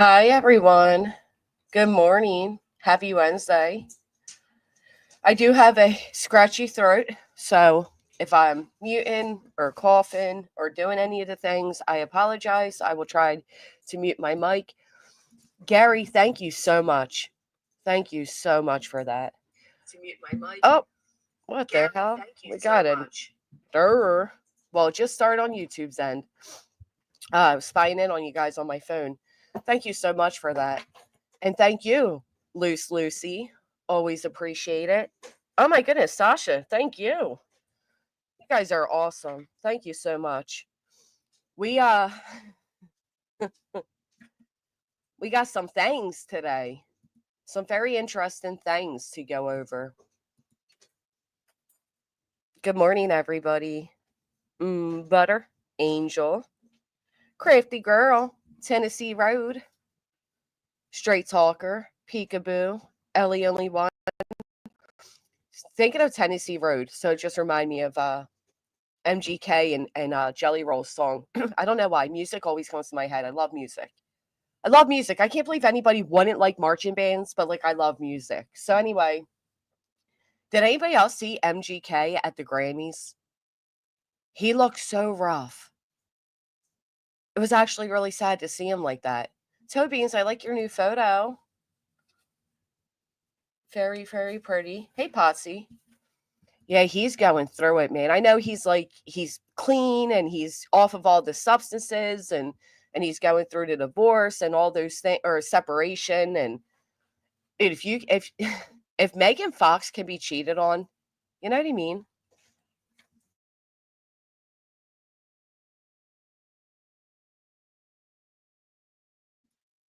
Hi, everyone. Good morning. Happy Wednesday. I do have a scratchy throat, so if I'm muting or coughing or doing any of the things, I apologize. I will try to mute my mic. Gary, thank you so much. Thank you so much for that. To mute my mic. Oh, what Gary, the hell? We got so it. Well, it just started on YouTube's end. I was spying in on you guys on my phone. Thank you so much for that. And thank you, Loose Lucy. Always appreciate it. Oh my goodness, Sasha, thank you. You guys are awesome. Thank you so much. We we got some things today. Some very interesting things to go over. Good morning, everybody. Butter, Angel, Crafty Girl, Tennessee Road, Straight Talker, Peekaboo, Ellie Only One. Thinking of Tennessee Road, so it just remind me of MGK and Jelly Roll's song. I don't know why. Music always comes to my head. I love music. I love music. I can't believe anybody wouldn't like marching bands, but like I love music. So anyway, did anybody else see MGK at the Grammys? He looked so rough. It was actually really sad to see him like that. Tobeans, I like your new photo. Very, very pretty. Hey, Potsy. Yeah, he's going through it, man. I know he's clean and he's off of all the substances and he's going through the divorce and all those things or separation. And if if Megan Fox can be cheated on, you know what I mean?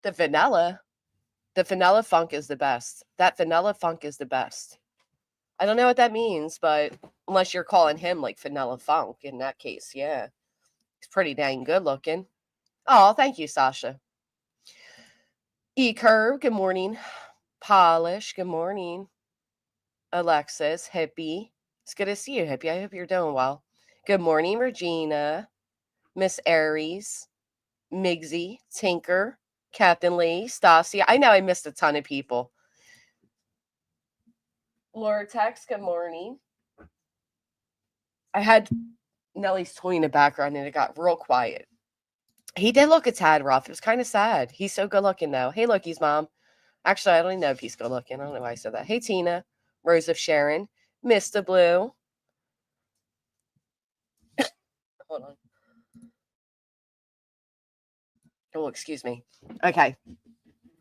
The vanilla, the vanilla funk is the best. That vanilla funk is the best. I don't know what that means, but unless you're calling him like vanilla funk in that case, yeah. He's pretty dang good looking. Oh, thank you, Sasha. E-Curve, good morning. Polish, good morning. Alexis, Hippie. It's good to see you, Hippie. I hope you're doing well. Good morning, Regina. Miss Aries, Migsy, Tinker, Captain Lee, Stasia. I know I missed a ton of people. Laura Tex, good morning. I had Nellie's toy in the background and it got real quiet. He did look a tad rough. It was kind of sad. He's so good looking though. Hey, Loki's mom. Actually, I don't even know if he's good looking. I don't know why I said that. Hey, Tina, Rose of Sharon, Mr. Blue. Hold on. Oh, excuse me. Okay.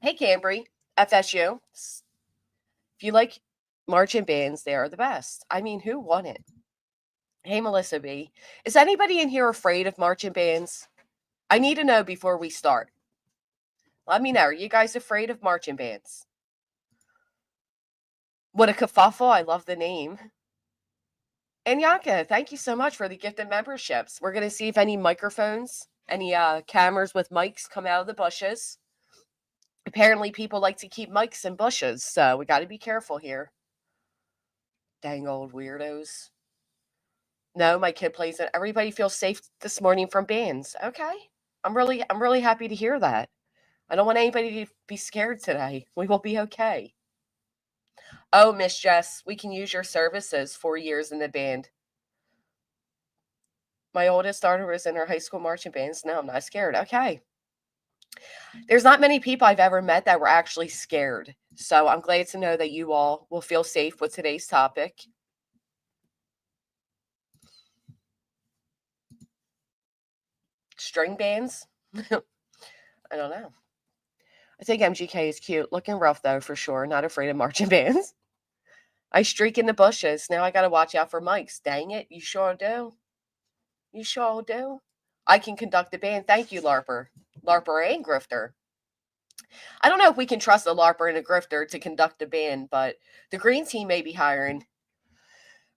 Hey, Cambry, FSU. If you like marching bands, they are the best. I mean, who won it? Hey, Melissa B. Is anybody in here afraid of marching bands? I need to know before we start. Let me know. Are you guys afraid of marching bands? What a kerfuffle. I love the name. And Yanka, thank you so much for the gifted memberships. We're going to see if any microphones, any cameras with mics come out of the bushes. Apparently, people like to keep mics in bushes, so we got to be careful here. Dang old weirdos. No, my kid plays it. Everybody feels safe this morning from bands. Okay. I'm really happy to hear that. I don't want anybody to be scared today. We will be okay. Oh, Miss Jess, we can use your services 4 years in the band. My oldest daughter was in her high school marching bands. No, I'm not scared. Okay. There's not many people I've ever met that were actually scared. So I'm glad to know that you all will feel safe with today's topic. String bands? I don't know. I think MGK is cute. Looking rough, though, for sure. Not afraid of marching bands. I streak in the bushes. Now I got to watch out for mics. Dang it. You sure do. You sure do. I can conduct the band. Thank you, LARPer. LARPer and Grifter. I don't know if we can trust a LARPer and a Grifter to conduct a band, but the green team may be hiring.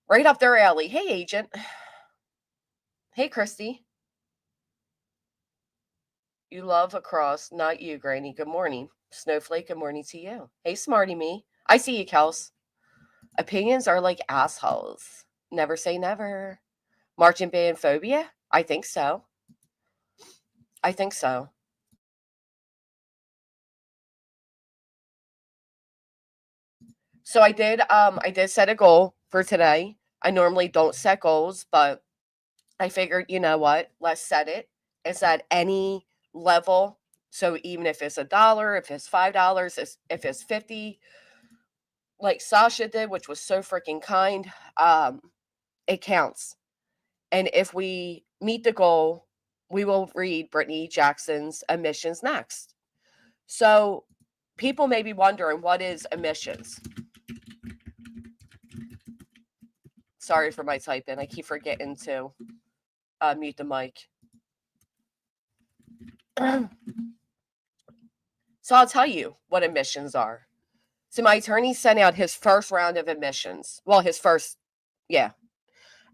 Right up their alley. Hey, Agent. Hey, Christy. You love across, not you, Granny. Good morning. Snowflake, good morning to you. Hey, Smarty Me. I see you, Kels. Opinions are like assholes. Never say never. Marching band phobia? I think so. I think so. So I did set a goal for today. I normally don't set goals, but I figured, you know what? Let's set it. It's at any level. So even if it's $1, if it's $5, if it's 50, like Sasha did, which was so freaking kind, it counts. And if we meet the goal, we will read Brittany Jackson's Admissions next. So people may be wondering, what is admissions? Sorry for my typing. I keep forgetting to mute the mic. So I'll tell you what admissions are. So my attorney sent out his first round of admissions. Well, his first, yeah.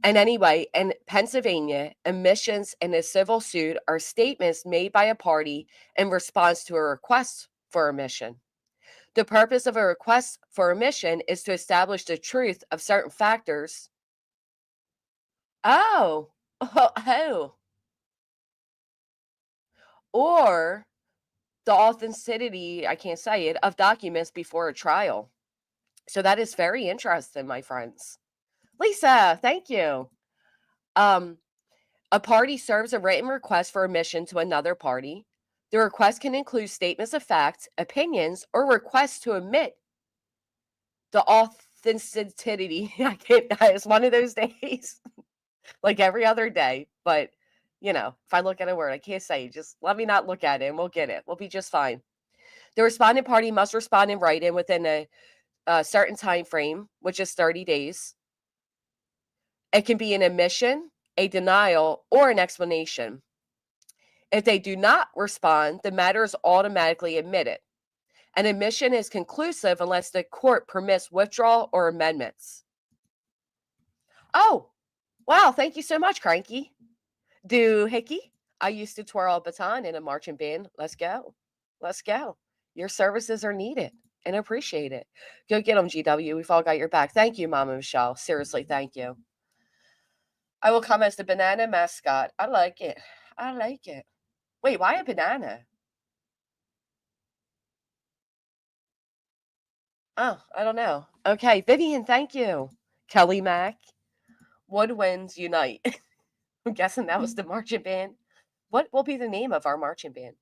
And anyway, in Pennsylvania, admissions in a civil suit are statements made by a party in response to a request for admission. The purpose of a request for admission is to establish the truth of certain factors. Oh, oh. Or the authenticity, I can't say it, of documents before a trial. So that is very interesting, my friends. Lisa, thank you. Um, a party serves a written request for admission to another party. The request can include statements of fact, opinions, or requests to admit the authenticity. I can't, it's one of those days, like every other day. But, you know, if I look at a word, I can't say, just let me not look at it and we'll get it. We'll be just fine. The respondent party must respond in writing within a certain time frame, which is 30 days. It can be an admission, a denial, or an explanation. If they do not respond, the matter is automatically admitted. An admission is conclusive unless the court permits withdrawal or amendments. Oh, wow. Thank you so much, Cranky. Doohickey. I used to twirl a baton in a marching band. Let's go. Let's go. Your services are needed and appreciated. Go get them, GW. We've all got your back. Thank you, Mama Michelle. Seriously, thank you. I will come as the banana mascot. I like it. I like it. Wait, why a banana? Oh, I don't know. Okay, Vivian, thank you. Kelly Mack. Woodwinds Unite. I'm guessing that was the marching band. What will be the name of our marching band?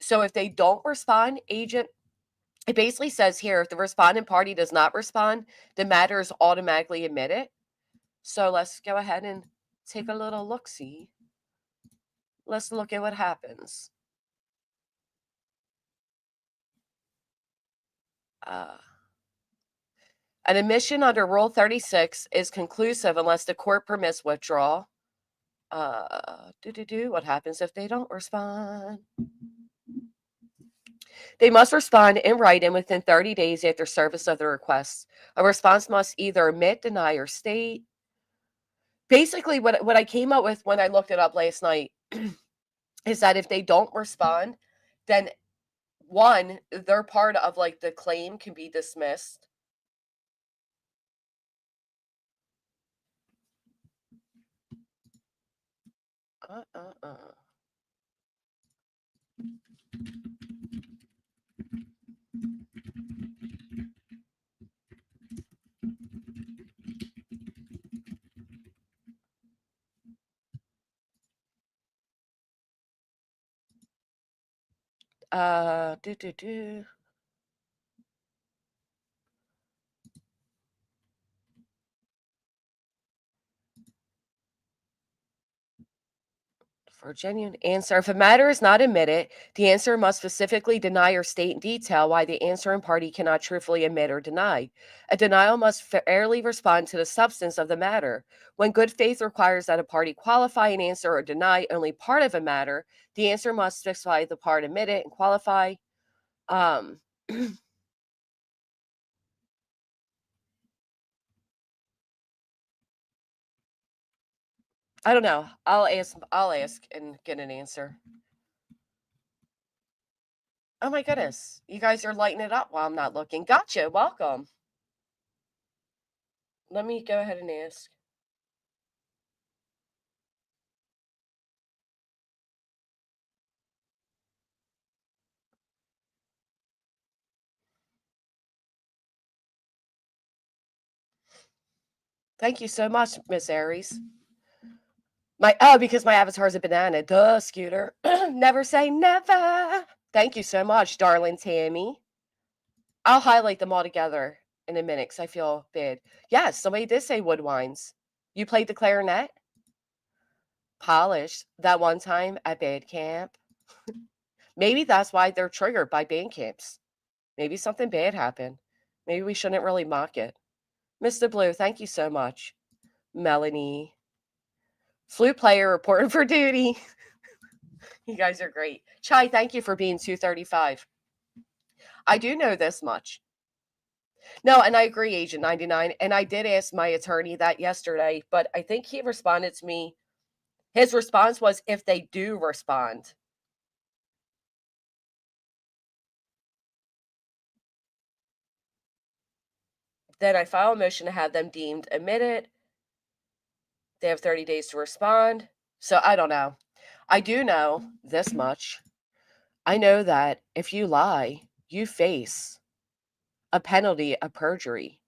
So if they don't respond, agent, it basically says here, if the respondent party does not respond, the matter is automatically admitted. So let's go ahead and take a little look-see. Let's look at what happens. An admission under Rule 36 is conclusive unless the court permits withdrawal. What happens if they don't respond? They must respond in writing within 30 days after service of the request. A response must either admit, deny, or state. Basically, what I came up with when I looked it up last night is that if they don't respond, then one, their part of like the claim can be dismissed. Uh, do, do, do. For a genuine answer, if a matter is not admitted, the answer must specifically deny or state in detail why the answering party cannot truthfully admit or deny. A denial must fairly respond to the substance of the matter. When good faith requires that a party qualify an answer or deny only part of a matter, the answer must specify the part admitted and qualify. Um, I don't know. I'll ask and get an answer. Oh my goodness. You guys are lighting it up while I'm not looking. Gotcha. Welcome. Let me go ahead and ask. Thank you so much, Miss Aries. Because my avatar is a banana. Duh, Scooter. Never say never. Thank you so much, darling Tammy. I'll highlight them all together in a minute because I feel bad. Yes, somebody did say wood wines. You played the clarinet? Polished that one time at band camp. Maybe that's why they're triggered by band camps. Maybe something bad happened. Maybe we shouldn't really mock it. Mr. Blue, thank you so much. Melanie. Flute player reporting for duty. You guys are great. Chai, thank you for being 235. I do know this much. No, and I agree, Agent 99. And I did ask my attorney that yesterday, but I think he responded to me. His response was if they do respond. Then I file a motion to have them deemed admitted. They have 30 days to respond. So I don't know. I do know this much. I know that if you lie, you face a penalty of perjury.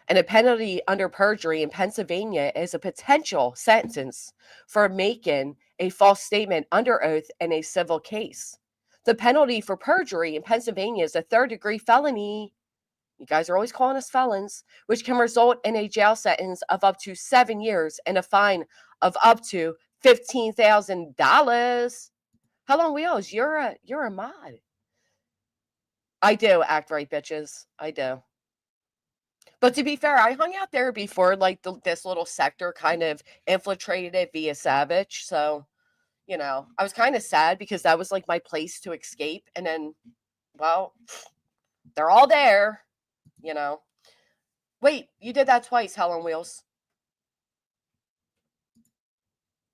And a penalty under perjury in Pennsylvania is a potential sentence for making a false statement under oath in a civil case. The penalty for perjury in Pennsylvania is a third-degree felony. You guys are always calling us felons, which can result in a jail sentence of up to 7 years and a fine of up to $15,000. How long wheels? You're a mod. I do act right, bitches. I do. But to be fair, I hung out there before, like this little sector kind of infiltrated it via Savage. So, I was kind of sad because that was like my place to escape. And then, well, they're all there, you know. Wait, you did that twice, Hell on Wheels.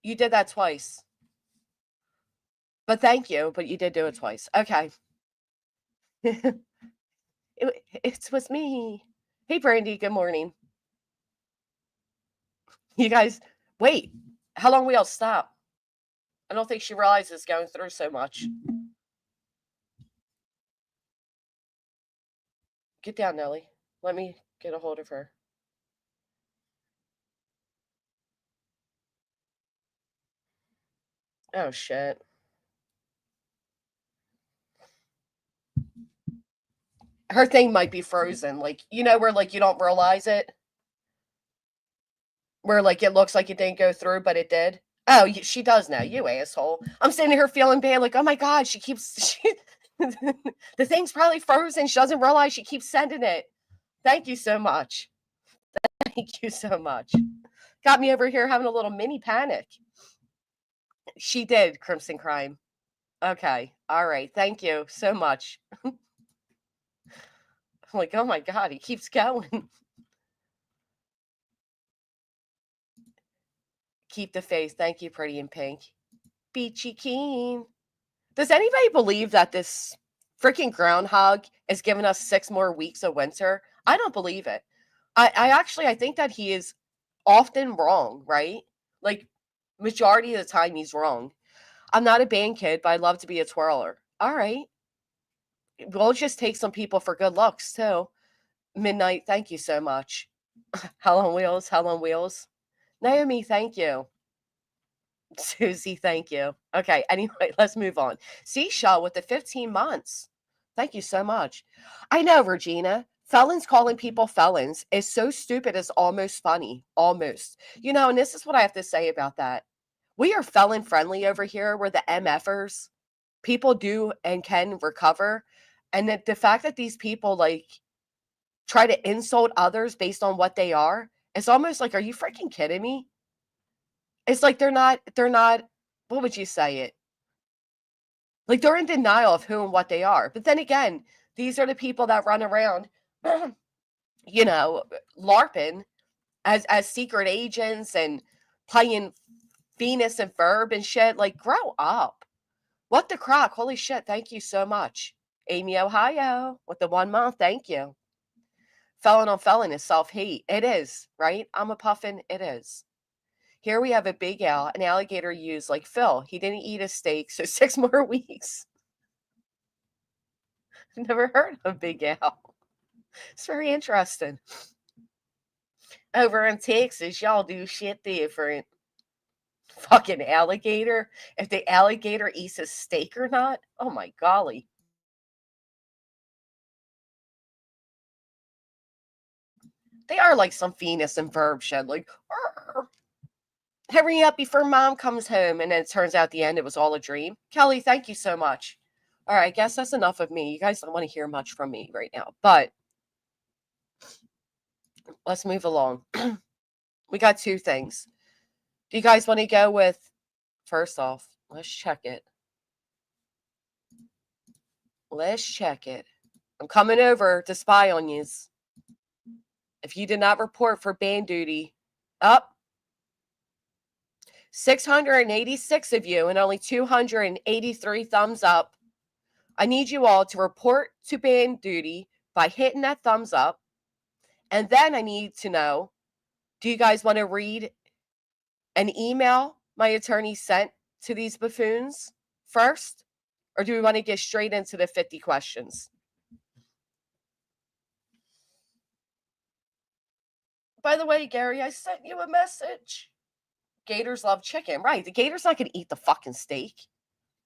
You did that twice. But thank you, but you did do it twice. Okay. it was me. Hey, Brandy, good morning. You guys, wait. How long we all stop? I don't think she realizes going through so much. Get down, Nellie. Let me get a hold of her. Oh, shit. Her thing might be frozen. Like, where, like, you don't realize it? Where, like, it looks like it didn't go through, but it did? Oh, she does now, you asshole. I'm sitting here feeling bad, like, oh my God, the thing's probably frozen. She doesn't realize she keeps sending it. Thank you so much. Thank you so much. Got me over here having a little mini panic. She did, Crimson Crime. Okay. All right. Thank you so much. I'm like, oh my God, he keeps going. Keep the faith. Thank you, Pretty in Pink. Beachy Keen. Does anybody believe that this freaking groundhog is giving us 6 more weeks of winter? I don't believe it. I think that he is often wrong, right? Like, majority of the time he's wrong. I'm not a band kid, but I love to be a twirler. All right. We'll just take some people for good looks, too. Midnight, thank you so much. Hell on Wheels, Hell on Wheels. Naomi, thank you. Susie, thank you. Okay, anyway, let's move on. Seashell with the 15 months. Thank you so much. I know, Regina. Felons calling people felons is so stupid it's almost funny. Almost. And this is what I have to say about that. We are felon friendly over here. We're the MFers. People do and can recover. And the fact that these people like try to insult others based on what they are, it's almost like, are you freaking kidding me? It's like they're not, what would you say it? Like they're in denial of who and what they are. But then again, these are the people that run around, LARPing as secret agents and playing Venus and Verb and shit. Like, grow up. What the crock? Holy shit. Thank you so much. Amy, Ohio, with the 1 month. Thank you. Felon on felon is self-hate. It is, right? I'm a puffin. It is. Here we have a big Al, an alligator used like Phil. He didn't eat a steak, so 6 more weeks. I've never heard of Big Al. It's very interesting. Over in Texas, y'all do shit different. Fucking alligator. If the alligator eats a steak or not, oh my golly. They are like some Venus and Verb shit. Like, hurry up before mom comes home. And then it turns out at the end it was all a dream. Kelly, thank you so much. All right, I guess that's enough of me. You guys don't want to hear much from me right now. But let's move along. We got two things. Do you guys want to go with, first off, let's check it. Let's check it. I'm coming over to spy on yous. If you did not report for band duty, up 686 of you and only 283 thumbs up. I need you all to report to band duty by hitting that thumbs up. And then I need to know, do you guys want to read an email my attorney sent to these buffoons first? Or do we want to get straight into the 50 questions? By the way, Gary, I sent you a message. Gators love chicken. Right, the gator's not going to eat the fucking steak.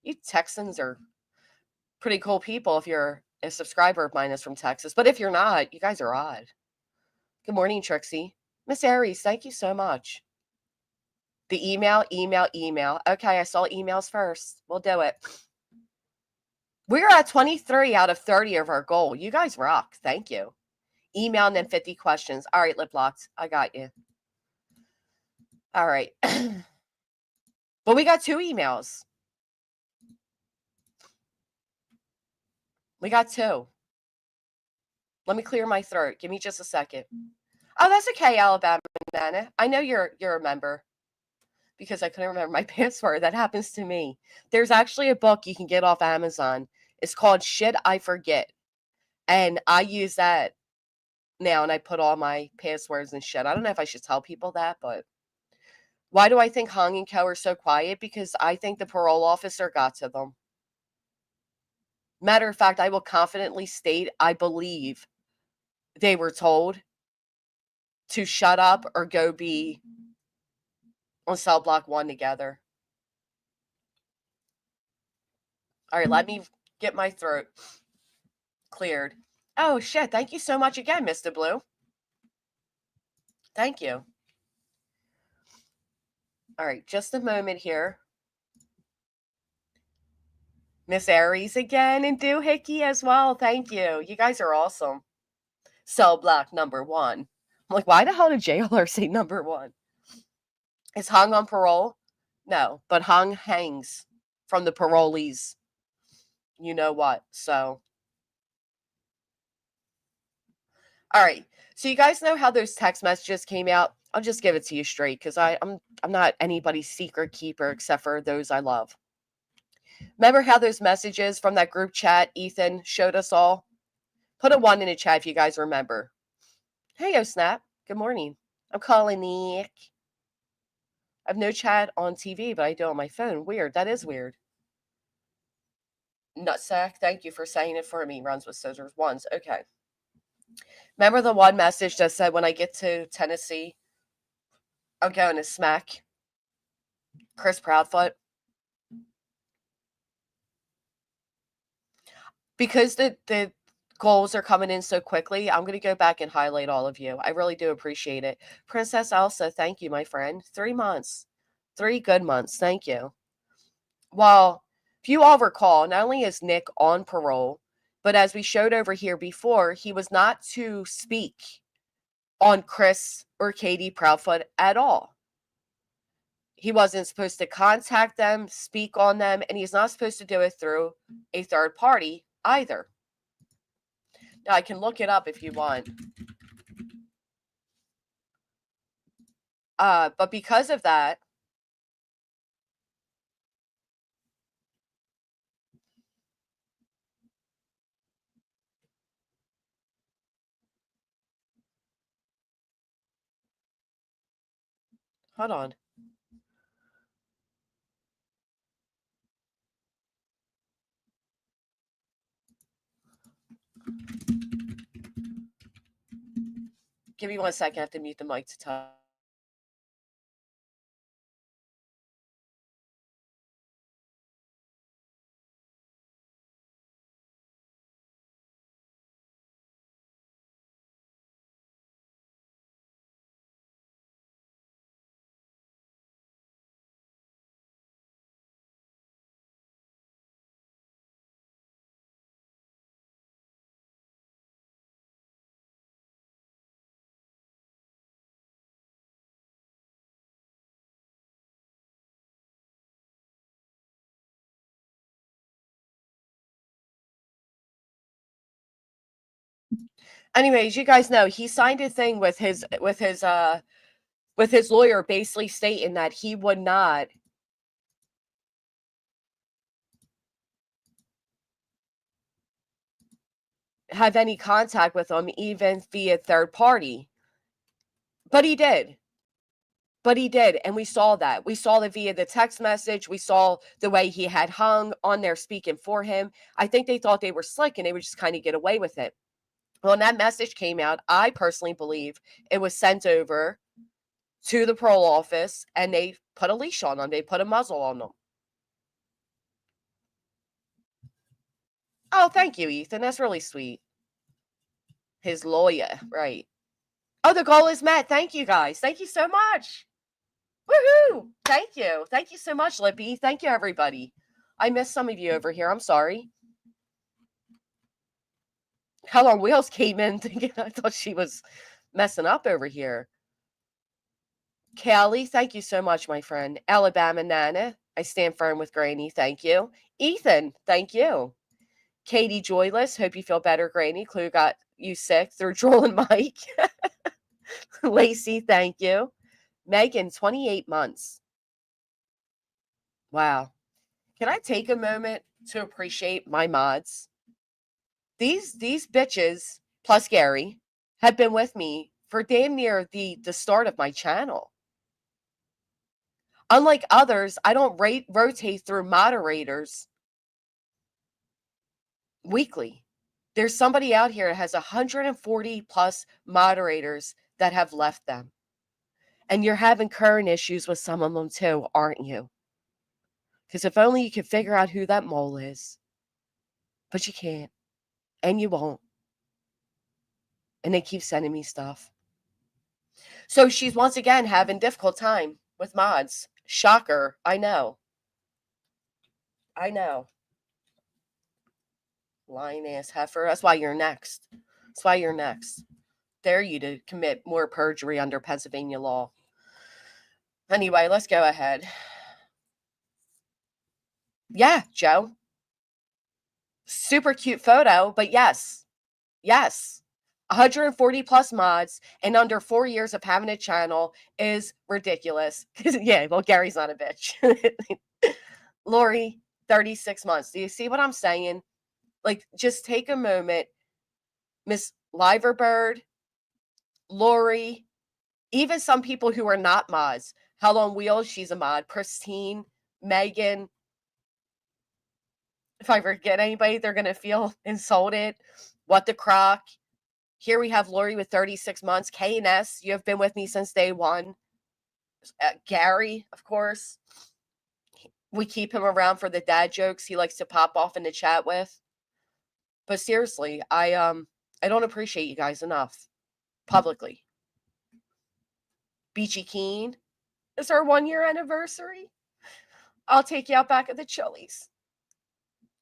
You Texans are pretty cool people if you're a subscriber of mine is from Texas. But if you're not, you guys are odd. Good morning, Trixie. Miss Aries, thank you so much. The email. Okay, I saw emails first. We'll do it. We're at 23 out of 30 of our goal. You guys rock. Thank you. Email and then 50 questions. All right, lip locks. I got you. All right. But we got 2 emails. We got 2. Let me clear my throat. Give me just a second. Oh, that's okay, Alabama Nana. I know you're a member because I couldn't remember my password. That happens to me. There's actually a book you can get off Amazon. It's called Shit I Forget. And I use that now, and I put all my passwords and shit. I don't know if I should tell people that, but why do I think Hong and Co are so quiet? Because I think the parole officer got to them. Matter of fact, I will confidently state I believe they were told to shut up or go be on cell block 1 together. All right, let me get my throat cleared. Oh, shit. Thank you so much again, Mr. Blue. Thank you. All right, just a moment here. Miss Aries again and Doohickey as well. Thank you. You guys are awesome. Cell block number 1. I'm like, why the hell did JLR say number 1? Is Hung on parole? No, but Hung hangs from the parolees. You know what? So, all right. So you guys know how those text messages came out? I'll just give it to you straight because I'm not anybody's secret keeper except for those I love. Remember how those messages from that group chat Ethan showed us all? Put a 1 in the chat if you guys remember. Hey, yo, Snap. Good morning. I'm calling Nick. I have no chat on TV, but I do on my phone. Weird. That is weird. Nutsack, thank you for saying it for me. Runs with scissors. 1s. Okay. Remember the one message that said when I get to Tennessee, I'm going to smack Chris Proudfoot? Because the goals are coming in so quickly, I'm going to go back and highlight all of you. I really do appreciate it. Princess Elsa, thank you, my friend. 3 months. 3 good months. Thank you. Well, if you all recall, not only is Nick on parole, but as we showed over here before, he was not to speak on Chris or Katie Proudfoot at all. He wasn't supposed to contact them, speak on them, and he's not supposed to do it through a third party either. Now, I can look it up if you want. But because of that, hold on. Give me 1 second. I have to mute the mic to talk. Anyways, you guys know he signed a thing with his lawyer basically stating that he would not have any contact with him, even via third party. But he did. And we saw that. We saw it via the text message. We saw the way he had hung on there speaking for him. I think they thought they were slick and they would just kind of get away with it. When that message came out, I personally believe it was sent over to the parole office and they put a leash on them. They put a muzzle on them. Oh, thank you, Ethan. That's really sweet. His lawyer, right. Oh, the goal is met. Thank you, guys. Thank you so much. Woohoo! Thank you. Thank you so much, Lippy. Thank you, everybody. I missed some of you over here. I'm sorry. Hell on Wheels came in thinking I thought she was messing up over here. Kelly, thank you so much, my friend. Alabama Nana, I stand firm with Granny. Thank you. Ethan, thank you. Katie Joyless, hope you feel better, Granny. Clue got you sick through Joel and Mike. Lacey, thank you. Megan, 28 months. Wow. Can I take a moment to appreciate my mods? These bitches, plus Gary, have been with me for damn near the start of my channel. Unlike others, I don't rotate through moderators weekly. There's somebody out here that has 140 plus moderators that have left them. And you're having current issues with some of them too, aren't you? Because if only you could figure out who that mole is. But you can't. And you won't. And they keep sending me stuff. So she's once again having difficult time with mods. Shocker. I know. Lying ass heifer. That's why you're next. Dare you to commit more perjury under Pennsylvania law. Anyway, let's go ahead. Yeah, Joe. Super cute photo, but yes. 140 plus mods and under 4 years of having a channel is ridiculous. Yeah, well, Gary's not a bitch. Lori, 36 months. Do you see what I'm saying? Like, just take a moment. Miss Liverbird, Lori, even some people who are not mods. Hell on Wheels, she's a mod. Pristine, Megan. If I forget anybody, they're going to feel insulted. What the Croc. Here we have Lori with 36 months. K&S, you have been with me since day one. Gary, of course. We keep him around for the dad jokes he likes to pop off in the chat with. But seriously, I don't appreciate you guys enough. Publicly. Beachy Keen. It's our 1 year anniversary. I'll take you out back at the Chili's.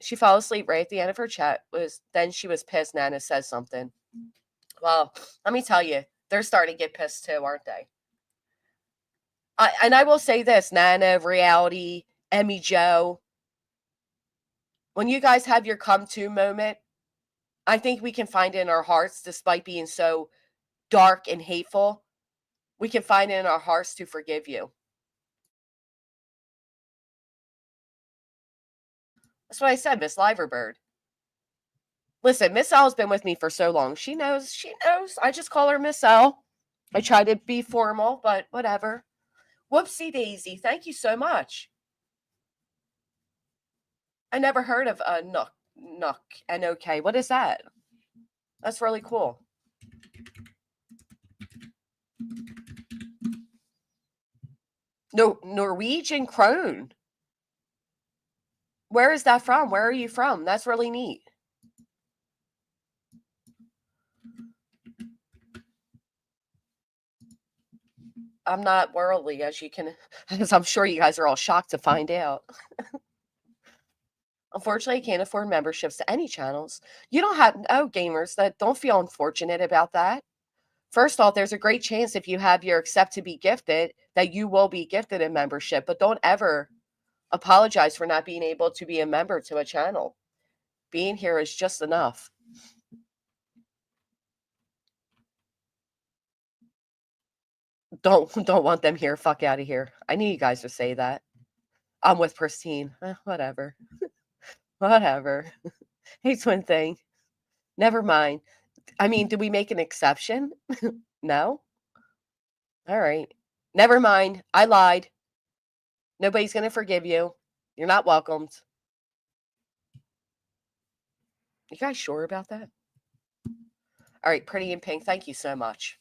She fell asleep right at the end of her chat. Then she was pissed. Nana says something. Well, let me tell you, they're starting to get pissed too, aren't they? And I will say this, Nana, Reality, Emmy Joe. When you guys have your come to moment, I think we can find it in our hearts, despite being so dark and hateful. We can find it in our hearts to forgive you. That's what I said, Miss Liverbird. Listen, Miss L's been with me for so long. She knows. I just call her Miss L. I try to be formal, but whatever. Whoopsie daisy. Thank you so much. I never heard of Nook, N-O-K. What is that? That's really cool. No, Norwegian krone. Where is that from? Where are you from? That's really neat. I'm not worldly, as I'm sure you guys are all shocked to find out. Unfortunately, I can't afford memberships to any channels. You don't have, gamers, that don't feel unfortunate about that. First off, there's a great chance if you have your accept to be gifted that you will be gifted a membership, but don't ever apologize for not being able to be a member to a channel. Being here is just enough. Don't want them here. Fuck out of here. I knew you guys would say that. I'm with Pristine. Whatever. Whatever. Hey, twin thing. Never mind. I mean, did we make an exception? No? All right. Never mind. I lied. Nobody's going to forgive you. You're not welcomed. You guys sure about that? All right, Pretty in Pink, thank you so much.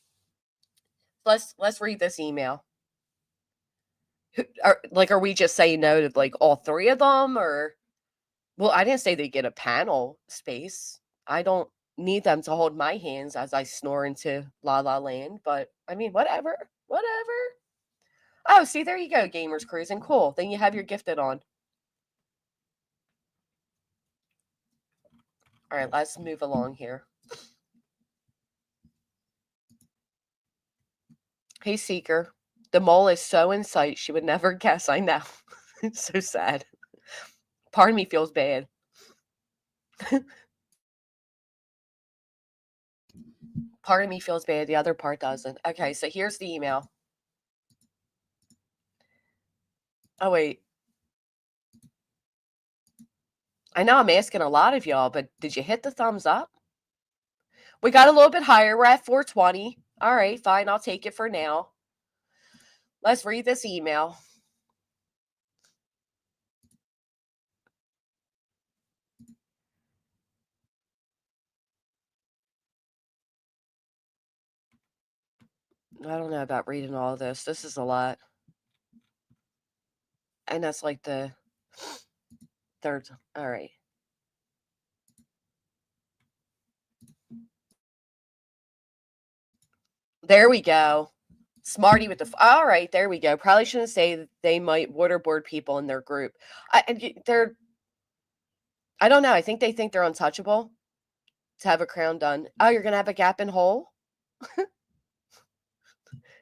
Let's read this email. Are we just saying no to like all three of them, or? Well, I didn't say they get a panel space. I don't need them to hold my hands as I snore into La La Land, but I mean, whatever. Oh, see, there you go, Gamers Cruising. Cool. Then you have your gifted on. All right, let's move along here. Hey, Seeker. The mole is so in sight, she would never guess. I know. It's so sad. Part of me feels bad. Part of me feels bad. The other part doesn't. Okay, so here's the email. Oh, wait. I know I'm asking a lot of y'all, but did you hit the thumbs up? We got a little bit higher. We're at 420. All right, fine. I'll take it for now. Let's read this email. I don't know about reading all of this. This is a lot. And that's like the third. All right. There we go. Smarty with the. All right, there we go. Probably shouldn't say that they might waterboard people in their group. They're. I don't know. I think they think they're untouchable to have a crown done. Oh, you're gonna have a gap and hole.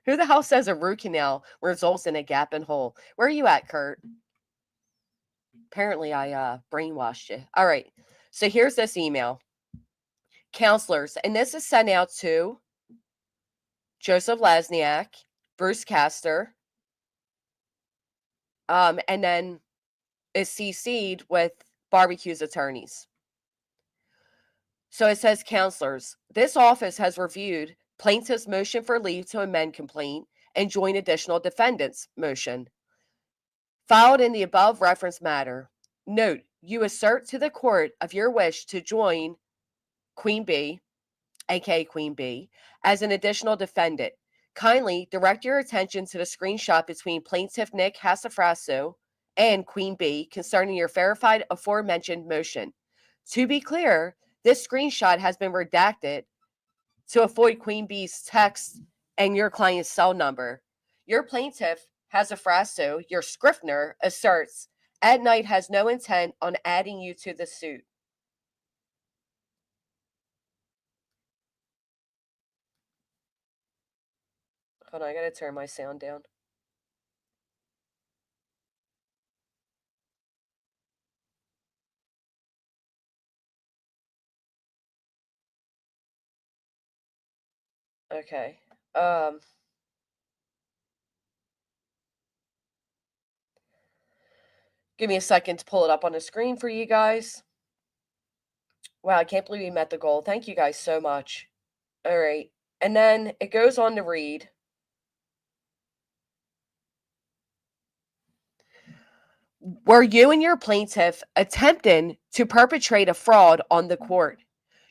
Who the hell says a root canal results in a gap and hole? Where are you at, Kurt? Apparently, I brainwashed you. All right. So here's this email. Counselors, and this is sent out to Joseph Lasniak, Bruce Castor, and then is CC'd with Barbecue's attorneys. So it says, counselors, this office has reviewed plaintiff's motion for leave to amend complaint and join additional defendants motion filed in the above referenced matter. Note, you assert to the court of your wish to join Queen B, aka Queen B, as an additional defendant. Kindly direct your attention to the screenshot between plaintiff Nik Hatziefstahiou and Queen B concerning your verified aforementioned motion. To be clear, this screenshot has been redacted to avoid Queen B's text and your client's cell number. Your plaintiff Hatziefstahiou, your scrivener, asserts At Night has no intent on adding you to the suit. Hold on, I gotta turn my sound down. Okay. Give me a second to pull it up on the screen for you guys. Wow, I can't believe we met the goal. Thank you guys so much. All right. And then it goes on to read. Were you and your plaintiff attempting to perpetrate a fraud on the court?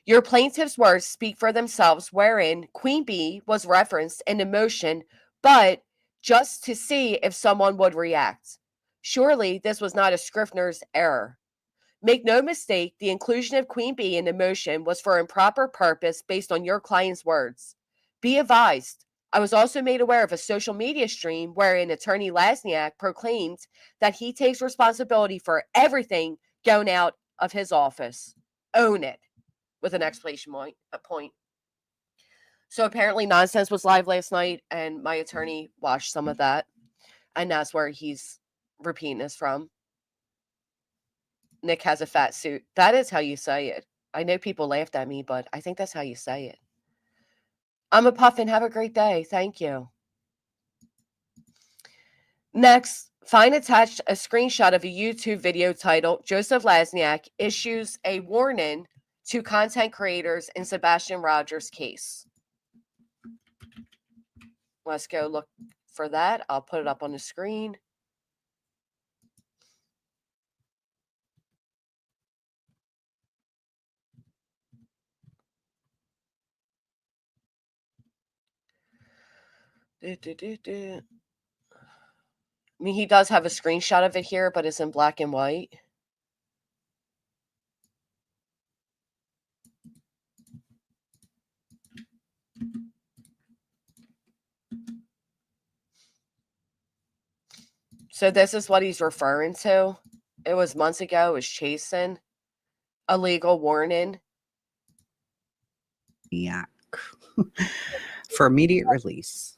Your plaintiff's words speak for themselves, wherein Queen B was referenced in the motion, but just to see if someone would react. Surely this was not a scrivener's error. Make no mistake, the inclusion of Queen Bee in the motion was for improper purpose based on your client's words. Be advised, I was also made aware of a social media stream wherein Attorney Lasniak proclaimed that he takes responsibility for everything going out of his office. Own it, with an exclamation point. So apparently Nonsense was live last night, and my attorney watched some of that, and that's where he's repeating this from. Nik has a fat suit. That is how you say it. I know people laughed at me, but I think that's how you say it. I'm a Puffin. Have a great day. Thank you. Next, find attached a screenshot of a YouTube video titled Joseph Lasniak issues a warning to content creators in Sebastian Rogers' case. Let's go look for that. I'll put it up on the screen. I mean, he does have a screenshot of it here, but it's in black and white. So this is what he's referring to. It was months ago. It was chasing a legal warning. Yeah. For immediate release.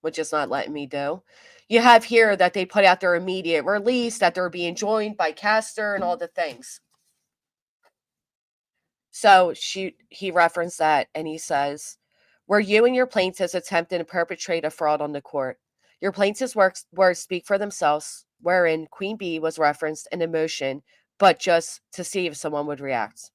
Which is not letting me do. You have here that they put out their immediate release, that they're being joined by Castor and all the things. So he referenced that, and he says, where you and your plaintiffs attempted to perpetrate a fraud on the court. Your plaintiffs' words speak for themselves, wherein Queen Bee was referenced in the motion, but just to see if someone would react.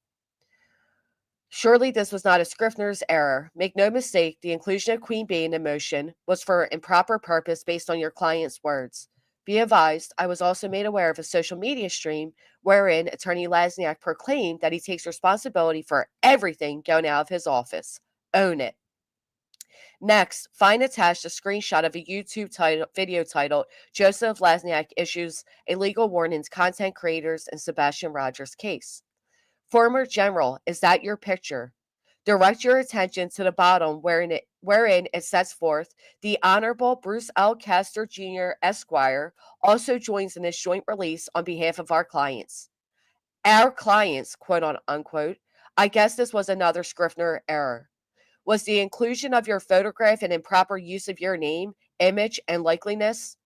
Surely this was not a scrivener's error. Make no mistake, the inclusion of Queen Bee in the motion was for improper purpose based on your client's words. Be advised, I was also made aware of a social media stream wherein Attorney Lasniak proclaimed that he takes responsibility for everything going out of his office. Own it. Next, find attached a screenshot of a YouTube video titled Joseph Lasniak issues a legal warning to content creators in Sebastian Rogers' case. Former General, is that your picture? Direct your attention to the bottom wherein it sets forth the Honorable Bruce L. Castor Jr. Esquire also joins in this joint release on behalf of our clients. Our clients, quote unquote. I guess this was another Scrivener error. Was the inclusion of your photograph and improper use of your name, image, and likeliness?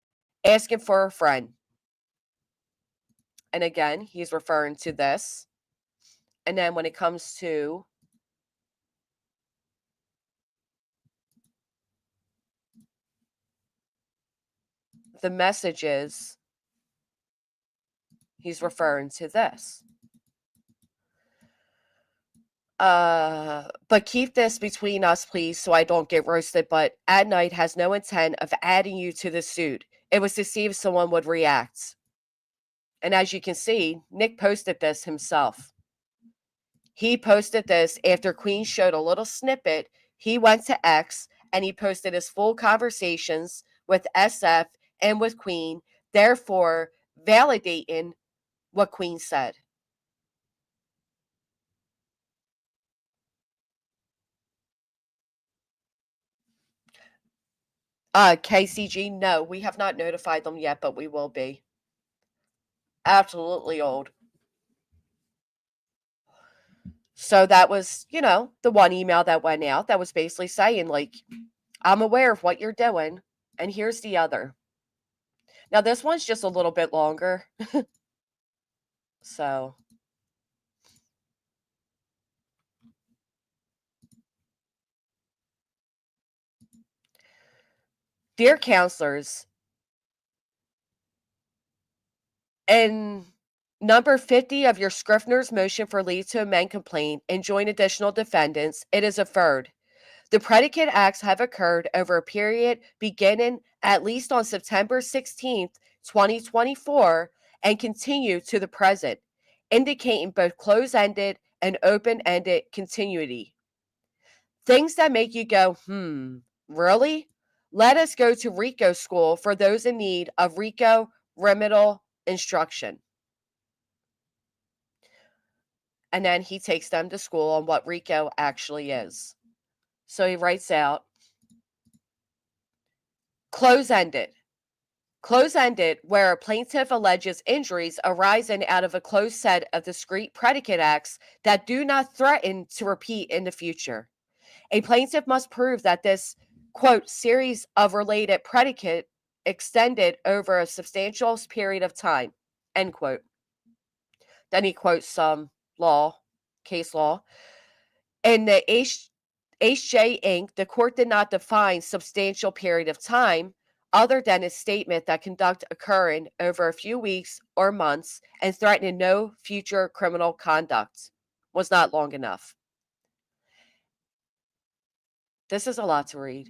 Asking for a friend. And again, he's referring to this. And then when it comes to the messages, he's referring to this. But keep this between us, please, so I don't get roasted. But At Night has no intent of adding you to the suit. It was to see if someone would react. And as you can see, Nik posted this himself. He posted this after Queen showed a little snippet. He went to X and he posted his full conversations with SF and with Queen, therefore validating what Queen said. KCG, no, we have not notified them yet, but we will be. Absolutely old. So that was, the one email that went out that was basically saying, like, I'm aware of what you're doing, and here's the other. Now, this one's just a little bit longer. So. Dear counselors, in number 50 of your Scrivener's motion for leave to amend complaint and join additional defendants, it is affirmed. The predicate acts have occurred over a period beginning at least on September 16th, 2024, and continue to the present, indicating both close-ended and open-ended continuity. Things that make you go, really? Let us go to Rico school for those in need of Rico remedial instruction. And then he takes them to school on what Rico actually is. So he writes out, close-ended. Close-ended, where a plaintiff alleges injuries arising out of a closed set of discrete predicate acts that do not threaten to repeat in the future. A plaintiff must prove that this, quote, series of related predicate extended over a substantial period of time, end quote. Then he quotes some case law. In the HJ Inc., the court did not define substantial period of time other than a statement that conduct occurring over a few weeks or months and threatening no future criminal conduct was not long enough. This is a lot to read.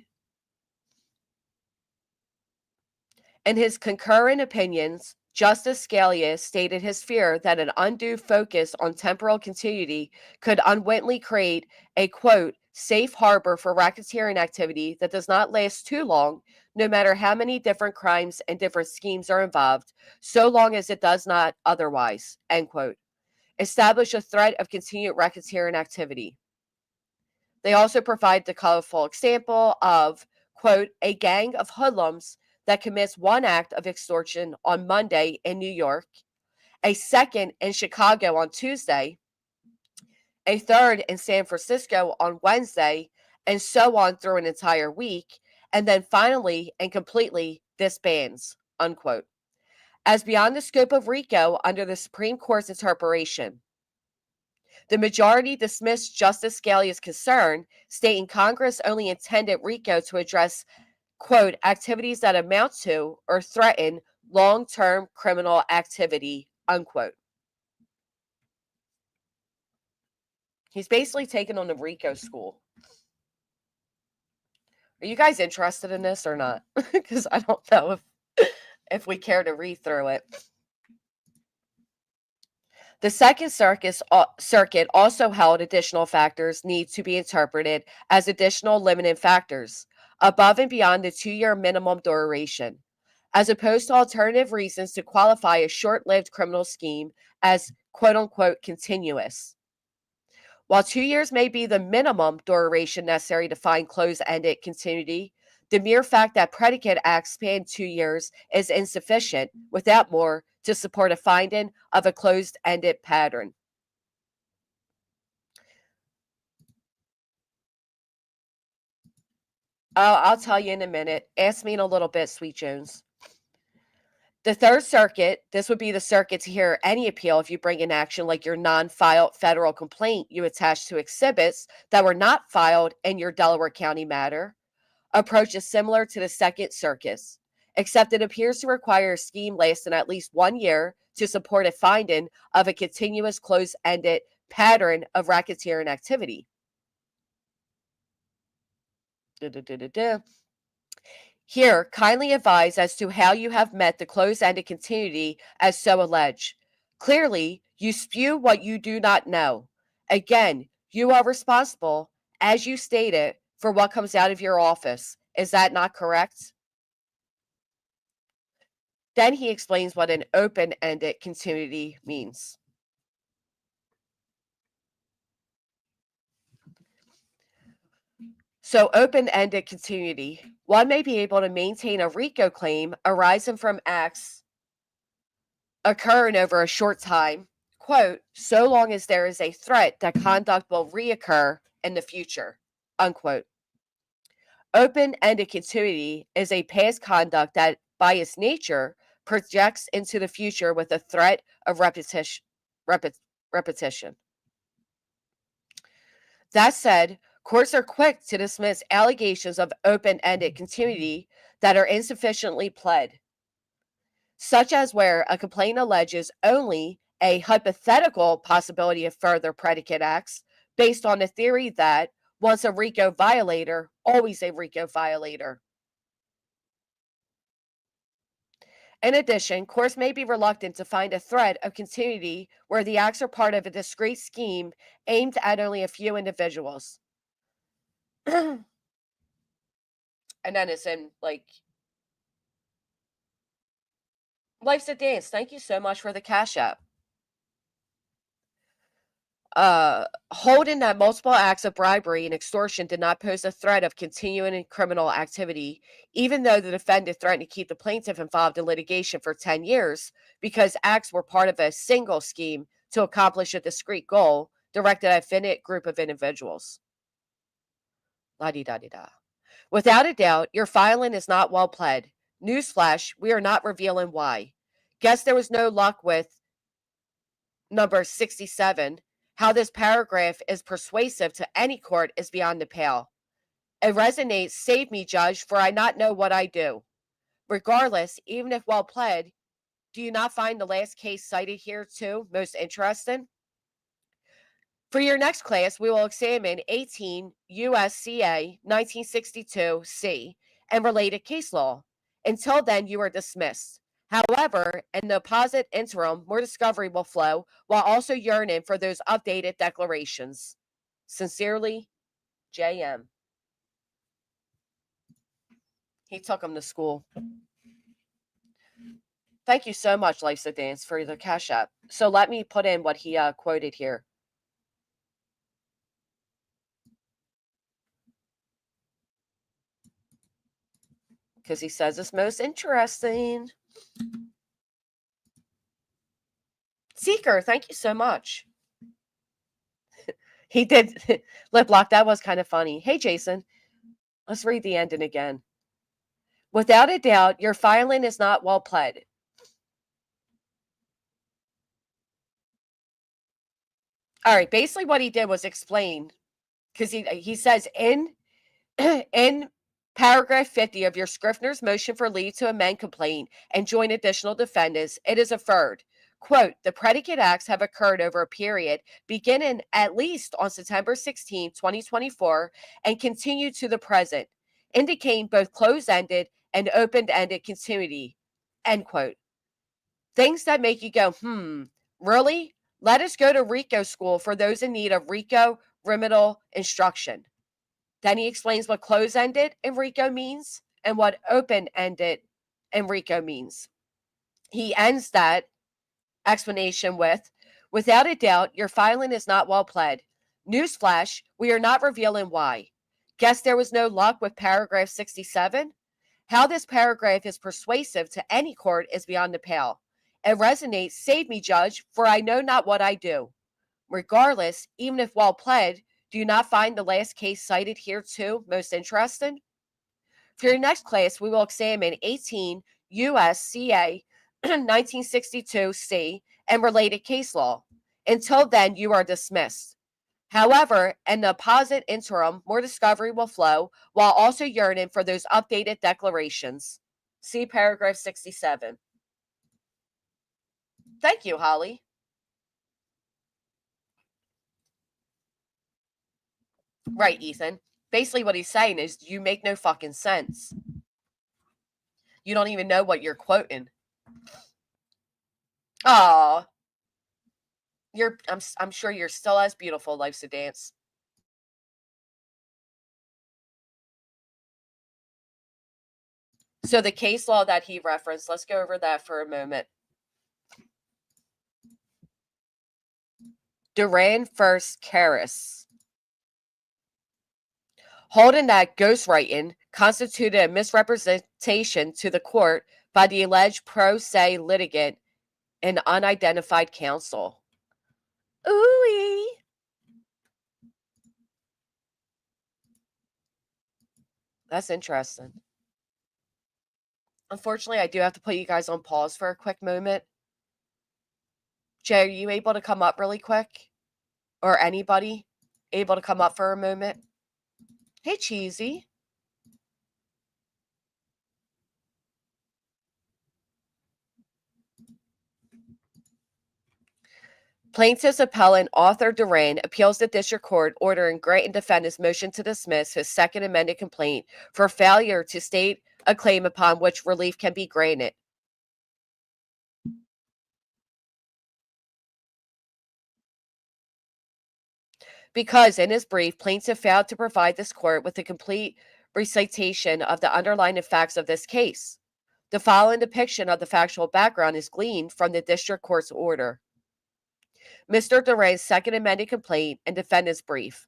In his concurrent opinions, Justice Scalia stated his fear that an undue focus on temporal continuity could unwittingly create a, quote, safe harbor for racketeering activity that does not last too long, no matter how many different crimes and different schemes are involved, so long as it does not otherwise, end quote. Establish a threat of continued racketeering activity. They also provide the colorful example of, quote, a gang of hoodlums that commits one act of extortion on Monday in New York, a second in Chicago on Tuesday, a third in San Francisco on Wednesday, and so on through an entire week, and then finally and completely disbands, unquote, as beyond the scope of RICO under the Supreme Court's interpretation. The majority dismissed Justice Scalia's concern, stating Congress only intended RICO to address, quote, activities that amount to or threaten long-term criminal activity, unquote. He's basically taken on the RICO school. Are you guys interested in this or not? Because I don't know if we care to read through it. The Second Circuit also held additional factors need to be interpreted as additional limiting factors, above and beyond the 2-year minimum duration, as opposed to alternative reasons to qualify a short-lived criminal scheme as quote-unquote continuous. While 2 years may be the minimum duration necessary to find close-ended continuity, the mere fact that predicate acts span 2 years is insufficient, without more, to support a finding of a closed-ended pattern. I'll tell you in a minute. Ask me in a little bit, Sweet Jones. The Third Circuit, this would be the circuit to hear any appeal if you bring in action like your non-filed federal complaint you attach to exhibits that were not filed in your Delaware County matter. Approach is similar to the Second Circuit, except it appears to require a scheme lasting at least 1 year to support a finding of a continuous close-ended pattern of racketeering activity. Here, kindly advise as to how you have met the close-ended continuity as so alleged. Clearly, you spew what you do not know. Again, you are responsible, as you stated, for what comes out of your office. Is that not correct? Then he explains what an open-ended continuity means. So, open-ended continuity. One may be able to maintain a RICO claim arising from acts occurring over a short time, quote, so long as there is a threat that conduct will reoccur in the future, unquote. Open-ended continuity is a past conduct that, by its nature, projects into the future with a threat of repetition. That said, courts are quick to dismiss allegations of open-ended continuity that are insufficiently pled, such as where a complaint alleges only a hypothetical possibility of further predicate acts based on the theory that once a RICO violator, always a RICO violator. In addition, courts may be reluctant to find a threat of continuity where the acts are part of a discrete scheme aimed at only a few individuals. And then it's in like Life's a Dance. Thank you so much for the Cash App. Holding that multiple acts of bribery and extortion did not pose a threat of continuing criminal activity, even though the defendant threatened to keep the plaintiff involved in litigation for 10 years because acts were part of a single scheme to accomplish a discrete goal directed at a finite group of individuals. La-di-da-di-da. Without a doubt, your filing is not well pled. Newsflash, we are not revealing why. Guess there was no luck with number 67. How this paragraph is persuasive to any court is beyond the pale. It resonates, save me, judge, for I not know what I do. Regardless, even if well pled, do you not find the last case cited here too most interesting? For your next class, we will examine 18 USCA 1962C and related case law. Until then, you are dismissed. However, in the opposite interim, more discovery will flow while also yearning for those updated declarations. Sincerely, J.M. He took him to school. Thank you so much, Life's a Dance, for the Cash App. So let me put in what he quoted here. Because he says it's most interesting. Seeker, thank you so much. He did lip lock. That was kind of funny. Hey, Jason, let's read the ending again. Without a doubt, your filing is not well pled. All right, basically what he did was explain, because he says in paragraph 50 of your Scrivener's motion for leave to amend complaint and join additional defendants, it is affirmed, quote, the predicate acts have occurred over a period beginning at least on September 16, 2024, and continue to the present, indicating both closed-ended and open-ended continuity, end quote. Things that make you go, really? Let us go to Rico school for those in need of Rico remedial instruction. Then he explains what close-ended in Rico means and what open-ended in Rico means. He ends that explanation with, without a doubt, your filing is not well pled. Newsflash, we are not revealing why. Guess there was no luck with paragraph 67? How this paragraph is persuasive to any court is beyond the pale. It resonates, save me, judge, for I know not what I do. Regardless, even if well pled, do you not find the last case cited here too most interesting? For your next class, we will examine 18 USCA 1962C and related case law. Until then, you are dismissed. However, in the opposite interim, more discovery will flow while also yearning for those updated declarations. See paragraph 67. Thank you, Holly. Right, Ethan. Basically what he's saying is you make no fucking sense. You don't even know what you're quoting. Aw. I'm sure you're still as beautiful, Life's a Dance. So the case law that he referenced, let's go over that for a moment. Duran first Karras. Holding that ghostwriting constituted a misrepresentation to the court by the alleged pro se litigant and unidentified counsel. Ooh-wee. That's interesting. Unfortunately, I do have to put you guys on pause for a quick moment. Jay, are you able to come up really quick? Or anybody able to come up for a moment? Hey, Cheesy. Plaintiff's appellant Arthur Duran appeals the district court ordering granting defendant's motion to dismiss his second amended complaint for failure to state a claim upon which relief can be granted. Because in his brief, plaintiff failed to provide this court with a complete recitation of the underlying facts of this case. The following depiction of the factual background is gleaned from the district court's order. Mr. Duran's second amended complaint and defendant's brief.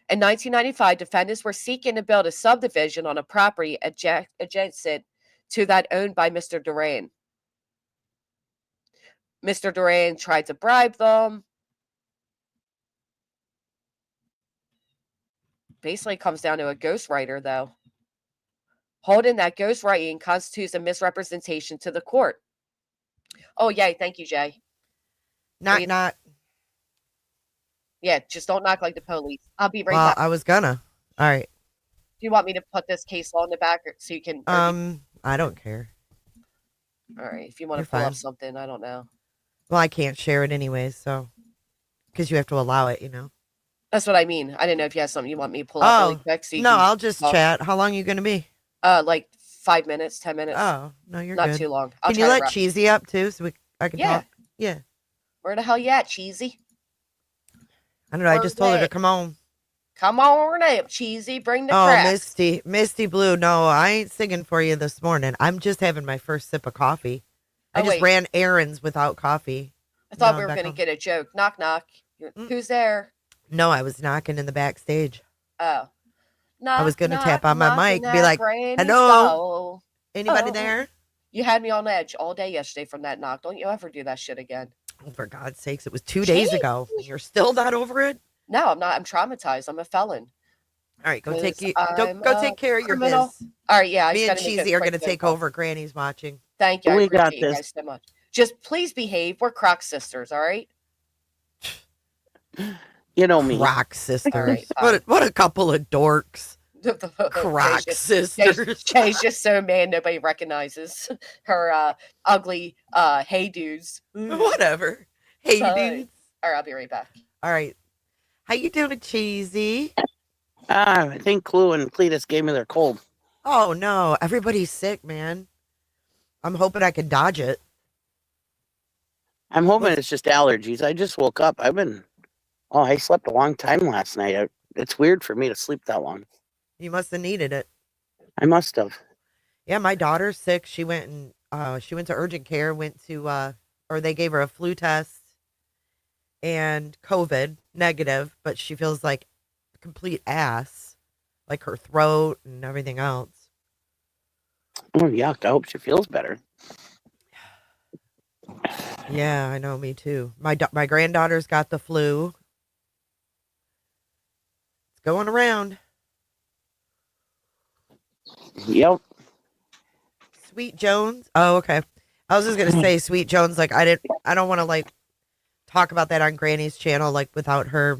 In 1995, defendants were seeking to build a subdivision on a property adjacent to that owned by Mr. Duran. Mr. Duran tried to bribe them. Basically comes down to a ghostwriter, though. Holding that ghostwriting constitutes a misrepresentation to the court. Oh, yay. Thank you, Jay. Not. Yeah, just don't knock like the police. I'll be right Well, back. I was gonna. All right. Do you want me to put this case law in the back so you can... I don't care. All right. If you want You're to pull fine. up something, I don't know. Well, I can't share it anyways, so... Because you have to allow it, That's what I mean. I didn't know if you had something you want me to pull up really quick. So no, I'll just chat. How long are you going to be? Like 5 minutes, 10 minutes. Oh, no, you're not good. too long. Can you let Cheesy up too so I can talk? Yeah. Where the hell you at, Cheesy? I don't know. I just told her to come on. Come on up, Cheesy. Bring the crap. Misty Blue. No, I ain't singing for you this morning. I'm just having my first sip of coffee. I just ran errands without coffee. I thought we were going to get a joke. Knock, knock. Who's there? No, I was knocking in the backstage. Oh. Knock, I was going to tap on my mic and be like, hello? Anybody there? You had me on edge all day yesterday from that knock. Don't you ever do that shit again. Oh, for God's sakes, it was 2 days ago. You're still not over it? No, I'm not. I'm traumatized. I'm a felon. All right, go take care of your biz. All right, yeah. Me and Cheesy are going to take over. Granny's watching. Thank you. We got this. You guys so much. Just please behave. We're Croc sisters, all right? You know me. Croc sisters. Right, what a couple of dorks. Croc sisters. Jay's just so mad nobody recognizes her ugly hey dudes. Whatever. Hey dudes. All right, I'll be right back. All right. How you doing, Cheesy? I think Clue and Cletus gave me their cold. Oh, no. Everybody's sick, man. I'm hoping I can dodge it. I'm hoping it's just allergies. I just woke up. I slept a long time last night. It's weird for me to sleep that long. You must have needed it. I must have. Yeah, my daughter's sick. She went to urgent care, or they gave her a flu test and COVID negative, but she feels like a complete ass, like her throat and everything else. Oh, yuck. I hope she feels better. Yeah, I know. Me too. My granddaughter's got the flu. It's going around. Yep. Sweet Jones. Oh, okay. I was just gonna say Sweet Jones. Like I don't want to talk about that on Granny's channel without her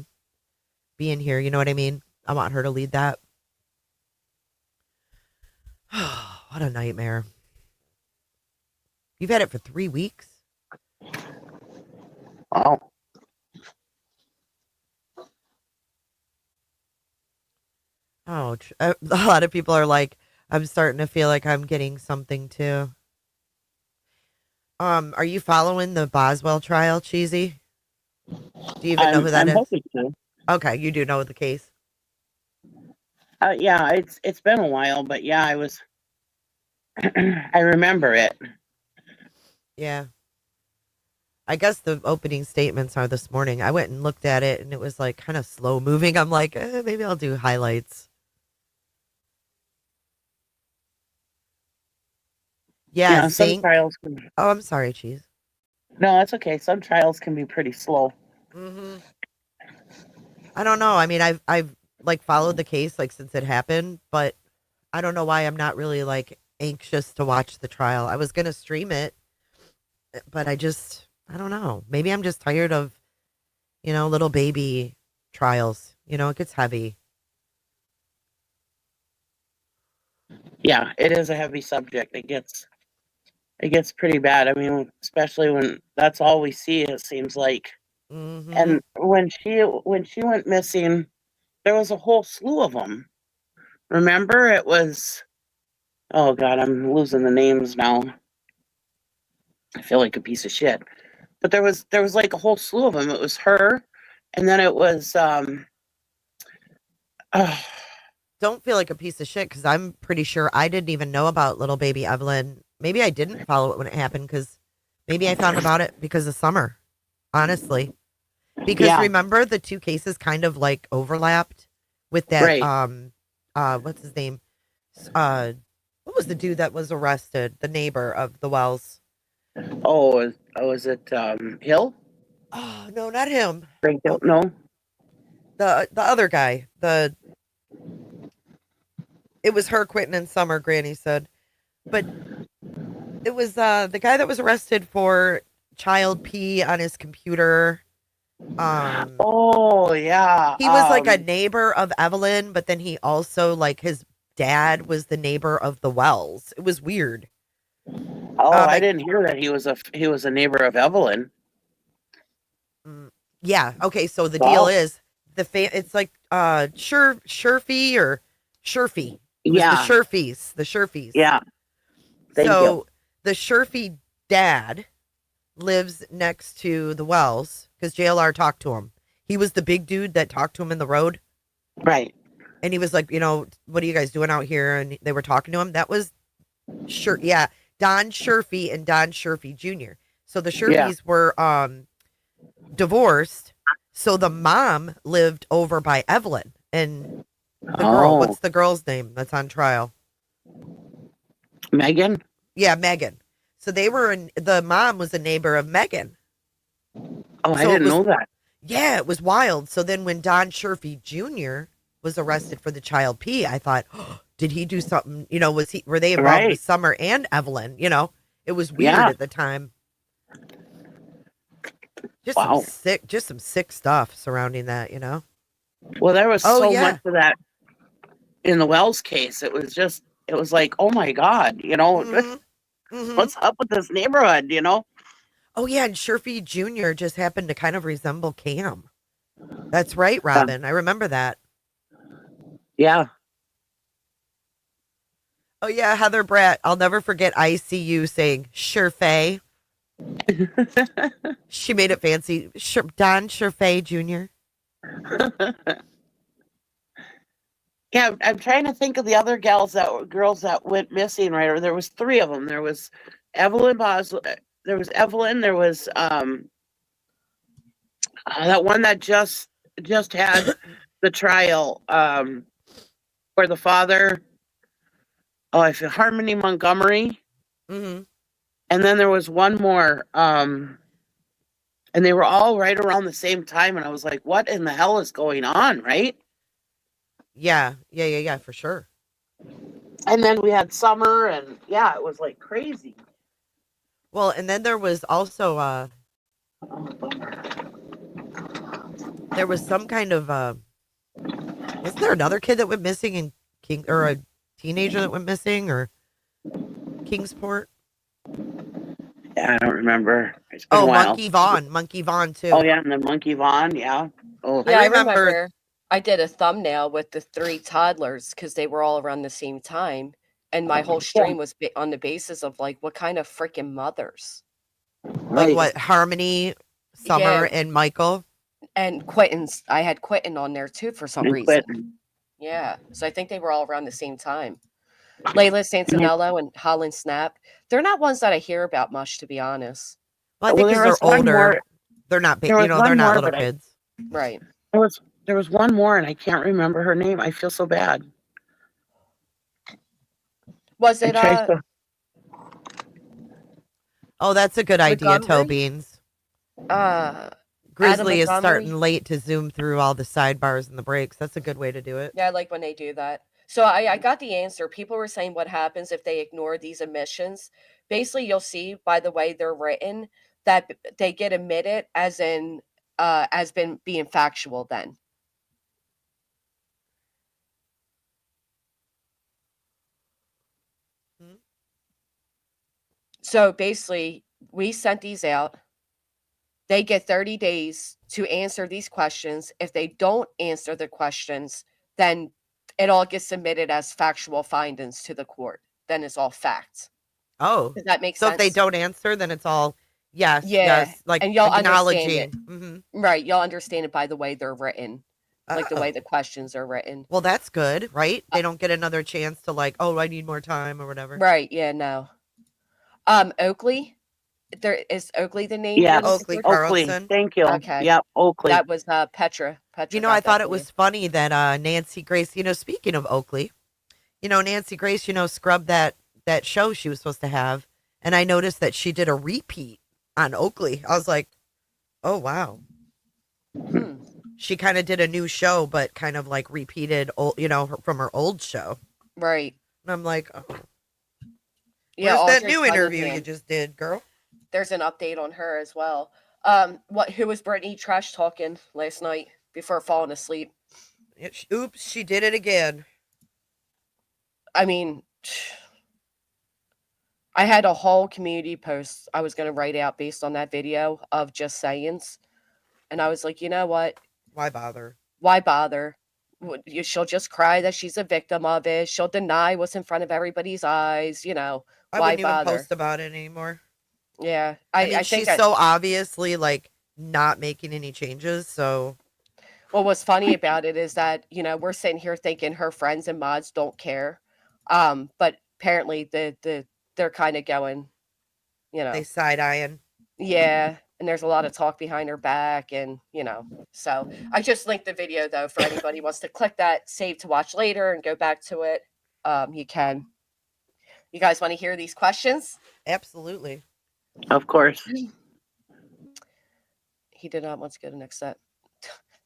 being here. You know what I mean? I want her to lead that. What a nightmare. You've had it for 3 weeks? Wow. Oh, a lot of people are like, I'm starting to feel like I'm getting something too. Are you following the Boswell trial, Cheesy? Do you even know who that is? Hoping to. Okay, you do know the case. Yeah, it's been a while, but yeah, I was. I remember it. Yeah. I guess the opening statements are this morning. I went and looked at it, and it was kind of slow moving. I'm like, maybe I'll do highlights. Yeah, some trials. Oh, I'm sorry, Cheese. No, that's okay. Some trials can be pretty slow. Mm-hmm. I don't know. I mean, I've followed the case since it happened, but I don't know why I'm not really anxious to watch the trial. I was gonna stream it, but I don't know. Maybe I'm just tired of, little baby trials. It gets heavy. Yeah, it is a heavy subject. It gets pretty bad. I mean, especially when that's all we see, it seems like. Mm-hmm. And when she went missing, there was a whole slew of them. Remember, it was, oh God, I'm losing the names now. I feel like a piece of shit. But there was a whole slew of them. It was her, and then it was Don't don't feel like a piece of shit because I'm pretty sure I didn't even know about little baby Evelyn. Maybe I didn't follow it when it happened because maybe I found about it because of Summer, honestly. Because Yeah. remember the two cases kind of like overlapped with that Right. what's his name? What was the dude that was arrested? The neighbor of the Wells. Oh, was it Hill? Oh, no, not him. Frank Hill? Oh, No. the other guy. It was her quitting in Summer, Granny said. But it was the guy that was arrested for child pee on his computer. Oh, yeah. He was like a neighbor of Evelyn, but then he also like his dad was the neighbor of the Wells. It was weird. I didn't hear that he was a neighbor of Evelyn. Yeah. Okay. So the Wow. deal is it's like Sherfy or Sherfy. It was Yeah. the Sherfies. The Sherfies. Yeah. Thank So you. the Sherfy dad lives next to the Wells because JLR talked to him. He was the big dude that talked to him in the road. Right. And he was like, what are you guys doing out here? And they were talking to him. That was Don Sherfy and Don Sherfy Jr. So the Sherfys were divorced. So the mom lived over by Evelyn and the girl. What's the girl's name that's on trial? Megan? Yeah, Megan. So the mom was a neighbor of Megan. Oh, I didn't know that. Yeah, it was wild. So then when Don Sherfy Jr. was arrested for the child pee, I thought, oh, did he do something? Were they involved with Summer and Evelyn? It was weird at the time. Just some sick stuff surrounding that, Well, there was so much of that in the Wells case. It was like, oh my God, what's up with this neighborhood, Oh, yeah, and Sherfy Jr. just happened to kind of resemble Cam. That's right, Robin. I remember that. Yeah. Oh, yeah, Heather Bratt. I'll never forget ICU saying, Sherfay. She made it fancy. Don Sherfay Jr. Yeah, I'm trying to think of the other girls that went missing, right? There was three of them. There was Evelyn Bosley. There was Evelyn. There was that one that just had the trial where the father. Oh, I feel Harmony Montgomery. Mm-hmm. And then there was one more, and they were all right around the same time, and I was like, "What in the hell is going on?" Right? Yeah, for sure. And then we had Summer, and it was like crazy. Well, and then there was also there was some kind of isn't there another kid that went missing in or a teenager that went missing or Kingsport? Yeah, I don't remember. Monkey Vaughn too. Oh yeah, and then Monkey Vaughn, yeah. Oh, yeah, I remember. I did a thumbnail with the 3 toddlers because they were all around the same time, and my whole stream was on the basis of like, what kind of freaking mothers? Like what? Harmony, Summer, and Michael, and Quentin's. I had Quentin on there too for some reason. Quentin. Yeah, so I think they were all around the same time. Layla Santinello and Holland Snap. They're not ones that I hear about much, to be honest. Well, I think because they're older. They're not big. They're not little kids. Right. There was one more, and I can't remember her name. I feel so bad. Was it Oh, that's a good idea, Toe Beans. Grizzly is starting late to zoom through all the sidebars and the breaks. That's a good way to do it. Yeah, I like when they do that. So I got the answer. People were saying what happens if they ignore these omissions. Basically, you'll see by the way they're written that they get omitted as in as being factual then. So basically, we sent these out. They get 30 days to answer these questions. If they don't answer the questions, then it all gets submitted as factual findings to the court. Then it's all facts. Oh, does that make sense? So if they don't answer, then it's all yes, yes, like and y'all acknowledging. Understand it. Mm-hmm. Right, y'all understand it by the way they're written. like the way Oh. the questions are written. Well, that's good, right? They don't get another chance to like, oh, I need more time or whatever. Right, yeah, no. Oakley, there is Oakley the name you're Yes. looking Oakley for? Oakley. Carlson. Thank you. Okay. Yep. Oakley. That was Petra. Petra I got thought that it for was funny that Nancy Grace, speaking of Oakley, Nancy Grace, scrubbed that show she was supposed to have, and I noticed that she did a repeat on Oakley. I was like, oh wow. you. She kind of did a new show, but kind of like repeated old, from her old show. Right. And I'm like, oh, Yeah, where's that Audrey new interview Cunningham. you just did, girl? There's an update on her as well. Who was Brittany trash talking last night before falling asleep? Oops, she did it again. I mean, I had a whole community post I was going to write out based on that video of just sayings. And I was like, you know what? Why bother? Why bother? She'll just cry that she's a victim of it. She'll deny what's in front of everybody's eyes. I Why wouldn't even bother? post about it anymore. Yeah. I mean, I think she's so obviously like not making any changes. So, well, what's funny about it is that, we're sitting here thinking her friends and mods don't care. But apparently they're kind of going, they side eyeing. yeah. And there's a lot of talk behind her back and, so I just linked the video though, for anybody who wants to click that save to watch later and go back to it. You can. You guys want to hear these questions? Absolutely. Of course. He did not want to go to next set.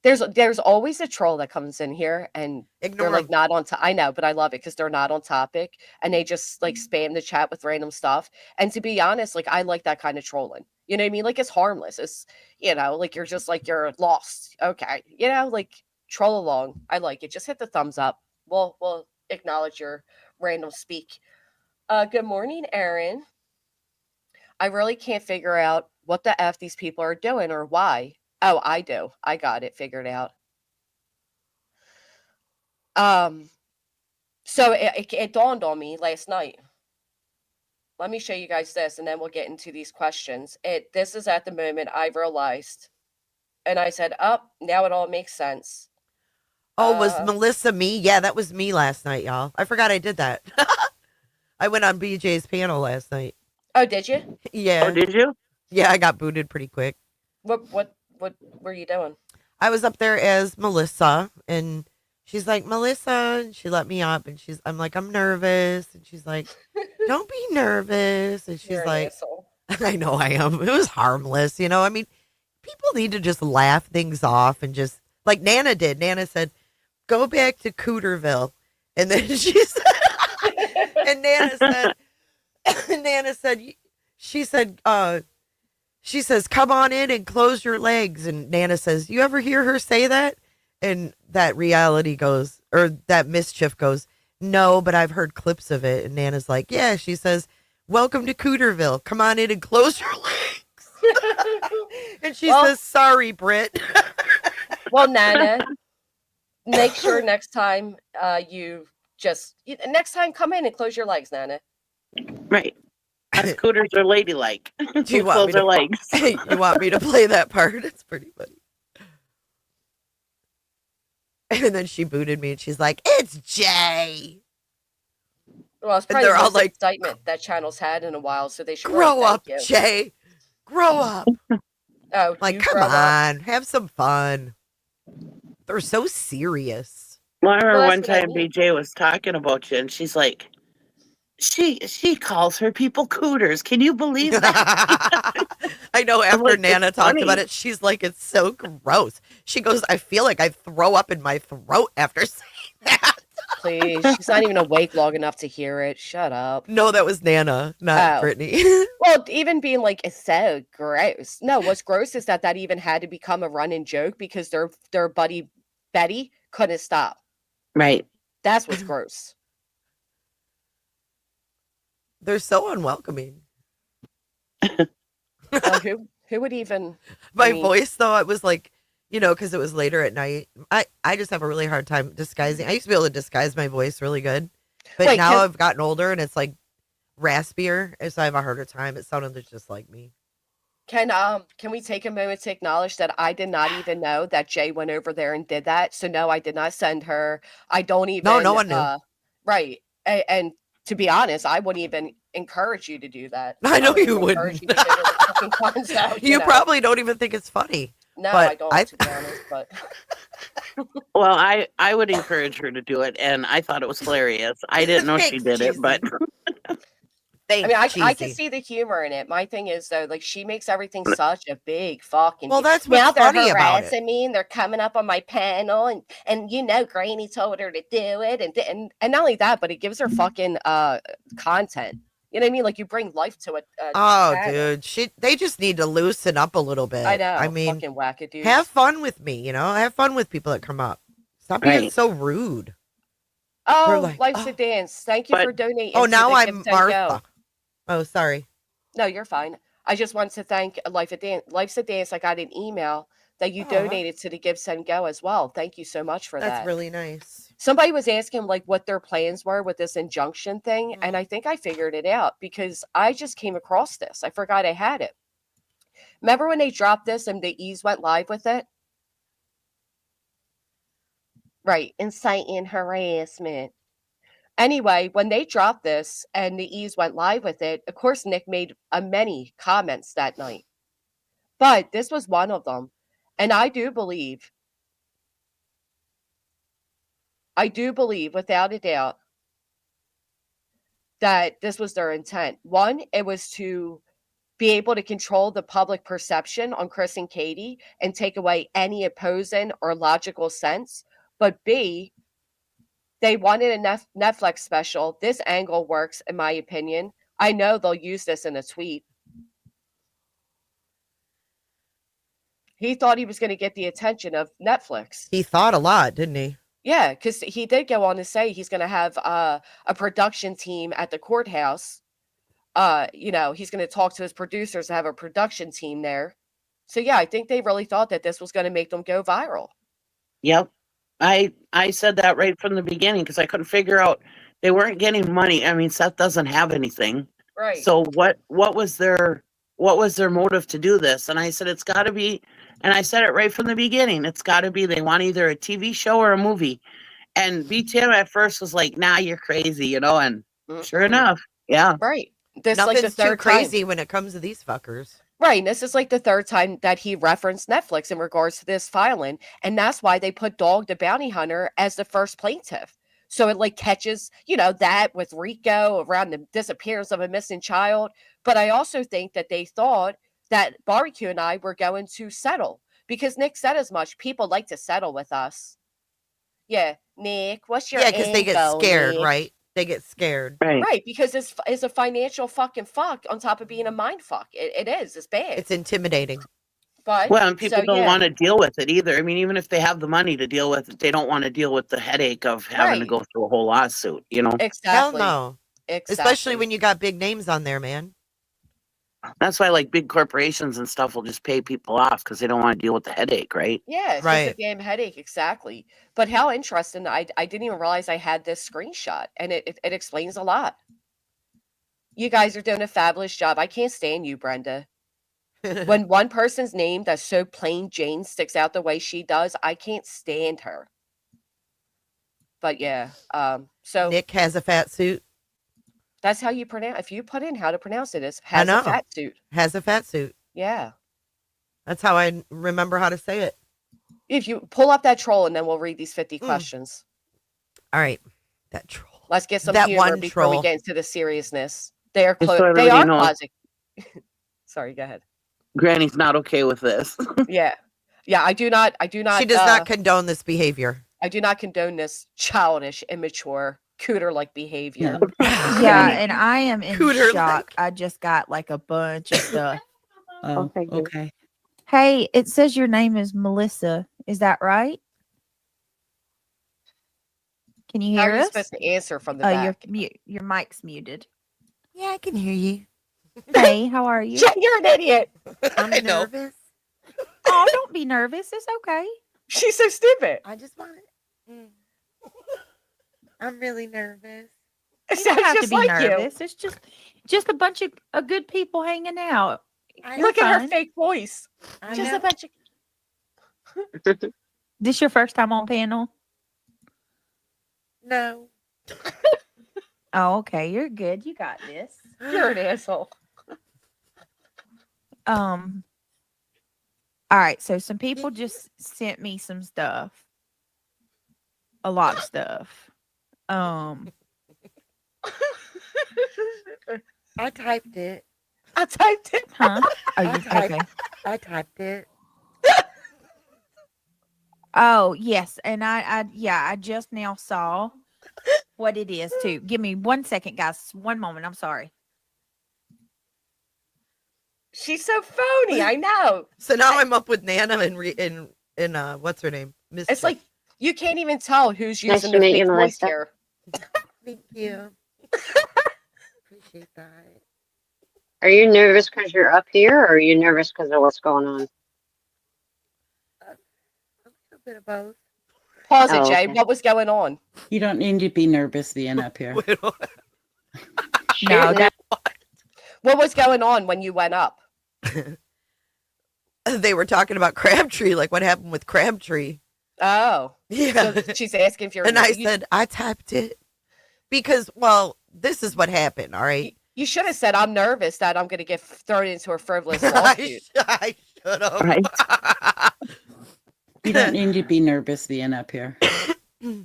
There's always a troll that comes in here and Ignore they're like them. not on I know, but I love it because they're not on topic and they just like spam the chat with random stuff. And to be honest, like I like that kind of trolling. You know what I mean? Like it's harmless. It's like you're just like you're lost. Okay. Like troll along. I like it. Just hit the thumbs up. We'll acknowledge your random speak. Good morning, Aaron. I really can't figure out what the F these people are doing or why. Oh, I do. I got it figured out. So it dawned on me last night. Let me show you guys this, and then we'll get into these questions. This is at the moment I realized, and I said, "Oh, now it all makes sense." Oh, was Melissa me? Yeah, that was me last night, y'all. I forgot I did that. I went on BJ's panel last night. Oh, did you? Yeah. Oh, did you? Yeah, I got booted pretty quick. What were you doing? I was up there as Melissa, and she's like, Melissa, and she let me up, and I'm like, I'm nervous, and she's like, don't be nervous, and she's You're an like, asshole. I know I am. It was harmless, I mean, people need to just laugh things off and just like Nana did. Nana said, go back to Cooterville, and then she said, and Nana said, she says, come on in and close your legs. And Nana says, you ever hear her say that? And that reality goes, or that mischief goes, no, but I've heard clips of it. And Nana's like, yeah, she says, welcome to Cooterville. Come on in and close your legs. And she says, sorry, Britt. Well, Nana, make sure next time next time come in and close your legs, Nana. Right. Us cooters are ladylike. Do you want me to, legs. You want me to play that part? It's pretty funny. And then she booted me and she's like, it's Jay. Well, it's probably the most excitement that channel's had in a while, so they should grow really up, thank you. Jay. Grow up. Oh, like, come on, have some fun. They're so serious. Well, I remember one time BJ was talking about you, and she's like, she calls her people cooters. Can you believe that? I know. After Nana talked about it, she's like, it's so gross. She goes, I feel like I throw up in my throat after saying that. Please, she's not even awake long enough to hear it. Shut up. No, that was Nana, not Brittany. Well, even being like, it's so gross. No, what's gross is that even had to become a running joke because their buddy Betty couldn't stop. Right. That's what's gross. They're so unwelcoming. Who would even? My voice, though, it was like, because it was later at night. I just have a really hard time disguising. I used to be able to disguise my voice really good, but now I've gotten older and it's like raspier, so I have a harder time. It sounded just like me. Can we take a moment to acknowledge that I did not even know that Jay went over there and did that? So no, I did not send her. I don't even. No one knew. Right, and to be honest, I wouldn't even encourage you to do that. I know you encourage wouldn't. you to figure the fucking cons out, You know? probably don't even think it's funny. No, but I don't. To be honest, but Well, I would encourage her to do it, and I thought it was hilarious. I didn't know she Thanks, did it, but Thanks, I mean, I can cheesy. see the humor in it. My thing is though, like she makes everything such a big fucking. Well, deal. that's Now what's they're funny about it. harassing me and they're coming up on my panel and you know Granny told her to do it and not only that, but it gives her fucking content. You know what I mean? Like you bring life to it. Oh, dude, they just need to loosen up a little bit. I know. I mean, fucking wackadoos. have fun with me, have fun with people that come up. Stop being Right. so rude. Oh, like, life's a dance. Thank you for donating. Oh, to now the I'm Give, Send, Martha. Go. Oh, sorry. No, you're fine. I just want to thank Life's a Dance. I got an email that you donated to the Give, Send, Go as well. Thank you so much for that. That's really nice. Somebody was asking like what their plans were with this injunction thing, and I think I figured it out because I just came across this. I forgot I had it. Remember when they dropped this and the E's went live with it? Right, inciting harassment. Anyway, when they dropped this and the E's went live with it, of course, Nik made many comments that night. But this was one of them. And I do believe without a doubt that this was their intent. One, it was to be able to control the public perception on Chris and Katie and take away any opposing or logical sense. But B, they wanted a Netflix special. This angle works, in my opinion. I know they'll use this in a tweet. He thought he was going to get the attention of Netflix. He thought a lot, didn't he? Yeah, because he did go on to say he's going to have a production team at the courthouse. He's going to talk to his producers to have a production team there. So, yeah, I think they really thought that this was going to make them go viral. Yep. I said that right from the beginning because I couldn't figure out they weren't getting money. I mean, Seth doesn't have anything. Right. So what was their motive to do this? And I said it's got to be, and I said it right from the beginning. It's got to be they want either a TV show or a movie. And BTM at first was like, "Nah, you're crazy," and sure enough, yeah. Right. This Nothing's like the third too crazy time. when it comes to these fuckers. Right. And this is like the third time that he referenced Netflix in regards to this filing. And that's why they put Dog the Bounty Hunter as the first plaintiff. So it like catches, that with Rico around the disappearance of a missing child. But I also think that they thought that Barbecue and I were going to settle because Nik said as much. People like to settle with us. Yeah. Nik, what's your because they get scared, Nik? right? They get scared. Right, because it's a financial fucking fuck on top of being a mind fuck. It is. It's bad. It's intimidating. But and people don't want to deal with it either. I mean, even if they have the money to deal with it, they don't want to deal with the headache of having to go through a whole lawsuit, Exactly. Hell no. Exactly. Especially when you got big names on there, man. That's why like big corporations and stuff will just pay people off because they don't want to deal with the headache, right? Yeah, it's just a damn headache, exactly. But how interesting. I didn't even realize I had this screenshot, and it explains a lot. You guys are doing a fabulous job. I can't stand you, Brenda. When one person's name that's so plain Jane sticks out the way she does, I can't stand her. But yeah, so Nik has a fat suit. That's how you pronounce. If you put in how to pronounce it, is has a fat suit. Has a fat suit. Yeah, that's how I remember how to say it. If you pull up that troll, and then we'll read these 50 questions. All right, that troll. Let's get some that humor one before troll. we get into the seriousness. They are So they are knows. closet. Sorry, go ahead. Granny's not okay with this. Yeah. I do not. She does not condone this behavior. I do not condone this childish, immature, cooter-like behavior. Yeah, and I am in Cooter-like. shock. I just got like a bunch of stuff. Oh, okay. Hey, it says your name is Melissa. Is that right? Can you How hear are you us? supposed to answer from the back? Your mic's muted. Yeah, I can hear you. Hey, how are you? You're an idiot. I'm nervous. Oh, don't be nervous. It's okay. She's so stupid. I just want it. I'm really nervous. It You don't sounds have to just be like nervous. It's just a bunch of good people hanging out. You're Look at her fine. fake voice. I Just know. a bunch of. This your first time on panel? No. Oh, okay. You're good. You got this. You're an asshole. All right. So some people just sent me some stuff. A lot of stuff. I typed it. I typed it. Huh? Oh, you typed- okay? I typed it. Oh, yes. And I just now saw what it is too. Give me 1 second, guys. 1 moment. I'm sorry. She's so phony. I know. So now I'm up with Nana and what's her name? Miss. It's like you can't even tell who's Nice using to the meet fake you, voice Melissa. here. Thank you. Appreciate that. Are you nervous because you're up here, or are you nervous because of what's going on? A little bit of both. Pause it, Oh, Jay. okay. What was going on? You don't need to be nervous being up here. No, Shooting that What was going on when you went up? They were talking about Crabtree, like what happened with Crabtree. Oh, Yeah. so she's asking if you're. And I you, said, I typed it. Because, well, this is what happened, all right? you should have said, "I'm nervous that I'm going to get thrown into a frivolous I lawsuit." should have. Right. You don't need to be nervous being up here. no,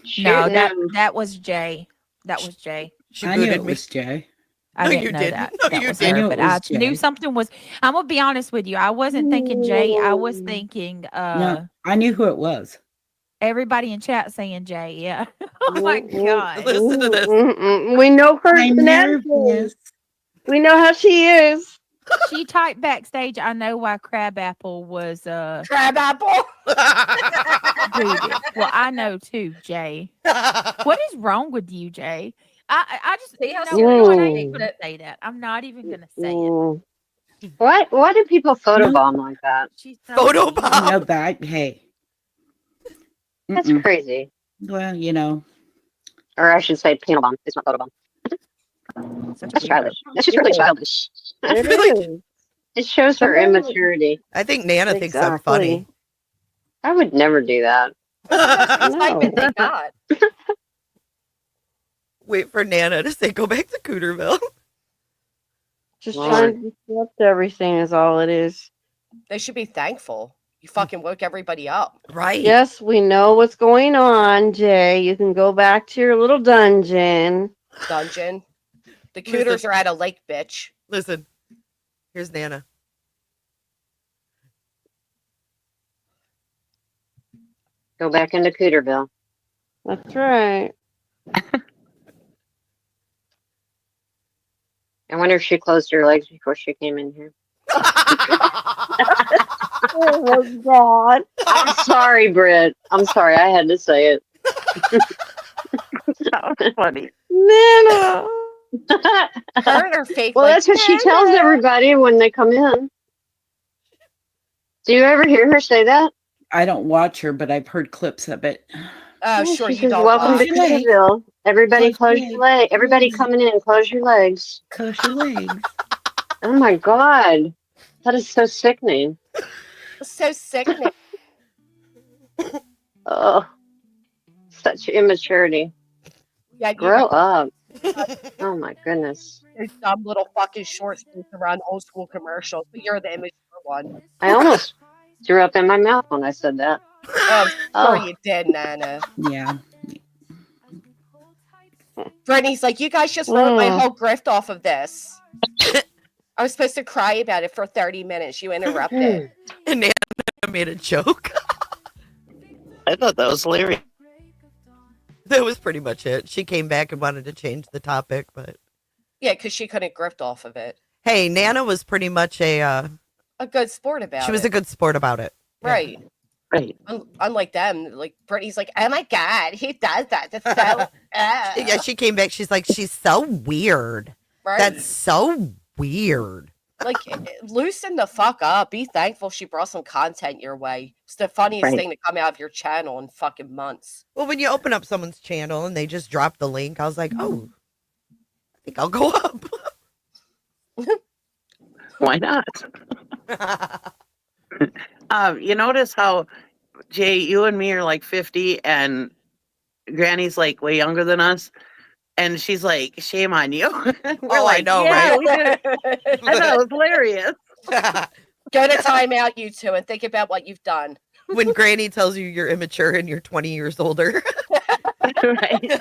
shooting them. that was Jay. That was Jay. She I knew booted it me. was Jay. I No, didn't you know didn't. that. No, That you was didn't. her, I knew but it I was knew Jay. something was. I'm gonna be honest with you. I wasn't thinking Jay. I was thinking No, I knew who it was. everybody in chat saying Jay. Yeah. Oh my god. Listen to this. We know her I'm shenanigans. nervous. We know how she is. She typed backstage. I know why Crabapple was Crab apple. booted. Well, I know too, Jay. What is wrong with you, Jay? I just See how you know what? I serious ain't you gonna say that. I'm not even gonna say it. Mm. Why do people photobomb like that? She's so Photobomb. No, that, hey. That's Mm-mm. crazy. Well, you know, Or I should say panel bomb. It's not photobomb. such a That's weirdo. childish. That's just really childish. It feel like- is. It shows her immaturity. I think Nana thinks I'm funny. I would never do that. Excitement they got. Wait for Nana to say, go back to Cooterville. Just Lord. trying to disrupt everything is all it is. They should be thankful. You fucking woke everybody up. Right. Yes, we know what's going on, Jay. You can go back to your little dungeon. Dungeon. The Listen. cooters are at a lake, bitch. Listen. Here's Nana. Go back into Cooterville. That's right. I wonder if she closed her legs before she came in here. Oh, God. I'm sorry, Britt. I'm sorry. I had to say it. That was funny. Nana. Her and her fake. Well, like, that's what she tells "Nana." everybody when they come in. Do you ever hear her say that? I don't watch her, but I've heard clips of it. Oh, Yeah, sure she you says, don't. welcome to Close your legs. Cooterville. Everybody Close close your your leg. Everybody legs. coming in, close your legs. Close your legs. Oh my God. That is so sickening. So sickening. Oh, such immaturity. Yeah, you Grow up. Oh my goodness. those dumb little fucking short skirts around old school commercials, but you're the immature one. I almost threw up in my mouth when I said that. Oh, sure Oh. you did, Nana. Yeah. Brittany's like, you guys just ruined my Mm. whole grift off of this. I was supposed to cry about it for 30 minutes. You interrupted. And Nana made a joke. I thought that was hilarious. That was pretty much it. She came back and wanted to change the topic, but Yeah, because she couldn't grift off of it. hey, Nana was pretty much A good sport about it. she was a good sport about it. Yeah. Right. Right. Unlike them, like Brittany's like, oh my God, he does that. That's so. Yeah, she came back. She's like, she's so weird. right. That's so weird. Like, loosen the fuck up. Be thankful she brought some content your way. It's the funniest Right. thing to come out of your channel in fucking months. Well, when you open up someone's channel and they just drop the link, I was like, oh, I think I'll go up. Why not? You notice how, Jay, you and me are like 50 and Granny's like way younger than us. And she's like, shame on you. We're Oh, I like, know, yeah, right? we did. I thought it was hilarious. Go to timeout, you two, and think about what you've done. When Granny tells you you're immature and you're 20 years older. Right.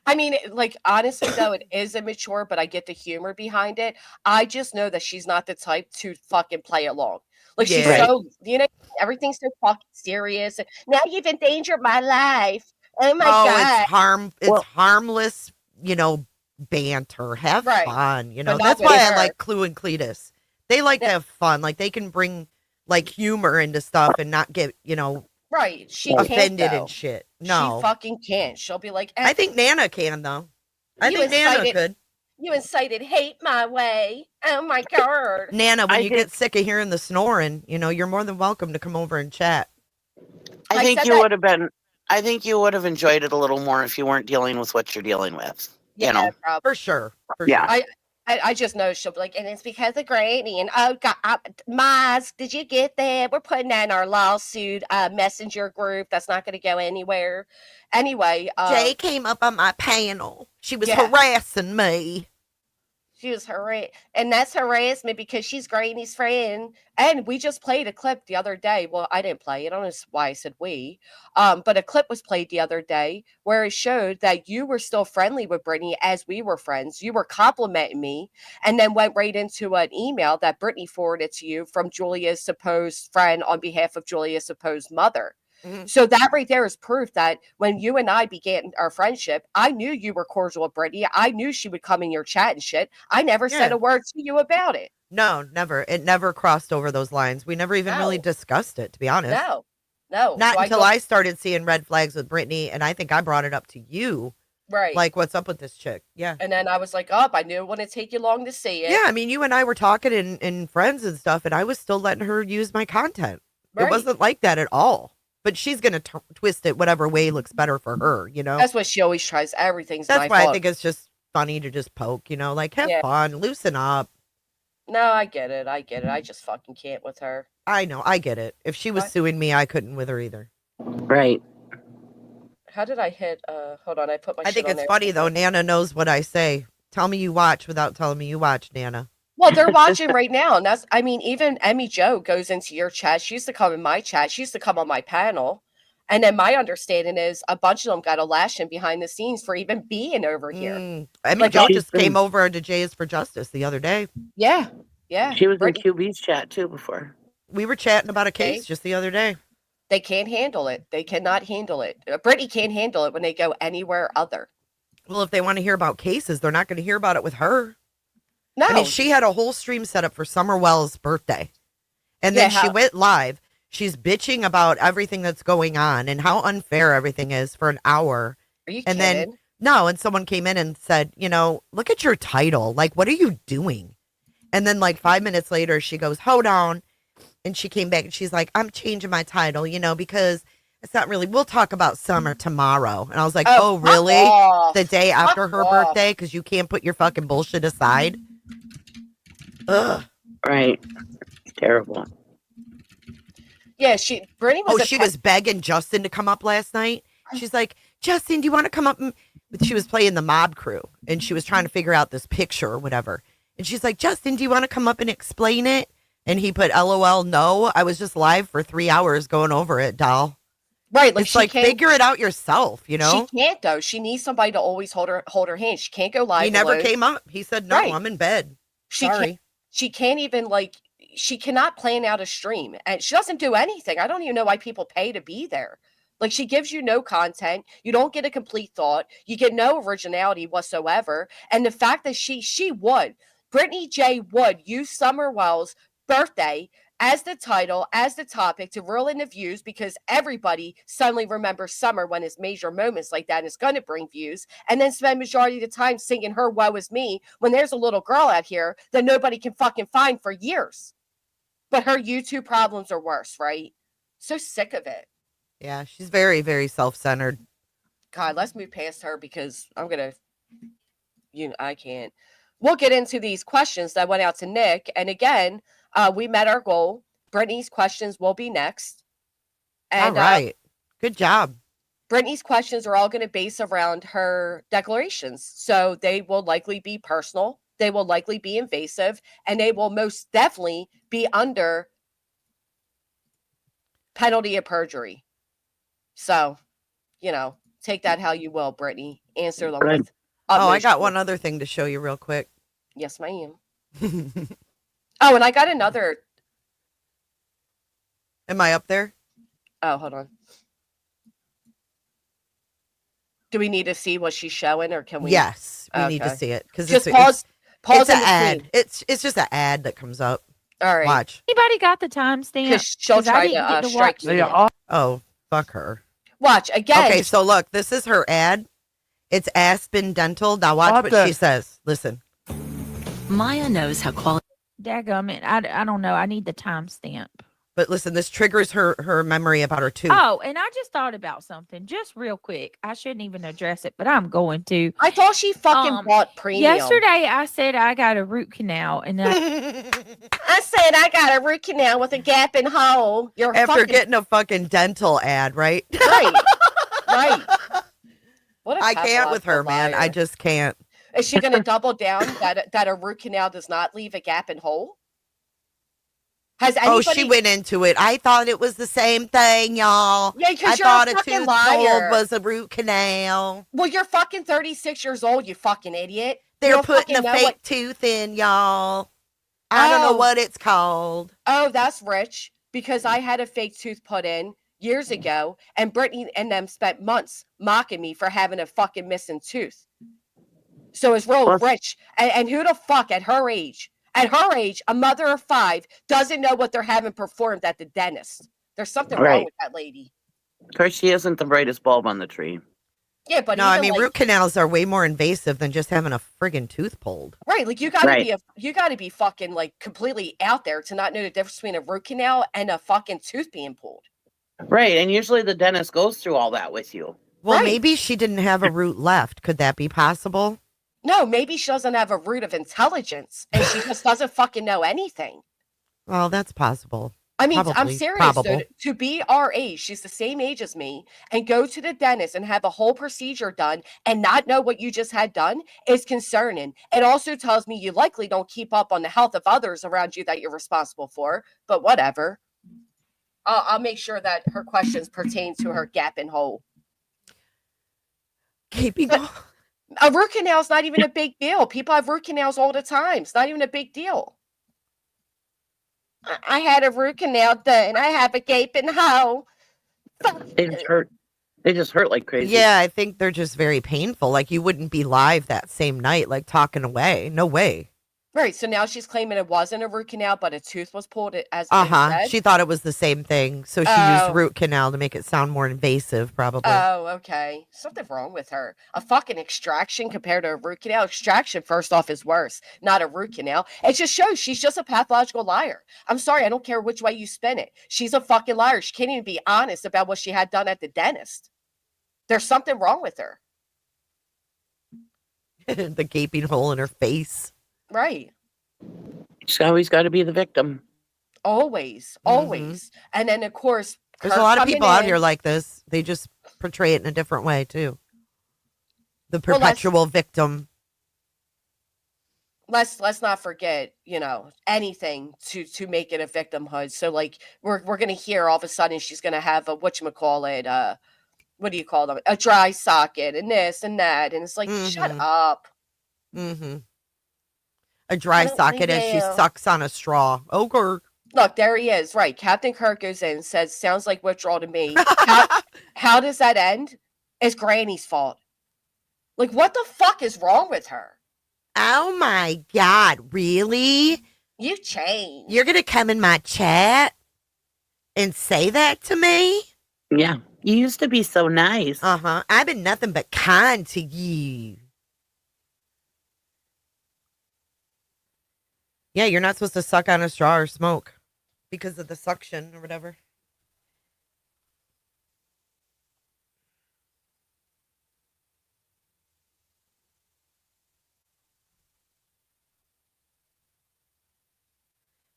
I mean, like, honestly, though, it is immature, but I get the humor behind it. I just know that she's not the type to fucking play along. Like, she's Yeah. so, everything's so fucking serious. Now you've endangered my life. Oh my Oh, God. it's Well- harmless, banter. Have Right. fun, But not That's with why I her. like Clue and Cletus. They like to have fun. Like they can bring like humor into stuff and not get, Right. She can't, offended though. and shit. She No. fucking can't. She'll be like, I think Nana can though. I You think Nana incited- could. you incited hate my way. Oh my God. Nana, when I you did- get sick of hearing the snoring, you're more than welcome to come over and chat. I I think said you that- would have been. I think you would have enjoyed it a little more if you weren't dealing with what you're dealing with. Yeah, You know. probably. For sure. For Yeah. sure. I just know she'll be like, and it's because of Granny. And oh God, Miles, did you get that? We're putting that in our lawsuit messenger group. That's not going to go anywhere. Anyway, Jay came up on my panel. She was Yeah. harassing me. she was and that's harassment because she's Granny's friend. And we just played a clip the other day. Well, I didn't play it. I don't know why I said we. But a clip was played the other day where it showed that you were still friendly with Brittany as we were friends. You were complimenting me, and then went right into an email that Brittany forwarded to you from Julia's supposed friend on behalf of Julia's supposed mother. Mhm. So that right there is proof that when you and I began our friendship, I knew you were cordial with Brittany. I knew she would come in your chat and shit. I never said Yeah. a word to you about it. No, never. It never crossed over those lines. We never even really No. discussed it, to be honest. No. Not So until go- I started seeing red flags with Brittany, and I think I brought it up to you. right. Like, what's up with this chick? Yeah. And then I was like, oh, I knew it wouldn't take you long to see it. Yeah, I mean, you and I were talking and friends and stuff, and I was still letting her use my content. Right. It wasn't like that at all. But she's going to twist it whatever way looks better for her, That's what she always tries. Everything's That's my why fault. I think it's just funny to just poke, like, have Yeah. fun, loosen up. No, I get it. I just fucking can't with her. I know, I get it. If she was What? suing me, I couldn't with her either. Right. How did I hit? Hold on. I put my. I shit think on it's there. funny though. Nana knows what I say. Tell me you watch without telling me you watch, Nana. Well, they're watching right now, and that's. I mean, even Emmy Joe goes into your chat. She used to come in my chat. She used to come on my panel, and then my understanding is a bunch of them got a lashing behind the scenes for even being over here. I mean, Like, Joe she's just been- came over to Jay's for Justice the other day. Yeah. She was Brittany- in QB's chat too before. We were chatting about a Okay. case just the other day. They can't handle it. They cannot handle it. Brittany can't handle it when they go anywhere other. Well, if they want to hear about cases, they're not going to hear about it with her. No. I mean, she had a whole stream set up for Summer Wells' birthday. And then Yeah, she how- went live. She's bitching about everything that's going on and how unfair everything is for an hour. Are you and kidding? then- No, and someone came in and said, look at your title. Like, what are you doing? And then, like, 5 minutes later, she goes, hold on. And she came back and she's like, I'm changing my title, because it's not really, we'll talk about Summer tomorrow. And I was like, oh, fuck really? off. The day after Fuck her off. birthday? Because you can't put your fucking bullshit aside? Ugh. Right. Terrible. Yeah, Brittany was. Oh, she was begging Justin to come up last night. She's like, Justin, do you want to come up? But she was playing the mob crew and she was trying to figure out this picture or whatever. And she's like, Justin, do you want to come up and explain it? And he put LOL, no. I was just live for 3 hours going over it, doll. right. Like It's she like, can't. figure it out yourself, She can't though. She needs somebody to always hold her hand. She can't go live. He never alone. came up. He said, no, Right. I'm in bed. She Sorry. can't. She can't even she cannot plan out a stream, and she doesn't do anything. I don't even know why people pay to be there. Like, she gives you no content. You don't get a complete thought. You get no originality whatsoever. And the fact that she would, Brittany J would use Summer Wells' birthday as the title, as the topic to reel in the views because everybody suddenly remembers Summer when it's major moments like that and it's going to bring views, and then spend majority of the time singing her woe is me when there's a little girl out here that nobody can fucking find for years. But her YouTube problems are worse, right? So sick of it. Yeah, she's very, very self-centered. God, let's move past her because I'm going to, I can't. we'll get into these questions that went out to Nick. And again, we met our goal. Brittany's questions will be next. And all right. Good job. Brittany's questions are all going to base around her declarations. So they will likely be personal. They will likely be invasive. And they will most definitely be under penalty of perjury. So, take that how you will, Brittany. Answer them Good. with Oh, I utmost got truth. one other thing to show you real quick. Yes, ma'am. Oh, and I got another. Am I up there? Oh, hold on. Do we need to see what she's showing, or can we? Yes, we need to Okay. see it because Just it's pause it's in an ad. between. It's just an ad that comes up. All right. Watch. Anybody got the timestamp? Because she'll 'Cause I try didn't get to to strike watch me. it. Oh, fuck her. Watch again. Okay, so look, this is her ad. It's Aspen Dental. Now watch what she says. Listen. Maya knows how quality. Dadgummit. I don't know. I need the timestamp. But listen, this triggers her memory about her tooth. Oh, and I just thought about something just real quick. I shouldn't even address it, but I'm going to. I thought she fucking bought premium. Yesterday, I said I got a root canal, and I said I got a root canal with a gaping hole. You're After fucking getting a fucking dental ad, right? right. Right. What a I can't with her, pathological man. I liar. just can't. Is she going to double down that a root canal does not leave a gaping hole? Has anybody? Oh, she went into it. I thought it was the same thing, y'all. Yeah, I because you're thought a a fucking tooth liar. pulled was a root canal. Well, you're fucking 36 years old, you fucking idiot. You They're don't putting a fucking know fake what- tooth in, y'all. I don't know Oh. what it's called. Oh, that's rich. Because I had a fake tooth put in years ago, and Brittany and them spent months mocking me for having a fucking missing tooth. So it's real Well- rich. And who the fuck at her age, a mother of 5, doesn't know what they're having performed at the dentist? There's something wrong Right. with that lady. Of course, she isn't the brightest bulb on the tree. Yeah, but No, I even, mean, like, root canals are way more invasive than just having a friggin' tooth pulled. right, like you gotta Right. be fucking like completely out there to not know the difference between a root canal and a fucking tooth being pulled. Right, and usually the dentist goes through all that with you. Well, Right. maybe she didn't have a root left. Could that be possible? No, maybe she doesn't have a root of intelligence and she just doesn't fucking know anything. Well, that's possible. I mean, I'm Probably, serious. probable. To be our age, she's the same age as me, and go to the dentist and have a whole procedure done and not know what you just had done is concerning. It also tells me you likely don't keep up on the health of others around you that you're responsible for, but whatever. I'll make sure that her questions pertain to her gaping hole. Keeping But- A root canal is not even a big deal. People have root canals all the time. It's not even a big deal. I had a root canal done. I have a gaping hole. They just hurt. They just hurt like crazy. Yeah, I think they're just very painful. Like you wouldn't be live that same night, like talking away. No way. Right. So now she's claiming it wasn't a root canal, but a tooth was pulled as She thought it was the same thing, so she Oh. used root canal to make it sound more invasive, probably. Oh, okay. Something wrong with her. A fucking extraction compared to a root canal. Extraction, first off, is worse. Not a root canal. It just shows she's just a pathological liar. I'm sorry. I don't care which way you spin it. She's a fucking liar. She can't even be honest about what she had done at the dentist. There's something wrong with her. The gaping hole in her face. Right. She's always got to be the victim. Always. Mhm. Always. And then, of course, There's her a lot of coming people out in- here like this. They just portray it in a different way too. The Well, let's- perpetual victim. let's not forget, anything to make it a victimhood. So like we're gonna hear all of a sudden she's gonna have a whatchamacallit, what do you call them? A dry socket and this and that. And it's like, shut Mhm. up. Mm-hmm. A dry don't socket as she know. sucks on a straw. Oh, Look, there he is. Right. Captain Kirk goes in and says, sounds like withdrawal to me. How does that end? It's Granny's fault. Like, what the fuck is wrong with her? Oh my God, really? You changed. You're gonna come in my chat and say that to me? Yeah. You used to be so nice. Uh-huh. I've been nothing but kind to you. Yeah, you're not supposed to suck on a straw or smoke because of the suction or whatever.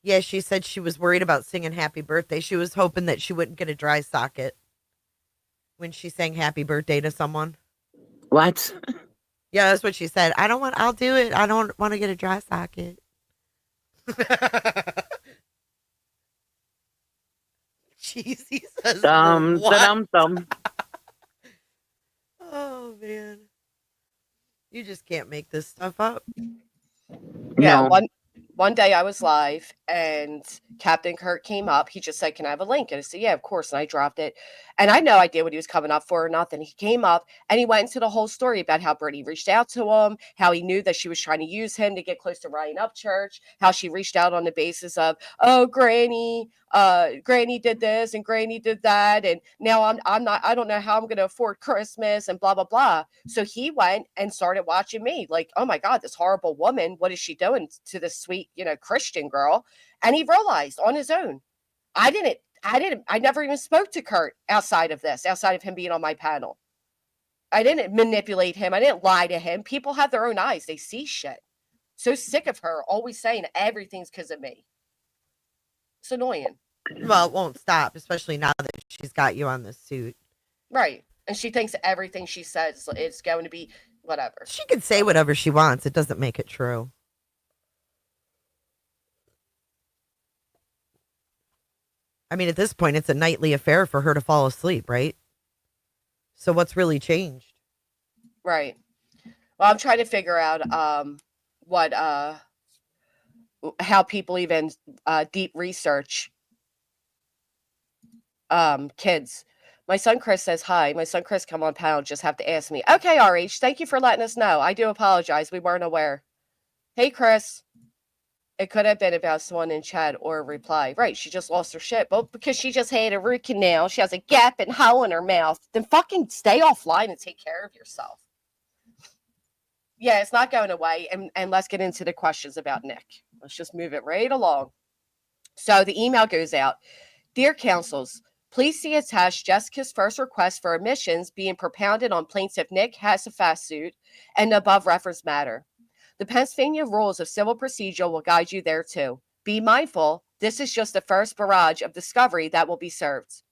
Yeah, she said she was worried about singing happy birthday. She was hoping that she wouldn't get a dry socket when she sang happy birthday to someone. What? Yeah, that's what she said. I'll do it. I don't want to get a dry socket. Cheesy says, what? Dum. Oh, man. You just can't make this stuff up. Yeah, No. one day I was live and Captain Kirk came up. He just said, "Can I have a link?" And I said, "Yeah, of course." And I dropped it. And I had no idea what he was coming up for or nothing. He came up and he went into the whole story about how Brittany reached out to him, how he knew that she was trying to use him to get close to Ryan Upchurch, how she reached out on the basis of, "Oh, Granny did this and Granny did that, and now I don't know how I'm gonna afford Christmas and blah blah blah." So he went and started watching me, like, "Oh my God, this horrible woman, what is she doing to this sweet, Christian girl?" And he realized on his own. I never even spoke to Kurt outside of him being on my panel. I didn't manipulate him. I didn't lie to him. People have their own eyes. They see shit. So sick of her always saying everything's because of me. It's annoying. Well, it won't stop, especially now that she's got you on this suit. Right. And she thinks everything she says is going to be whatever. She can say whatever she wants. It doesn't make it true. I mean, at this point, it's a nightly affair for her to fall asleep, right? So what's really changed? Right. Well, I'm trying to figure out what how people even deep research kids. My son Chris says hi. My son Chris come on panel, just have to ask me. Okay, RH, thank you for letting us know. I do apologize. We weren't aware. Hey Chris. It could have been about someone in chat or a reply. Right, she just lost her shit. But because she just had a root canal, she has a gap and hole in her mouth. Then fucking stay offline and take care of yourself. Yeah, it's not going away. And let's get into the questions about Nik. Let's just move it right along. So the email goes out. Dear counsels, please see attached Jessica's first request for admissions being propounded on plaintiff Nik Hatziefstahiou and the above referenced matter. The Pennsylvania rules of civil procedure will guide you there too. Be mindful, this is just the first barrage of discovery that will be served.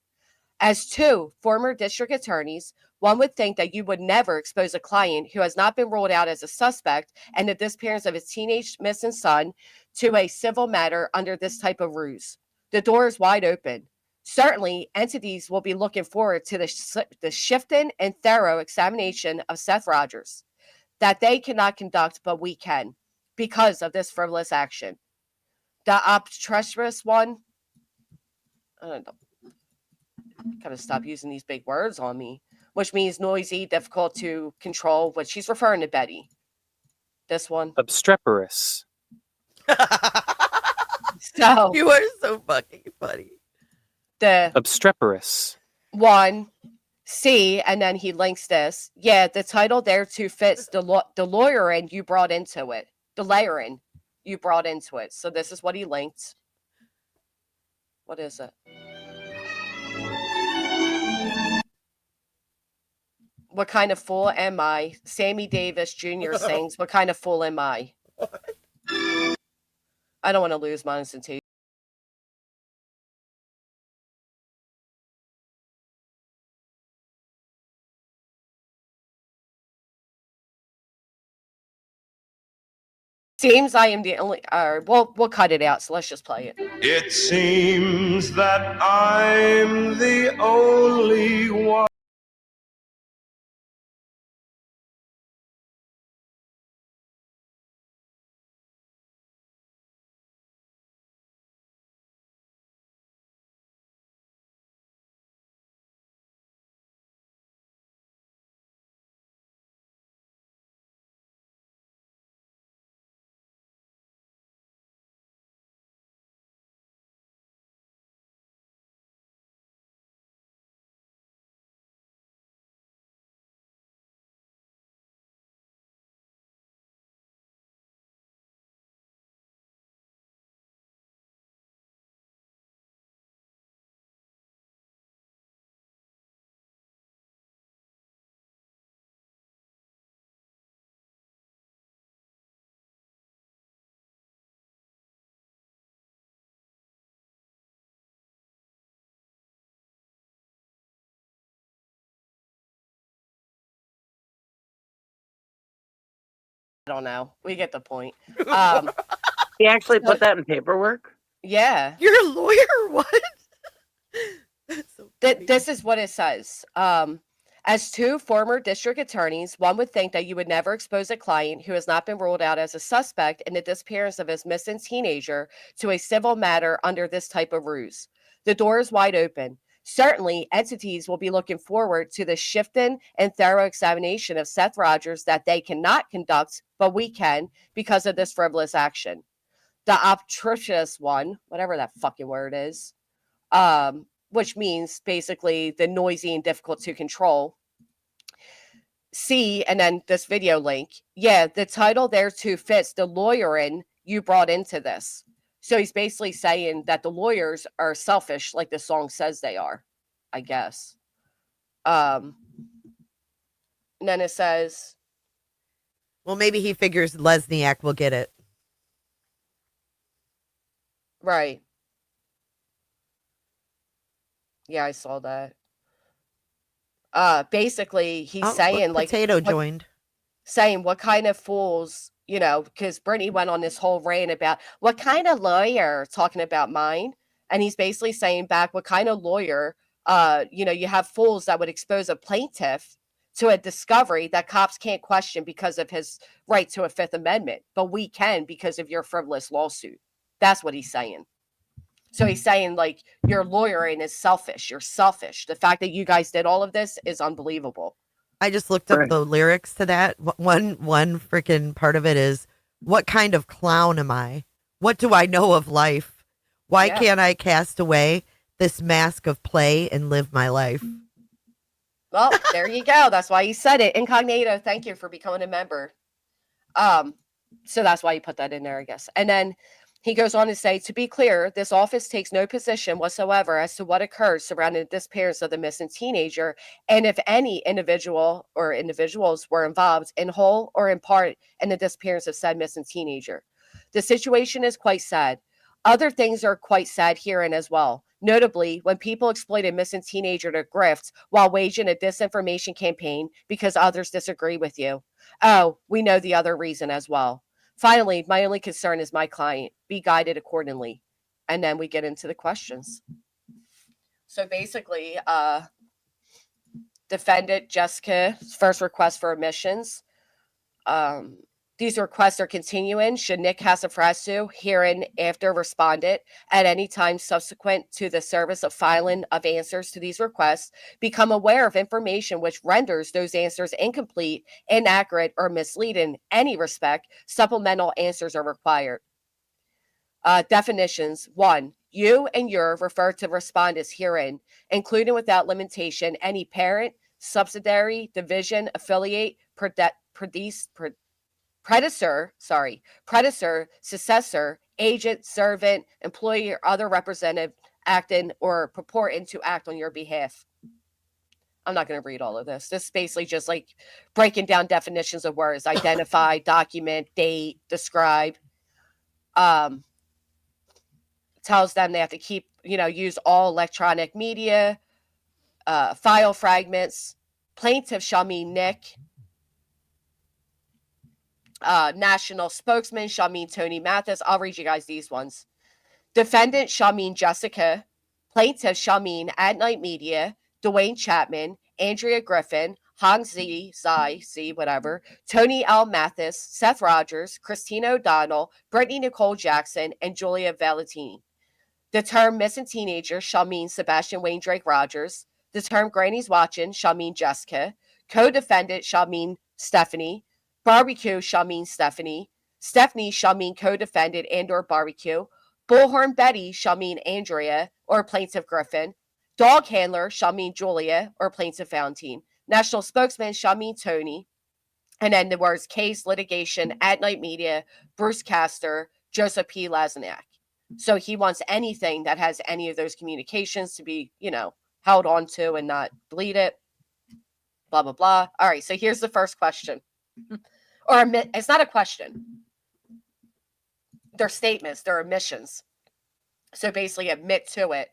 As two former district attorneys, one would think that you would never expose a client who has not been ruled out as a suspect and the disappearance of his teenage missing son to a civil matter under this type of ruse. The door is wide open. Certainly, entities will be looking forward to the shifting and thorough examination of Seth Rogers that they cannot conduct, but we can, because of this frivolous action. The obstreperous one, gotta stop using these big words on me, which means noisy, difficult to control, which she's referring to Betty. This one. Obstreperous. So You are so fucking funny. the Obstreperous. one, C, and then he links this. Yeah, the title there too fits the lawyering you brought into it. The layering you brought into it. So this is what he linked. What is it? What kind of fool am I? Sammy Davis Jr. sings, "What kind of fool am I?" I don't want to lose monetization. Seems I am the only. We'll cut it out. So let's just play it. It seems that I'm the only one. don't know. We get the point. He actually put that in paperwork? Yeah. You're a lawyer? What? That's so funny. This is what it says. As two former district attorneys, one would think that you would never expose a client who has not been ruled out as a suspect in the disappearance of his missing teenager to a civil matter under this type of ruse. The door is wide open. Certainly, entities will be looking forward to the shifting and thorough examination of Seth Rogers that they cannot conduct, but we can because of this frivolous action. The obtrusious one, whatever that fucking word is, which means basically the noisy and difficult to control. See, and then this video link. Yeah, the title there too fits the lawyering you brought into this. So he's basically saying that the lawyers are selfish, like the song says they are, I guess. And then it says, Well, maybe he figures Lesniak will get it. right. Yeah, I saw that. Basically, he's Oh, saying look, like Potato joined. saying what kind of fools, you know, because Brittany went on this whole rant about what kind of lawyer, talking about mine. And he's basically saying back, what kind of lawyer, you know, you have fools that would expose a plaintiff to a discovery that cops can't question because of his right to a Fifth Amendment, but we can because of your frivolous lawsuit. That's what he's saying. So he's saying, like, your lawyering is selfish. You're selfish. The fact that you guys did all of this is unbelievable. I just looked up Right. the lyrics to that. One freaking part of it is, what kind of clown am I? What do I know of life? Why Yeah. can't I cast away this mask of play and live my life? Well, there you go. That's why he said it. Incognito, thank you for becoming a member. So that's why he put that in there, I guess. And then he goes on to say, to be clear, this office takes no position whatsoever as to what occurred surrounding the disappearance of the missing teenager, and if any individual or individuals were involved in whole or in part in the disappearance of said missing teenager. The situation is quite sad. Other things are quite sad herein as well. Notably, when people exploit a missing teenager to grift while waging a disinformation campaign because others disagree with you. Oh, we know the other reason as well. Finally, my only concern is my client. Be guided accordingly. And then we get into the questions. So basically, defendant Jessica's first request for admissions. These requests are continuing should Nik Hatziefstahiou hereinafter respondent at any time subsequent to the service of filing of answers to these requests become aware of information which renders those answers incomplete, inaccurate, or misleading in any respect, supplemental answers are required. Definitions. 1. You and your refer to respondents herein, including without limitation any parent, subsidiary, division, affiliate, predecessor, successor, agent, servant, employee, or other representative acting or purporting to act on your behalf. I'm not going to read all of this. This is basically just like breaking down definitions of words: identify, document, date, describe. Tells them they have to keep, use all electronic media, file fragments. Plaintiff shall mean Nik. National spokesman shall mean Tony Mathis. I'll read you guys these ones. Defendant shall mean Jessica. Plaintiff shall mean At Night Media, Dwayne Chapman, Andrea Griffin, Hong Z, whatever, Tony L. Mathis, Seth Rogers, Christina O'Donnell, Brittany Nicole Jackson, and Julia Valentini. The term missing teenager shall mean Sebastian Wayne Drake Rogers. The term Granny's watching shall mean Jessica. Co-defendant shall mean Stephanie. Barbecue shall mean Stephanie. Stephanie shall mean co-defendant and or barbecue. Bullhorn Betty shall mean Andrea or plaintiff Griffin. Dog handler shall mean Julia or plaintiff Valentine. National spokesman shall mean Tony. And then the words case, litigation, At Night Media, Bruce Castor, Joseph P. Lazaniak. So he wants anything that has any of those communications to be, held on to and not deleted. Blah, blah, blah. All right, so here's the first question. Or it's not a question. They're statements, they're admissions. So basically admit to it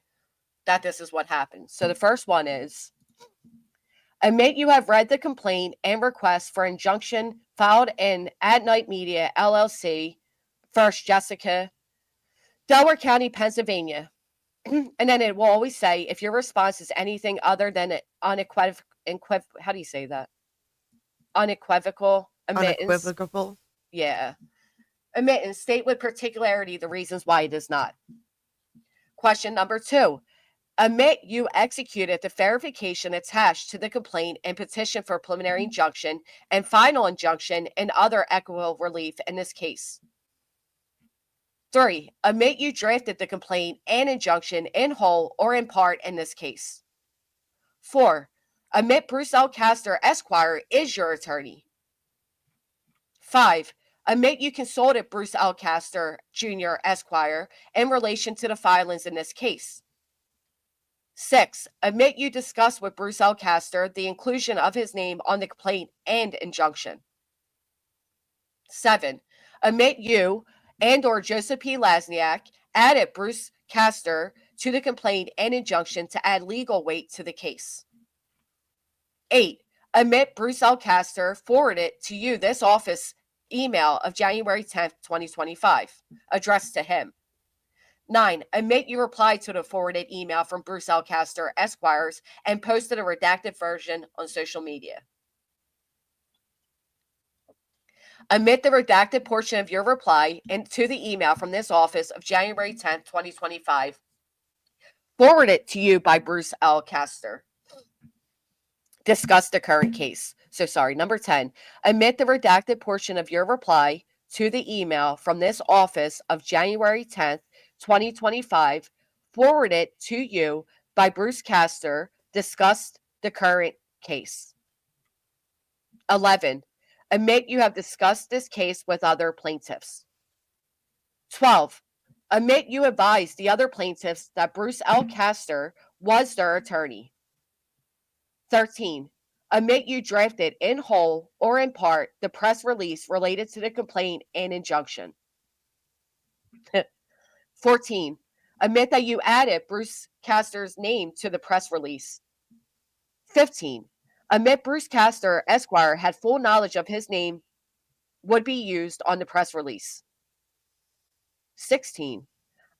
that this is what happened. So the first one is, Admit you have read the complaint and request for injunction filed in At Night Media, LLC, First Jessica, Delaware County, Pennsylvania. And then it will always say, if your response is anything other than unequivocal, how do you say that? Unequivocal admittance. Unequivocal. Yeah. Admittance, state with particularity the reasons why it is not. Question number 2. Admit you executed the verification attached to the complaint and petition for preliminary injunction and final injunction and other equitable relief in this case. 3. Admit you drafted the complaint and injunction in whole or in part in this case. 4. Admit Bruce L. Castor, Esquire, is your attorney. 5. Admit you consulted Bruce L. Castor, Jr., Esquire, in relation to the filings in this case. 6. Admit you discussed with Bruce L. Castor the inclusion of his name on the complaint and injunction. 7. Admit you and or Joseph P. Lasniak added Bruce Castor to the complaint and injunction to add legal weight to the case. 8. Admit Bruce L. Castor forwarded to you this office email of January 10th, 2025, addressed to him. 9. Admit you replied to the forwarded email from Bruce L. Castor, Esquires, and posted a redacted version on social media. Admit the redacted portion of your reply to the email from this office of January 10th, 2025, forwarded to you by Bruce L. Castor. Discuss the current case. Number 10. Admit the redacted portion of your reply to the email from this office of January 10th, 2025, forwarded to you by Bruce Castor, discussed the current case. 11. Admit you have discussed this case with other plaintiffs. 12. Admit you advised the other plaintiffs that Bruce L. Castor was their attorney. 13. Admit you drafted in whole or in part the press release related to the complaint and injunction. 14. Admit that you added Bruce Castor's name to the press release. 15. Admit Bruce Castor, Esquire, had full knowledge of his name would be used on the press release. 16.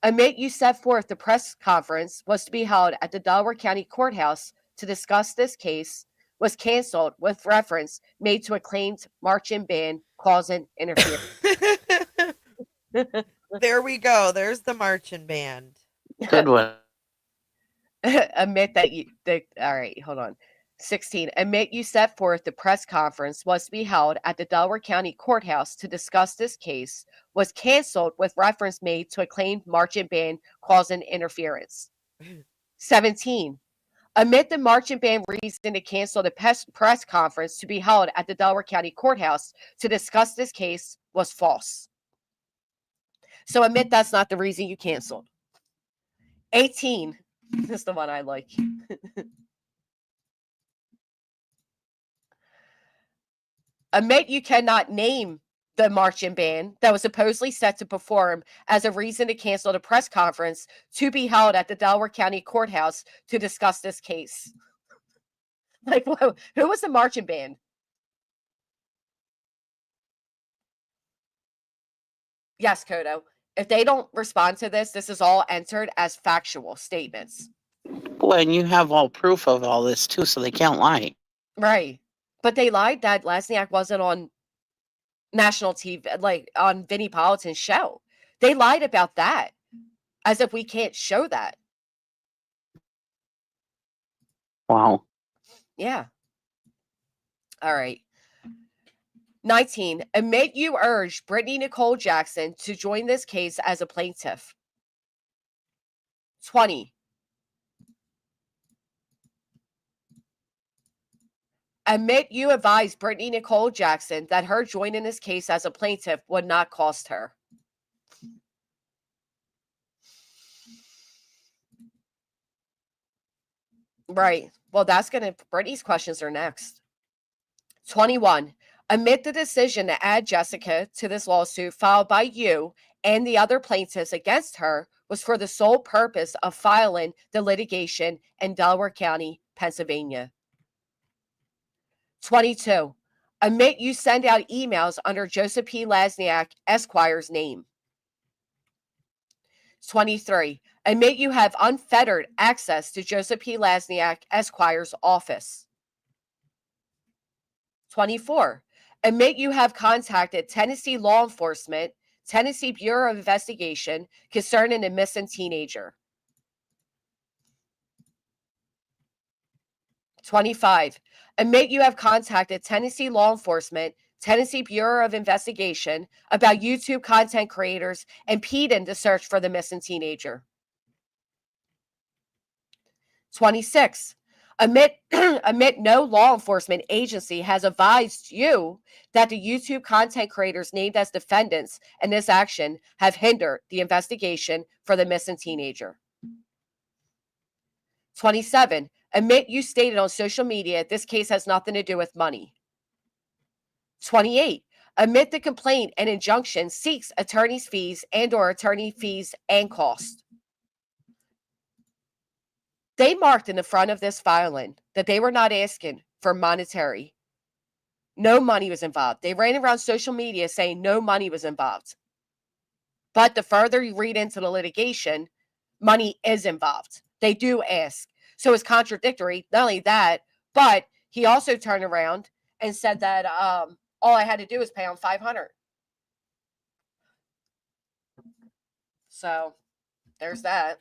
Admit you set forth the press conference was to be held at the Delaware County Courthouse to discuss this case was canceled with reference made to a claimed marching band causing interference. There we go. There's the marching band. Good one. Admit that all right, hold on. 16. Admit you set forth the press conference was to be held at the Delaware County Courthouse to discuss this case was canceled with reference made to a claimed marching band causing interference. 17. Admit the marching band reason to cancel the press conference to be held at the Delaware County Courthouse to discuss this case was false. So admit that's not the reason you canceled. 18. This is the one I like. Admit you cannot name the marching band that was supposedly set to perform as a reason to cancel the press conference to be held at the Delaware County Courthouse to discuss this case. Like, who was the marching band? Yes, Kodo. If they don't respond to this, this is all entered as factual statements. Well, and you have all proof of all this too, so they can't lie. Right. But they lied that Lasniak wasn't on national TV, like on Vinnie Politan's show. They lied about that as if we can't show that. Wow. Yeah. All right. 19. Admit you urged Brittany Nicole Jackson to join this case as a plaintiff. 20. Admit you advised Brittany Nicole Jackson that her joining this case as a plaintiff would not cost her. Right. Well, Brittany's questions are next. 21. Admit the decision to add Jessica to this lawsuit filed by you and the other plaintiffs against her was for the sole purpose of filing the litigation in Delaware County, Pennsylvania. 22. Admit you send out emails under Joseph P. Lasniak, Esquire's name. 23. Admit you have unfettered access to Joseph P. Lasniak, Esquire's office. 24. Admit you have contacted Tennessee law enforcement, Tennessee Bureau of Investigation concerning a missing teenager. 25. Admit you have contacted Tennessee law enforcement, Tennessee Bureau of Investigation about YouTube content creators impeding the search for the missing teenager. 26. Admit no law enforcement agency has advised you that the YouTube content creators named as defendants in this action have hindered the investigation for the missing teenager. 27. Admit you stated on social media this case has nothing to do with money. 28. Admit the complaint and injunction seeks attorney's fees and/or attorney fees and cost. They marked in the front of this filing that they were not asking for monetary. No money was involved. They ran around social media saying no money was involved. But the further you read into the litigation, money is involved. They do ask. So it's contradictory. Not only that, but he also turned around and said that all I had to do was pay him $500. So there's that.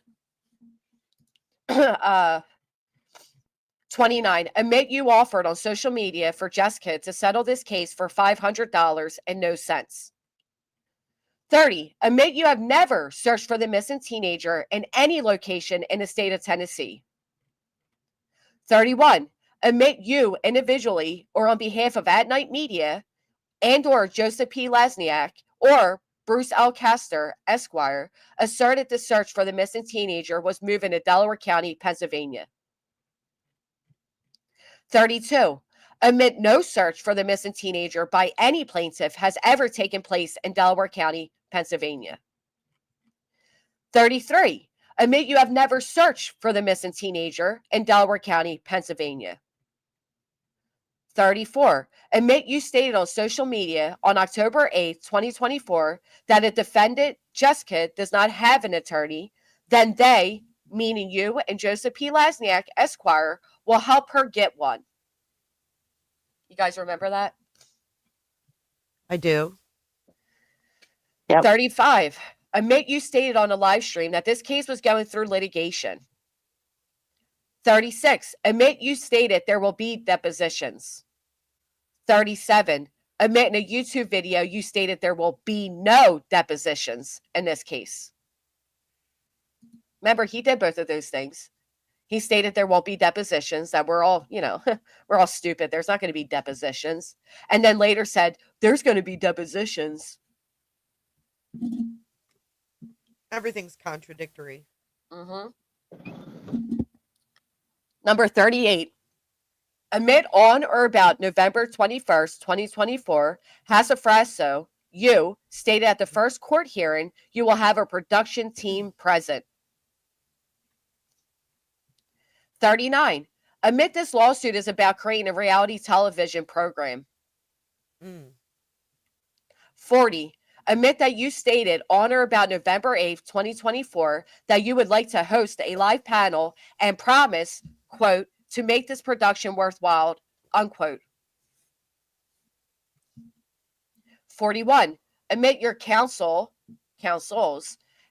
29. Admit you offered on social media for Jessica to settle this case for $500 and no cents. 30. Admit you have never searched for the missing teenager in any location in the state of Tennessee. 31. Admit you individually or on behalf of At Night Media and/or Joseph P. Lasniak or Bruce L. Castor, Esquire, asserted the search for the missing teenager was moving to Delaware County, Pennsylvania. 32. Admit no search for the missing teenager by any plaintiff has ever taken place in Delaware County, Pennsylvania. 33. Admit you have never searched for the missing teenager in Delaware County, Pennsylvania. 34. Admit you stated on social media on October 8, 2024, that a defendant, Jessica, does not have an attorney, then they, meaning you and Joseph P. Lasniak, Esquire, will help her get one. You guys remember that? I do. Yep. 35. Admit you stated on a live stream that this case was going through litigation. 36. Admit you stated there will be depositions. 37. Admit in a YouTube video you stated there will be no depositions in this case. Remember, he did both of those things. He stated there won't be depositions, that we're all, we're all stupid. There's not going to be depositions. And then later said, there's going to be depositions. Everything's contradictory. Number 38. Admit on or about November 21st, 2024, Hatziefstahiou, you stated at the first court hearing you will have a production team present. 39. Admit this lawsuit is about creating a reality television program. 40. Admit that you stated on or about November 8th, 2024, that you would like to host a live panel and promise, quote, to make this production worthwhile, unquote. 41. Admit your counsels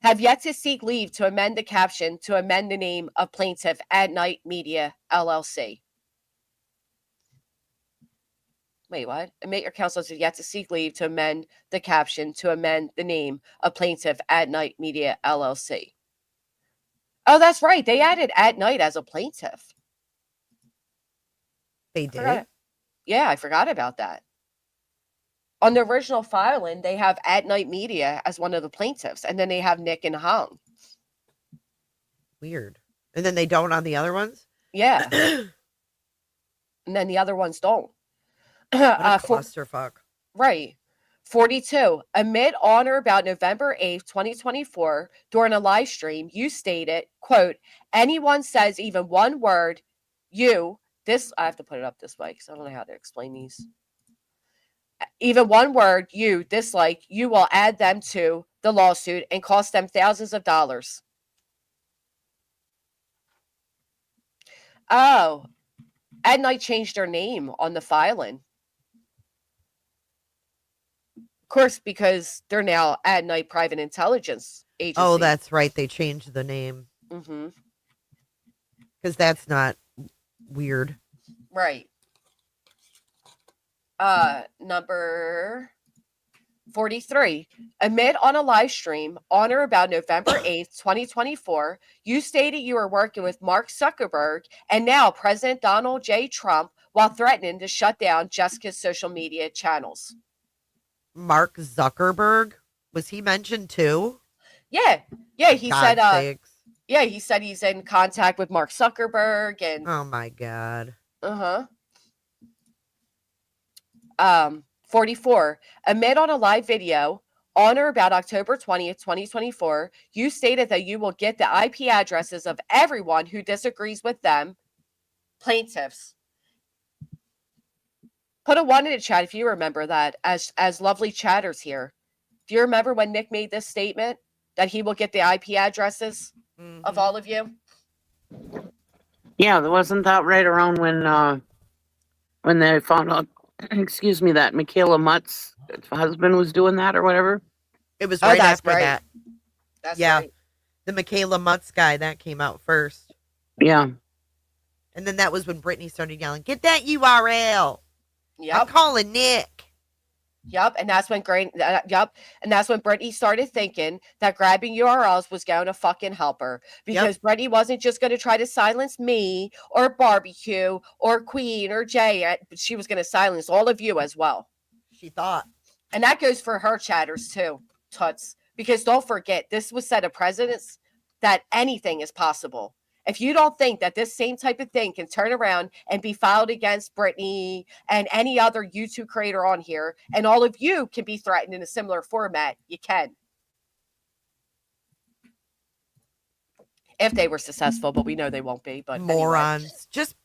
have yet to seek leave to amend the caption to amend the name of plaintiff At Night Media, LLC. Wait, what? Admit your counsels have yet to seek leave to amend the caption to amend the name of plaintiff At Night Media, LLC. Oh, that's right. They added At Night as a plaintiff. They did? Yeah, I forgot about that. On the original filing, they have At Night Media as one of the plaintiffs, and then they have Nik and Hung. Weird. And then they don't on the other ones? Yeah. And then the other ones don't. What a clusterfuck. Right. 42. Admit on or about November 8th, 2024, during a live stream, you stated, quote, anyone says even one word, you, I have to put it up this way because I don't know how to explain these. Even one word you dislike, you will add them to the lawsuit and cost them thousands of dollars. Oh, Ad Night changed their name on the filing. Of course, because they're now Ad Night Private Intelligence Agency. Oh, that's right. They changed the name. Mm-hmm. Because that's not weird. Right. Number 43. Amid on a live stream on or about November 8th, 2024, you stated you were working with Mark Zuckerberg and now President Donald J. Trump while threatening to shut down Jessica's social media channels. Mark Zuckerberg? Was he mentioned too? Yeah. Yeah, he God said sakes. yeah, he said he's in contact with Mark Zuckerberg and Oh my God. 44. Amid on a live video on or about October 20th, 2024, you stated that you will get the IP addresses of everyone who disagrees with them, plaintiffs. Put a 1 in the chat if you remember that, as lovely chatters here. Do you remember when Nick made this statement that he will get the IP addresses of all of you? Yeah, wasn't that right around when they found out, excuse me, that Michaela Mutt's husband was doing that or whatever? It was Oh, right that's after right. that. That's Yeah. right. The Michaela Mutz guy, that came out first. Yeah. And then that was when Brittany started yelling, "Get that URL. I'm Yep. calling Nick." Yep. And that's when And that's when Brittany started thinking that grabbing URLs was going to fucking help her. Because Brittany wasn't just going to try to silence me or Barbecue or Queen or Jay. She was going to silence all of you as well. She thought. And that goes for her chatters too, Tuts. Because don't forget, this was set of precedents that anything is possible. If you don't think that this same type of thing can turn around and be filed against Brittany and any other YouTube creator on here, and all of you can be threatened in a similar format, you can. If they were successful, but we know they won't be. But morons. Anyway. Just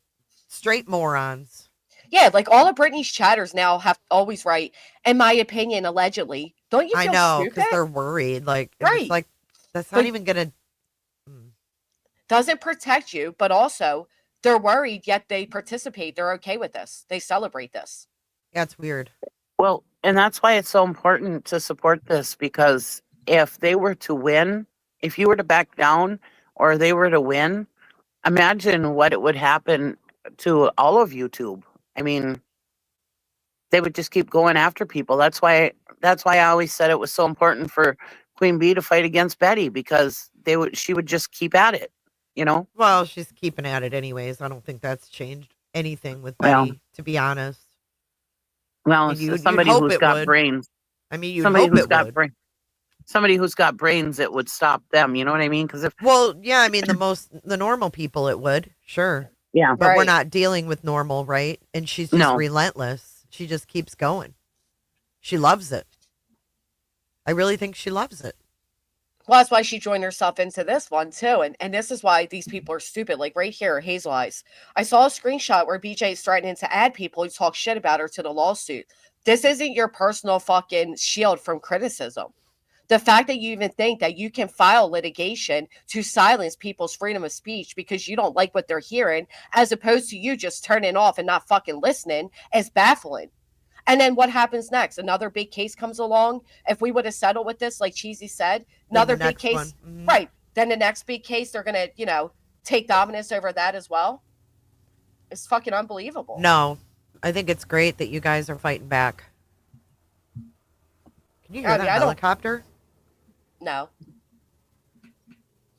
straight morons. Yeah, like all of Brittany's chatters now have always right, in my opinion, allegedly. Don't you feel I know, stupid? because they're worried. Like, Right. it's like, that's not But- even going to. Doesn't protect you, but also they're worried, yet they participate. They're okay with this. They celebrate this. Yeah, it's weird. Well, and that's why it's so important to support this, because if they were to win, if you were to back down or they were to win, imagine what it would happen to all of YouTube. I mean, they would just keep going after people. That's why I always said it was so important for Queen Bee to fight against Betty, because she would just keep at it, you know? Well, she's keeping at it anyways. I don't think that's changed anything with Well, Betty, to be honest. Well, I mean, you'd somebody hope who's it got would. brains. I mean, you'd Somebody hope who's it got would. somebody who's got brains, it would stop them. You know what I mean? Because Well, yeah, I mean, the normal people, it would, sure. yeah, But we're Right. not dealing with normal, right? And she's just No. relentless. She just keeps going. She loves it. I really think she loves it. Well, that's why she joined herself into this one too. And this is why these people are stupid. Like right here, Hazel Eyes. I saw a screenshot where BJ is threatening to add people who talk shit about her to the lawsuit. This isn't your personal fucking shield from criticism. The fact that you even think that you can file litigation to silence people's freedom of speech because you don't like what they're hearing, as opposed to you just turning off and not fucking listening, is baffling. And then what happens next? Another big case comes along. If we would have settled with this, like Cheesy said, another the big next case, one. Mhm. right? Then the next big case, they're gonna, take dominance over that as well. It's fucking unbelievable. No, I think it's great that you guys are fighting back. Can you hear I that mean, I don't- helicopter? No.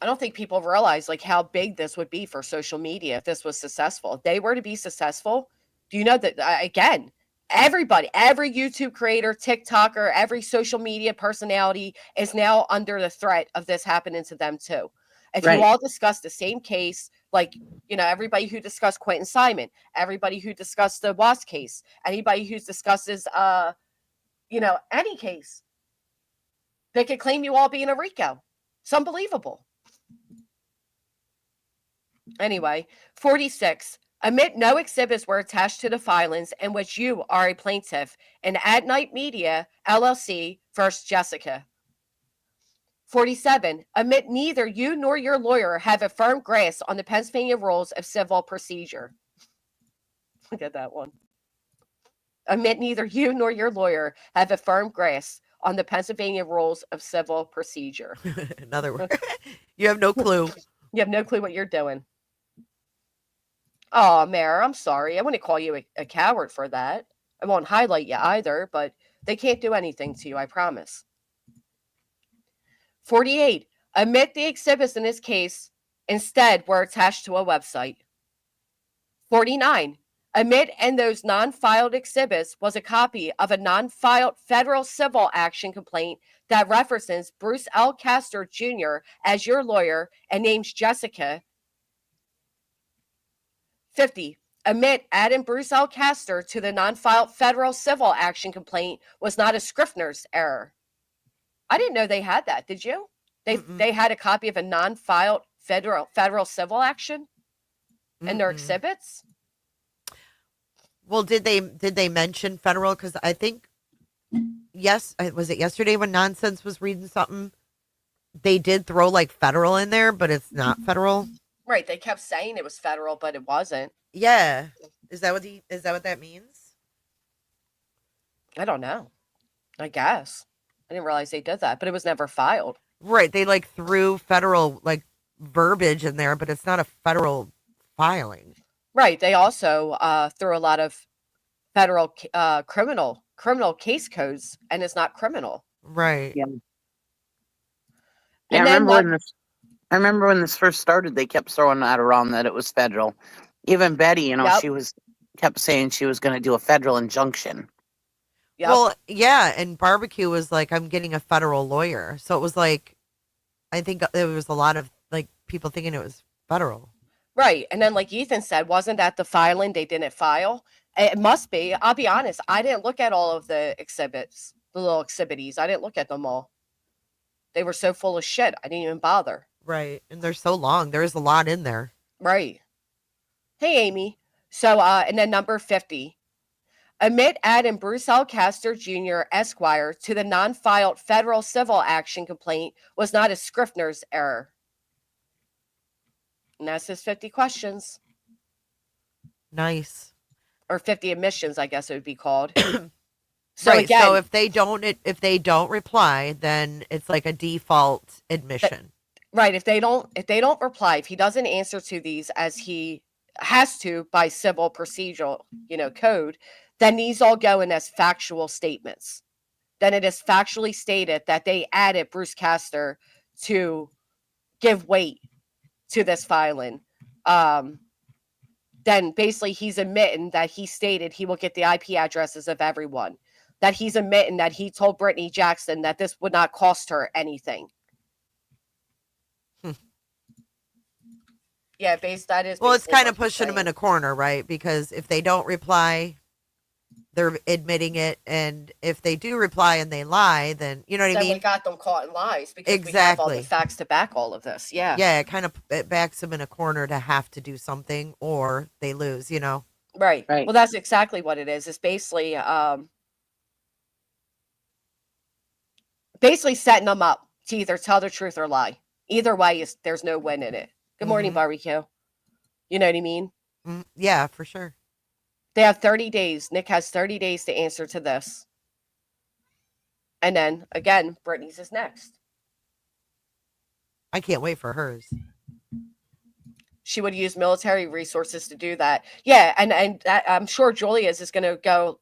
I don't think people realize like how big this would be for social media if this was successful. If they were to be successful, do you know that, again, everybody, every YouTube creator, TikToker, every social media personality is now under the threat of this happening to them too. If Right. you all discuss the same case, like, everybody who discussed Quentin Simon, everybody who discussed the Wasp case, anybody who discusses, any case, they could claim you all being a Rico. It's unbelievable. Anyway, 46. Admit no exhibits were attached to the filings in which you are a plaintiff in At Night Media, LLC versus Jessica. 47. Admit neither you nor your lawyer have a firm grasp on the Pennsylvania rules of civil procedure. Look at that one. Admit neither you nor your lawyer have a firm grasp on the Pennsylvania rules of civil procedure. In other words, you have no clue. You have no clue what you're doing. Oh, Mayor, I'm sorry. I wouldn't call you a coward for that. I won't highlight you either, but they can't do anything to you, I promise. 48. Admit the exhibits in this case instead were attached to a website. 49. Admit in those non-filed exhibits was a copy of a non-filed federal civil action complaint that references Bruce L. Castor Jr. as your lawyer and names Jessica. 50. Admit adding Bruce L. Castor to the non-filed federal civil action complaint was not a Scrivener's error. I didn't know they had that. Did you? They had a copy of a non-filed federal civil action in their exhibits? Well, did they mention federal? Because I think, yes, was it yesterday when Nonsense was reading something? They did throw like federal in there, but it's not federal. Right. They kept saying it was federal, but it wasn't. Yeah. Is that what that means? I don't know. I guess. I didn't realize they did that, but it was never filed. Right. They like threw federal like verbiage in there, but it's not a federal filing. Right. They also threw a lot of federal criminal case codes, and it's not criminal. Right. Yeah. And I then remember when this first started, they kept throwing that around that it was federal. Even Betty, Yep. she kept saying she was going to do a federal injunction. Yep. Well, yeah, and Barbecue was like, I'm getting a federal lawyer. So it was like, I think there was a lot of like people thinking it was federal. Right. And then like Ethan said, wasn't that the filing they didn't file? It must be. I'll be honest. I didn't look at all of the exhibits, the little exhibitees. I didn't look at them all. They were so full of shit. I didn't even bother. Right. And they're so long. There's a lot in there. Right. Hey, Amy. So, and then number 50. Admit adding Bruce L. Castor Jr., Esquire, to the non-filed federal civil action complaint was not a Scrivener's error. And that's his 50 questions. Nice. Or 50 admissions, I guess it would be called. So right. again, So if they don't reply, then it's like a default admission. Right. If they don't reply, if he doesn't answer to these as he has to by civil procedural, code, then these all go in as factual statements. Then it is factually stated that they added Bruce Castor to give weight to this filing. Then basically he's admitting that he stated he will get the IP addresses of everyone. That he's admitting that he told Brittany Jackson that this would not cost her anything. Yeah, that is. Well, it's basically kind what of he's pushing them saying. in a corner, right? Because if they don't reply, they're admitting it, and if they do reply and they lie, then you know what I Then mean. we got them caught in lies because we have all the Exactly. facts to back all of this. Yeah. Yeah, it backs them in a corner to have to do something, or they lose. Right. Right. Well, that's exactly what it is. It's basically setting them up to either tell the truth or lie. Either way, there's no win in it. Good morning, Barbecue. You know what I mean? Yeah, for sure. They have 30 days. Nik has 30 days to answer to this. And then, again, Brittany's is next. I can't wait for hers. She would use military resources to do that. Yeah, and that, I'm sure Julia's is going to go,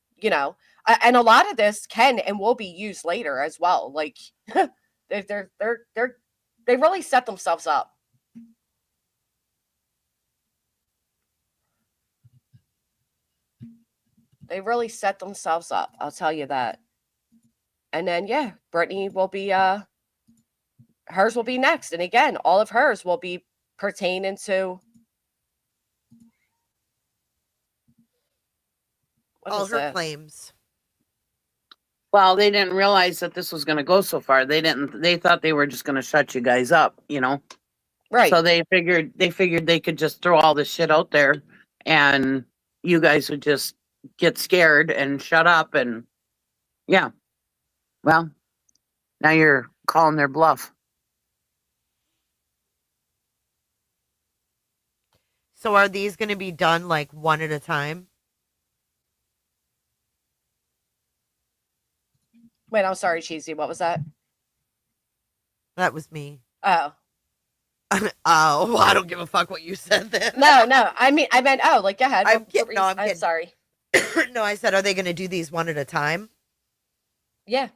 and a lot of this can and will be used later as well. Like, they really set themselves up. They really set themselves up. I'll tell you that. And then, yeah, Brittany will be, hers will be next. And again, all of hers will be pertaining to all her claims. Well, they didn't realize that this was going to go so far. They thought they were just going to shut you guys up, Right. So they figured they could just throw all this shit out there and you guys would just get scared and shut up, and yeah. Well, now you're calling their bluff. So are these going to be done like one at a time? Wait, I'm sorry, Cheesy. What was that? That was me. Oh. Oh, well, I don't give a fuck what you said then. No. I meant, go ahead. I'm What kidding. were No, you- I'm I'm kidding. sorry. No, I said, are they going to do these one at a time? Yeah.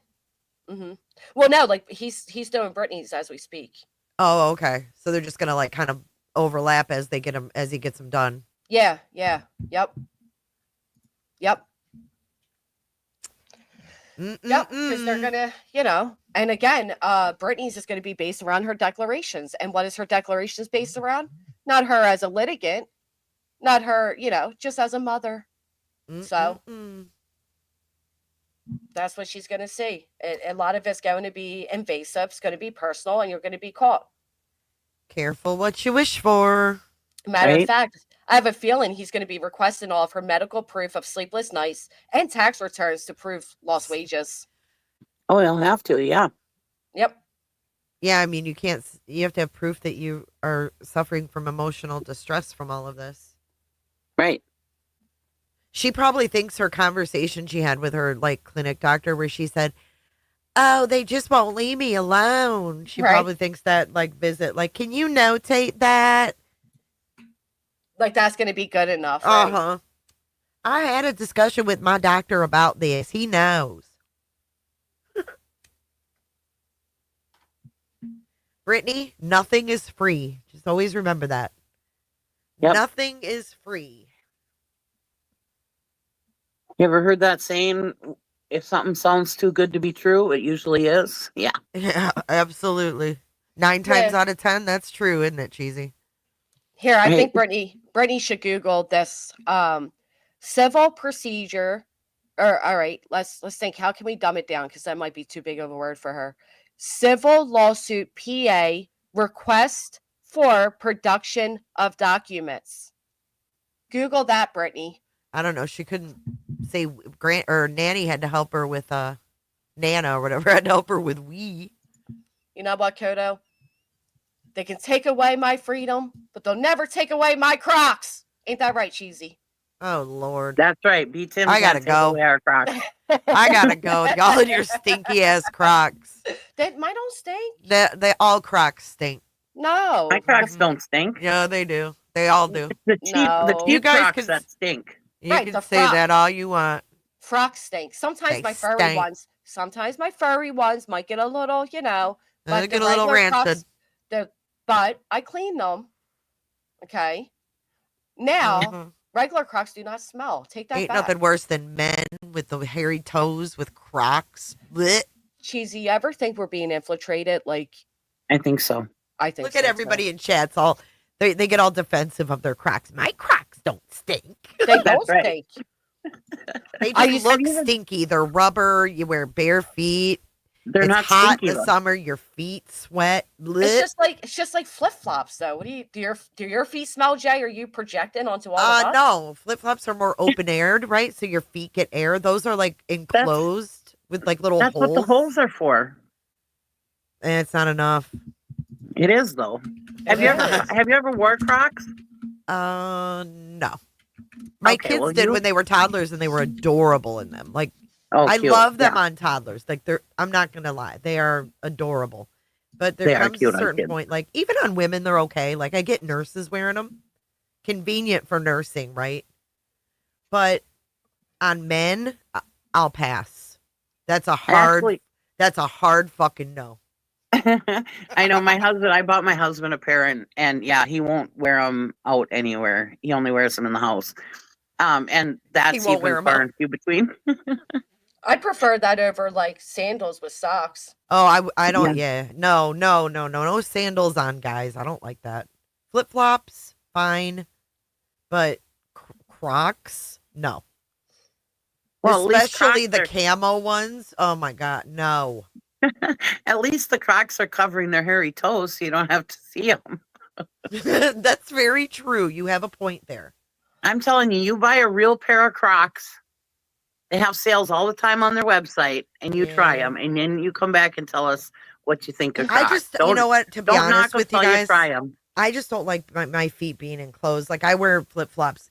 Mm-hmm. Well, no, like he's doing Brittany's as we speak. Oh, okay. So they're just going to like kind of overlap as they get them, as he gets them done. Yeah. Yep. Yep, because they're gonna, and again, Brittany's is gonna be based around her declarations. And what is her declarations based around? Not her as a litigant, not her, just as a mother. So that's what she's gonna see. A lot of it's going to be invasive, it's gonna be personal, and you're gonna be caught. Careful what you wish for. Matter Right. of fact, I have a feeling he's going to be requesting all of her medical proof of sleepless nights and tax returns to prove lost wages. Oh, they'll have to, yeah. Yep. Yeah, I mean, you have to have proof that you are suffering from emotional distress from all of this. Right. She probably thinks her conversation she had with her like clinic doctor where she said, "Oh, they just won't leave me alone." She Right. probably thinks that like visit, like, can you notate that? Like that's going to be good enough. Right? Uh-huh. I had a discussion with my doctor about this. He knows. Brittany, nothing is free. Just always remember that. Yep. Nothing is free. You ever heard that saying, if something sounds too good to be true, it usually is? Yeah. Yeah, absolutely. 9 times Yeah. out of 10, that's true, isn't it, Cheesy? Here, I Right. think Brittany should Google this civil procedure. Or all right, let's think. How can we dumb it down? Because that might be too big of a word for her. Civil lawsuit PA request for production of documents. Google that, Brittany. I don't know. She couldn't say Grant or Nanny had to help her with Nana or whatever had to help her with we. You know what, Kodo? They can take away my freedom, but they'll never take away my Crocs. Ain't that right, Cheesy? Oh Lord. That's right. Beat Tim. I gotta go. Our Crocs. I gotta go. Y'all and your stinky ass Crocs. Mine don't stink. They all Crocs stink. No. My Crocs don't stink. Yeah, they do. They all do. The cheap No. You guys Crocs can- that stink. You Right, can the say frock. that all you want. Frocks stink. Sometimes They my furry stink. ones. Sometimes my furry ones might get a little, They but get the a little regular rancid. Crocs, but I clean them. Okay. Now, Mhm. regular Crocs do not smell. Take that Ain't back. nothing worse than men with the hairy toes with Crocs. Blech. Cheesy, you ever think we're being infiltrated? Like, I think so. I think Look at so, too. everybody in chats. All they get all defensive of their Crocs. My Crocs don't stink. They don't That's right. stink. They I just used to look even- stinky. They're rubber. You wear bare feet. They're It's not hot stinky in the though. summer. Your feet sweat. Blech. It's just like flip flops, though. What do your feet smell, Jay? Are you projecting onto all of us? No, flip flops are more open aired, right? So your feet get air. Those are like enclosed with like little That's holes. what the holes are for. And it's not enough. It is though. Have you ever wore Crocs? No. My Okay, kids well, did you- when they were toddlers, and they were adorable in them. Like Oh, I cute. love them Yeah. on toddlers. Like I'm not gonna lie, they are adorable. But They there are comes cute a on certain kids. point, like even on women, they're okay. Like I get nurses wearing them, convenient for nursing, right? But on men, I'll pass. That's a hard. Actually- That's a hard fucking no. I know my husband. I bought my husband a pair, and yeah, he won't wear them out anywhere. He only wears them in the house. And that's won't wear even 'em far out. and few between. I prefer that over like sandals with socks. Oh, I don't. Yeah, no sandals on, guys. I don't like that. Flip flops, fine, but Crocs, no. Well, at least Especially the Crocs camo ones. Oh my god, no. At least the Crocs are covering their hairy toes, so you don't have to see them. That's very true. You have a point there. I'm telling you, you buy a real pair of Crocs. They have sales all the time on their website, and you try Yeah. them, and then you come back and tell us what you think of I Crocs. just, you know what? To be don't honest knock 'em with you till guys, try them. I just don't like my feet being enclosed. Like I wear flip flops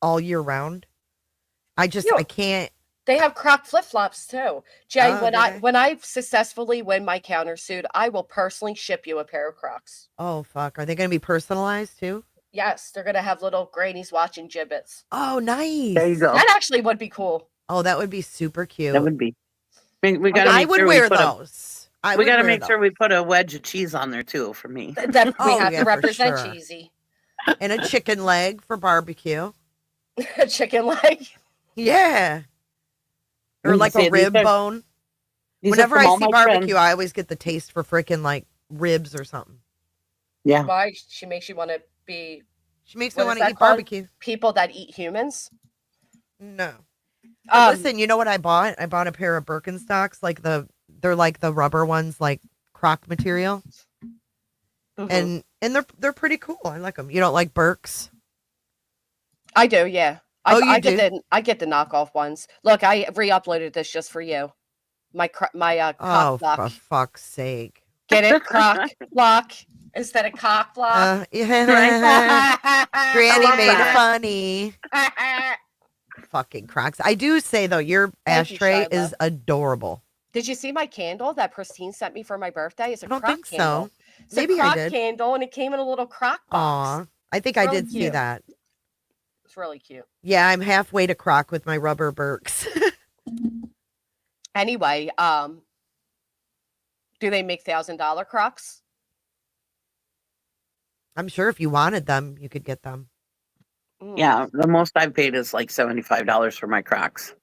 all year round. I can't. They have Croc flip flops too, Jay. Oh, do they? When I successfully win my countersuit, I will personally ship you a pair of Crocs. Oh fuck! Are they going to be personalized too? Yes, they're gonna have little grannies watching gibbets. Oh, nice. There you go. That actually would be cool. Oh, that would be super cute. That would be. We got to I make would sure wear we put those. we got to make sure we put a wedge of cheese on there too for me. That we Oh, have yeah, to for represent sure. cheesy. And a chicken leg for barbecue. A chicken leg. Yeah. Or like a rib bone. Whenever I see barbecue, I always get the taste for freaking like ribs or something. Yeah. Why? She makes you want to be. She makes me What want is to that eat called? barbecue. People that eat humans. No. But listen, you know what I bought? I bought a pair of Birkenstocks, they're like the rubber ones, like croc material, Mhm. and they're pretty cool. I like them. You don't like Birks? I do, yeah. Oh, you I do? get the knockoff ones. Look, I re-uploaded this just for you. My cock Oh, block. for fuck's sake! Get it, croc block instead of cock block. Yeah. Granny love made it that. funny. Fucking Crocs. I do say though, your Thank you, ashtray Shiloh. is adorable. Did you see my candle that Pristine sent me for my birthday? It's a I don't croc think candle. so. It's Maybe a I croc did. candle, and it came in a little croc box. Aw, I think It's I really did see cute. that. It's really cute. Yeah, I'm halfway to Croc with my rubber Birks. Anyway, do they make $1,000 Crocs? I'm sure if you wanted them, you could get them. Yeah, the most I've paid is like $75 for my Crocs.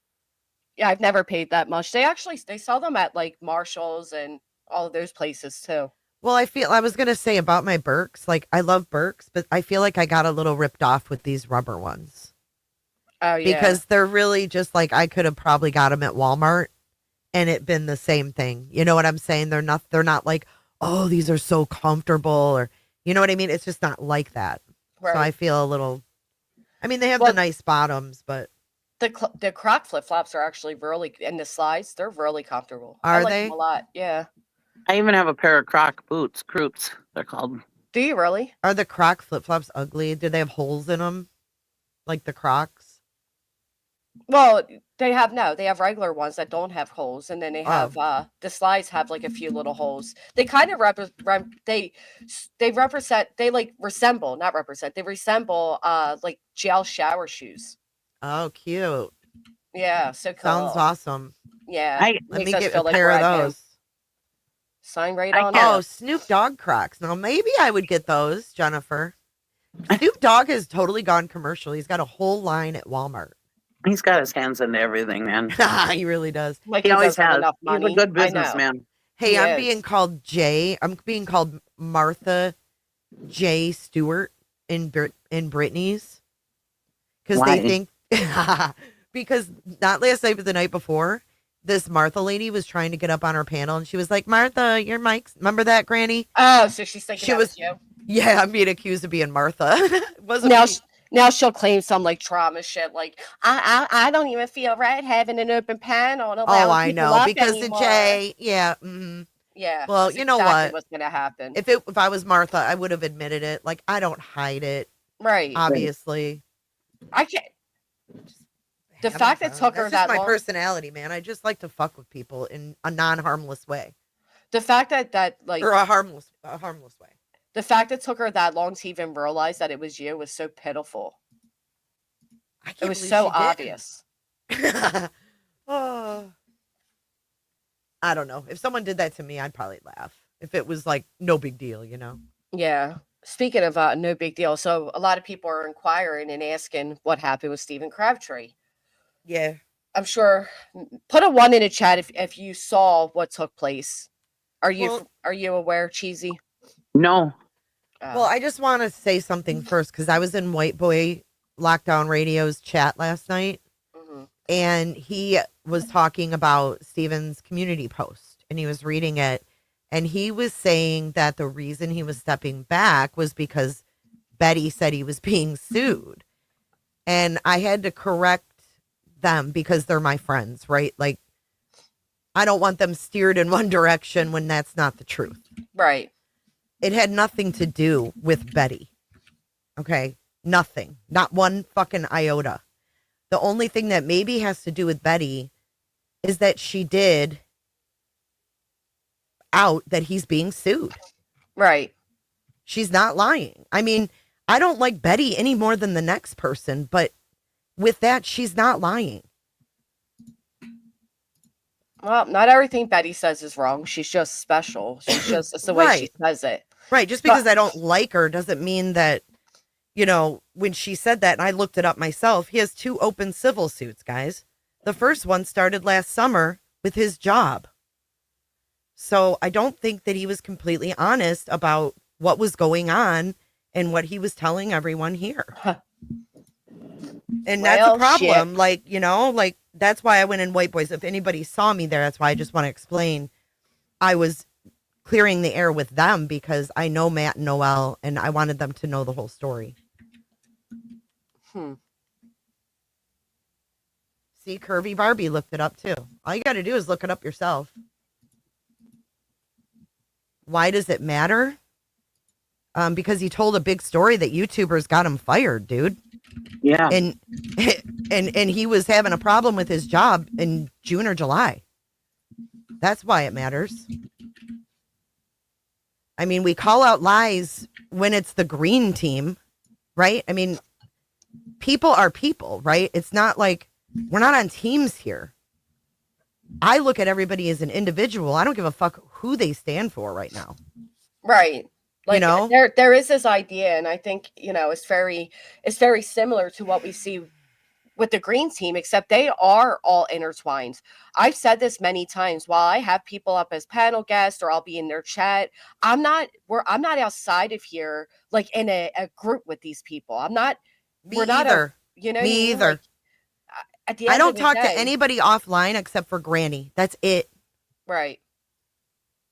Yeah, I've never paid that much. They sell them at like Marshall's and all of those places too. Well, I was gonna say about my Birks, like I love Birks, but I feel like I got a little ripped off with these rubber ones. Oh yeah. Because they're really just like I could have probably got them at Walmart and it been the same thing. You know what I'm saying? They're not like, oh, these are so comfortable, or you know what I mean? It's just not like that. Right. So I feel a little, I mean, they have Well, the nice bottoms, but the Croc flip flops are actually really, and the slides, they're really comfortable. I Are like they? them a lot. Yeah. I even have a pair of Croc boots, Croops, they're called. Do you really? are the Croc flip-flops ugly? Do they have holes in them? Like the Crocs? Well, they have regular ones that don't have holes, and then they have Oh. the slides have like a few little holes. They kind of they resemble like gel shower shoes. Oh, cute. Yeah, so cool. Sounds awesome. Yeah, I- Let makes me us get feel a like pair we're of at home. those. Sign right I on can't- Oh, up. Snoop Dogg Crocs. Now, maybe I would get those, Jennifer. Snoop Dogg has totally gone commercial. He's got a whole line at Walmart. He's got his hands into everything, man. He really does. Like He always doesn't have has. enough He's money. a good I know. businessman. Hey, He I'm is. being called Jay. I'm being called Martha J. Stewart in Brittany's. Because they Why? think, because not last night, but the night before, this Martha lady was trying to get up on her panel and she was like, Martha, your mic's, remember that, Granny? Oh, so she's thinking She that was was- you. Yeah, I'm being accused of being Martha. It wasn't Now, me. now she'll claim some like trauma shit, like I don't even feel right having an open panel. And Oh, allowing I people know. up Because anymore. the J, yeah. mhm. Yeah. Well, that's you know exactly what? What's gonna happen? If I was Martha, I would have admitted it. Like, I don't hide it, Right. obviously. I can't. The Having fact that fun. took her That's just that my long. personality, man. I just like to fuck with people in a non-harmless way. The fact that like Or a harmless way. the fact it took her that long to even realize that it was you was so pitiful. I It can't was believe so she didn't. obvious. Oh. I don't know. If someone did that to me, I'd probably laugh. If it was like no big deal, you know. Yeah. Speaking of no big deal, so a lot of people are inquiring and asking what happened with Stephen Crabtree. Yeah. I'm sure. Put a 1 in the chat if you saw what took place. Are you aware, Cheesy? No. Well, I just want to say something first because I was in White Boy Lockdown Radio's chat last night, Mhm. and he was talking about Steven's community post, and he was reading it, and he was saying that the reason he was stepping back was because Betty said he was being sued. and I had to correct them because they're my friends, right? Like, I don't want them steered in one direction when that's not the truth. Right. It had nothing to do with Betty. Okay? Nothing. Not one fucking iota. The only thing that maybe has to do with Betty is that she did out that he's being sued. Right. She's not lying. I mean, I don't like Betty any more than the next person, but with that, she's not lying. Well, not everything Betty says is wrong. She's just special. It's the way she says it. Right. Just because I don't like her doesn't mean that, you know, when she said that, and I looked it up myself, he has 2 open civil suits, guys. The first one started last summer with his job. So I don't think that he was completely honest about what was going on and what he was telling everyone here. And that's a problem. Shit. Like, you know, like, that's why I went in White Boys. If anybody saw me there, that's why I just want to explain. I was clearing the air with them because I know Matt and Noelle, and I wanted them to know the whole story. See, Curvy Barbie looked it up too. All you got to do is look it up yourself. Why does it matter? Because he told a big story that YouTubers got him fired, dude. Yeah. And he was having a problem with his job in June or July. That's why it matters. I mean, we call out lies when it's the green team, right? I mean, people are people, right? It's not like we're not on teams here. I look at everybody as an individual. I don't give a fuck who they stand for right now. Right. Like, you know, there is this idea, and I think, you know, it's very similar to what we see with the green team, except they are all intertwined. I've said this many times. While I have people up as panel guests or I'll be in their chat, I'm not outside of here, like in a group with these people. Me either. Me either. Like, at the end I don't of the talk day, to anybody offline except for Granny. That's it. Right.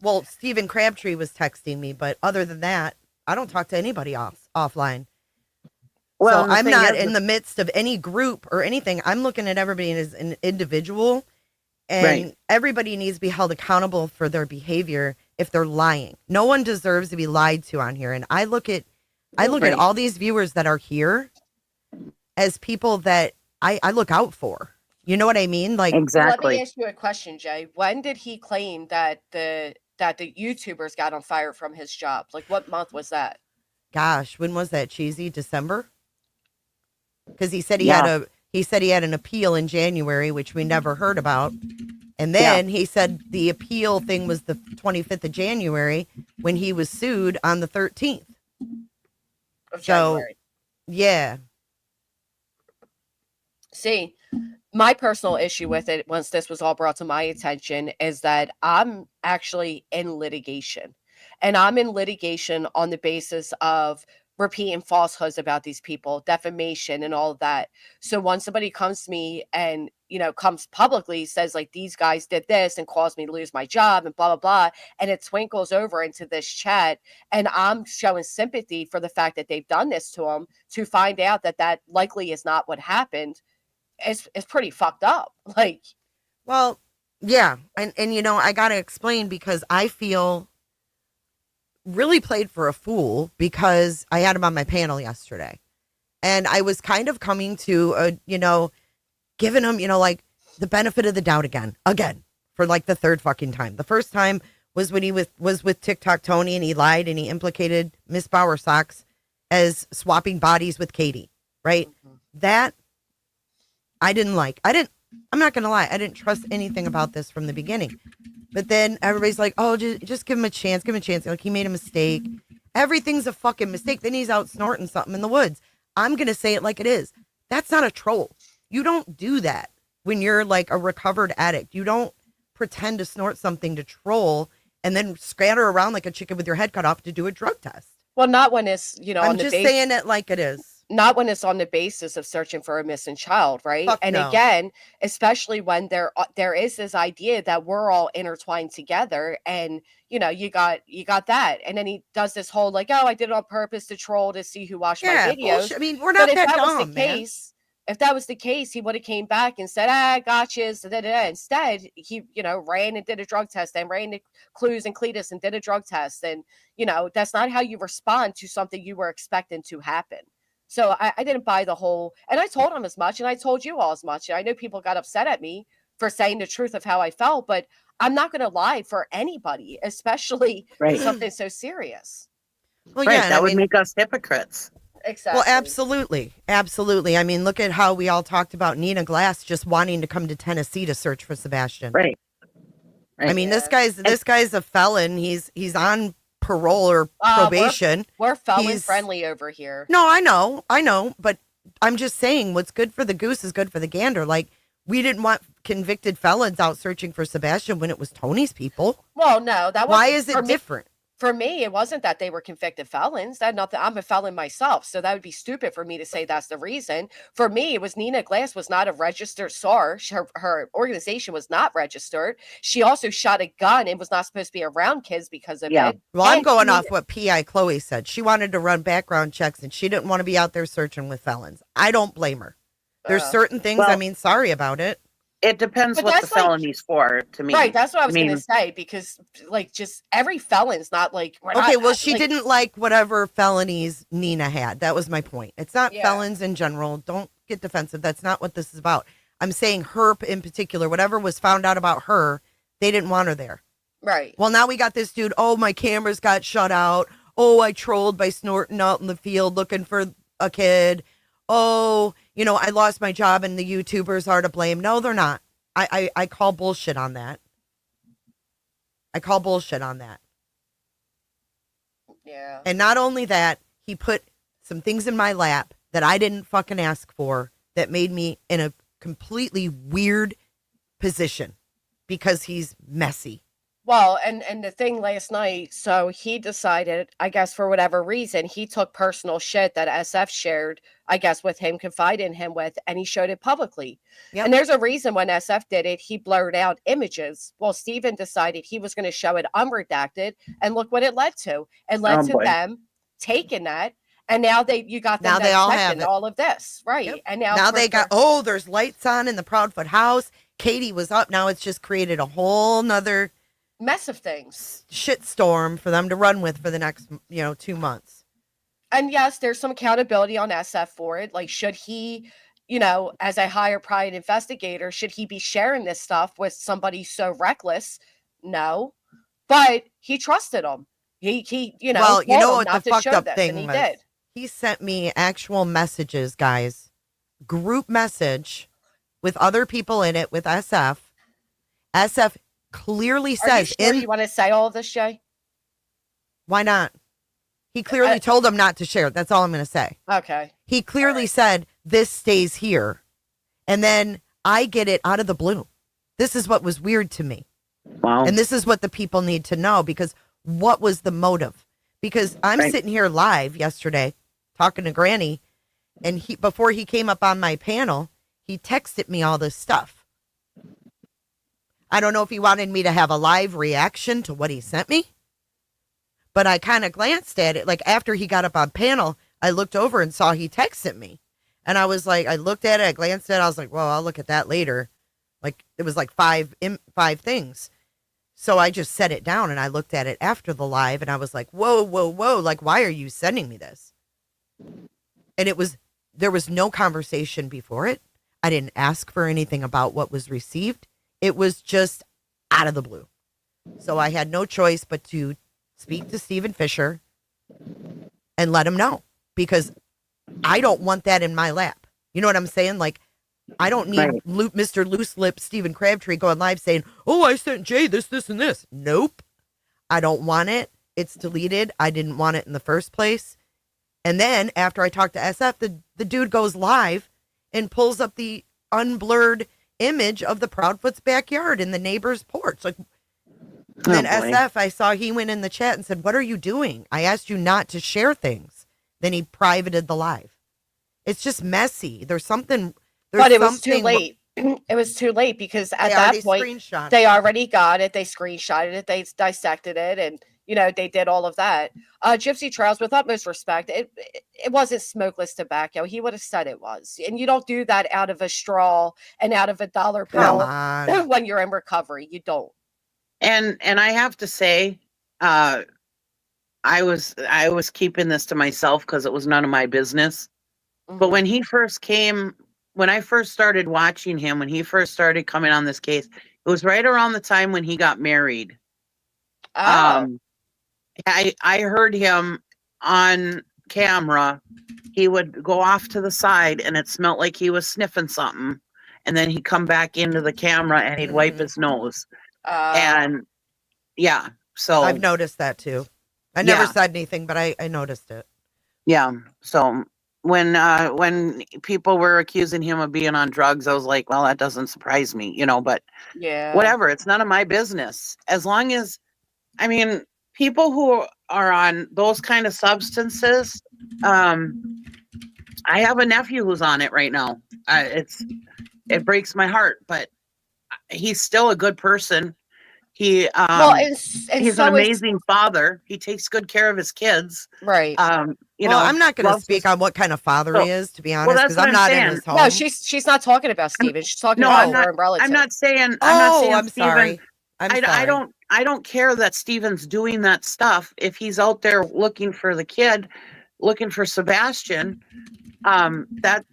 Well, Stephen Crabtree was texting me, but other than that, I don't talk to anybody offline. Well, so I'm not in the midst of any group or anything. I'm looking at everybody as an individual, and everybody needs to be held accountable for their behavior if they're lying. No one deserves to be lied to on here. And I look at all these viewers that are here as people that I look out for. You know what I mean? Like, exactly. Let me ask you a question, Jay. When did he claim that the YouTubers got on fire from his job? Like, what month was that? Gosh, when was that, Cheesy? December? Because he said he had an appeal in January, which we never heard about. And then he said the appeal thing was the 25th of January when he was sued on the 13th. Of January. Yeah. See, my personal issue with it, once this was all brought to my attention, is that I'm actually in litigation. And I'm in litigation on the basis of repeating falsehoods about these people, defamation and all of that. So when somebody comes to me and, you know, comes publicly, says like, these guys did this and caused me to lose my job and blah, blah, blah, and it twinkles over into this chat, and I'm showing sympathy for the fact that they've done this to them, to find out that that likely is not what happened, it's pretty fucked up. Like, well, yeah. And you know, I got to explain, because I feel really played for a fool, because I had him on my panel yesterday, and I was kind of coming to you know, giving him, you know, like the benefit of the doubt again for like the third fucking time. The first time was when he was with TikTok Tony, and he lied and he implicated Miss Bowersox as swapping bodies with Katie, right? That I didn't like. I'm not going to lie. I didn't trust anything about this from the beginning. But then everybody's like, oh, just give him a chance. Give him a chance. Like, he made a mistake. Everything's a fucking mistake. Then he's out snorting something in the woods. I'm going to say it like it is. That's not a troll. You don't do that when you're like a recovered addict. You don't pretend to snort something to troll and then scatter around like a chicken with your head cut off to do a drug test. Well, not when it's, you know, I'm just saying it like it is. Not when it's on the basis of searching for a missing child, right? Fuck and no. Again, especially when there is this idea that we're all intertwined together, and you know, you got that, and then he does this whole like, oh, I did it on purpose to troll to see who watched my videos. Bullshit. I mean, we're not that dumb, was the man. case, if that was the case, he would have came back and said, "Ah, gotcha." Instead, he, ran and did a drug test and ran the clues and Cletus and did a drug test. And, that's not how you respond to something you were expecting to happen. So I didn't buy the whole, and I told him as much, and I told you all as much. And I know people got upset at me for saying the truth of how I felt, but I'm not going to lie for anybody, especially Right. something so serious. Well, Right. yeah, and That I would mean, make us hypocrites. Exactly. well, absolutely. Absolutely. I mean, look at how we all talked about Nina Glass just wanting to come to Tennessee to search for Sebastian. Right. I mean, Yeah. this guy's a felon. He's on parole or probation. We're felon He's- friendly over here. No, I know, but I'm just saying what's good for the goose is good for the gander. Like, we didn't want convicted felons out searching for Sebastian when it was Tony's people. Well, no, that was Why is it different? For me, it wasn't that they were convicted felons. That nothing. I'm a felon myself, so that would be stupid for me to say that's the reason. For me, it was Nina Glass was not a registered SAR. Her organization was not registered. She also shot a gun and was not supposed to be around kids because of Yeah. it. Well, I'm And going she- off what PI Chloe said. She wanted to run background checks and she didn't want to be out there searching with felons. I don't blame her. There's certain things, Well- I mean, sorry about it. It depends But what the that's like- felony's for, to me. Right, that's what I was I going mean- to say, because like just every felon's not like we're Okay, not, well, she like, didn't like whatever felonies Nina had. That was my point. It's not Yeah. felons in general. Don't get defensive. That's not what this is about. I'm saying her in particular, whatever was found out about her, they didn't want her there. right. Well, now we got this dude. Oh, my cameras got shut out. Oh, I trolled by snorting out in the field looking for a kid. Oh, I lost my job and the YouTubers are to blame. No, they're not. I call bullshit on that. I call bullshit on that. Yeah. And not only that, he put some things in my lap that I didn't fucking ask for that made me in a completely weird position because he's messy. Well, and the thing last night, so he decided, I guess for whatever reason, he took personal shit that SF shared, I guess, with him, confided in him with, and he showed it publicly. Yep. And there's a reason when SF did it, he blurred out images. Well, Steven decided he was going to show it unredacted, and look what it led to. It led Oh, to boy. them taking that, and now you got them Now they all have dissecting it. all of this, right? Yep. And now Now for- they got, for- there's lights on in the Proudfoot house. Katie was up. Now it's just created a whole nother mess of things. shit storm for them to run with for the next, 2 months. And yes, there's some accountability on SF for it. Like, should he, as a higher private investigator, should he be sharing this stuff with somebody so reckless? No, but he trusted him. He Well, you told know him what not the to fucked show up this, thing and he was? did. He sent me actual messages, guys. Group message with other people in it with SF. SF clearly Are you says sure you want to say all of this, Jay? why not? He clearly told them not to share it. That's all I'm going to say. Okay. He clearly said this stays here. And then I get it out of the blue. This is what was weird to me. Wow. And this is what the people need to know, because what was the motive? Because I'm Right. sitting here live yesterday talking to Granny, and before he came up on my panel, he texted me all this stuff. I don't know if he wanted me to have a live reaction to what he sent me, but I kind of glanced at it. Like, after he got up on panel, I looked over and saw he texted me. And I was like, I looked at it, I glanced at it, I was like, well, I'll look at that later. Like, it was like five things. So I just set it down and I looked at it after the live and I was like, whoa, whoa, whoa. Like, why are you sending me this? And there was no conversation before it. I didn't ask for anything about what was received. It was just out of the blue. So I had no choice but to speak to Stephen Fisher and let him know, because I don't want that in my lap. You know what I'm saying? Like, I don't need Right. Mr. Loose Lip Stephen Crabtree going live saying, oh, I sent Jay this, and this. Nope. I don't want it. It's deleted. I didn't want it in the first place. And then after I talked to SF, the dude goes live and pulls up the unblurred image of the Proudfoot's backyard in the neighbor's porch. Like, Oh, then boy. SF, I saw he went in the chat and said, what are you doing? I asked you not to share things. Then he privated the live. It's just messy. There's something. But it was too something- late. It was too late because at They that already point, screenshot they it. already got it. They screenshotted it. They dissected it. And, They did all of that. Gypsy Trails, with utmost respect, it wasn't smokeless tobacco. He would have said it was. And you don't do that out of a straw and out of a dollar Come bill on. when you're in recovery. You don't. And I have to say, I was keeping this to myself because it was none of my business. But when he first came, when I first started watching him, when he first started coming on this case, it was right around the time when he got married. Oh. I heard him on camera. He would go off to the side and it smelled like he was sniffing something. And then he'd come back into the camera and he'd wipe his nose. And yeah, so I've noticed that too. I never said anything, but I noticed it. yeah. So when people were accusing him of being on drugs, I was like, well, that doesn't surprise me, but yeah, whatever. It's none of my business. As long as, I mean, people who are on those kind of substances, I have a nephew who's on it right now. It breaks my heart, but he's still a good person. He's an amazing father. He takes good care of his kids. Right. I'm not going to speak on what kind of father he is, to be honest, because I'm not in his home. No, she's not talking about Steven. She's talking about her relative. I'm not saying. I'm Steven, sorry. I don't care that Steven's doing that stuff. If he's out there looking for the kid, looking for Sebastian, that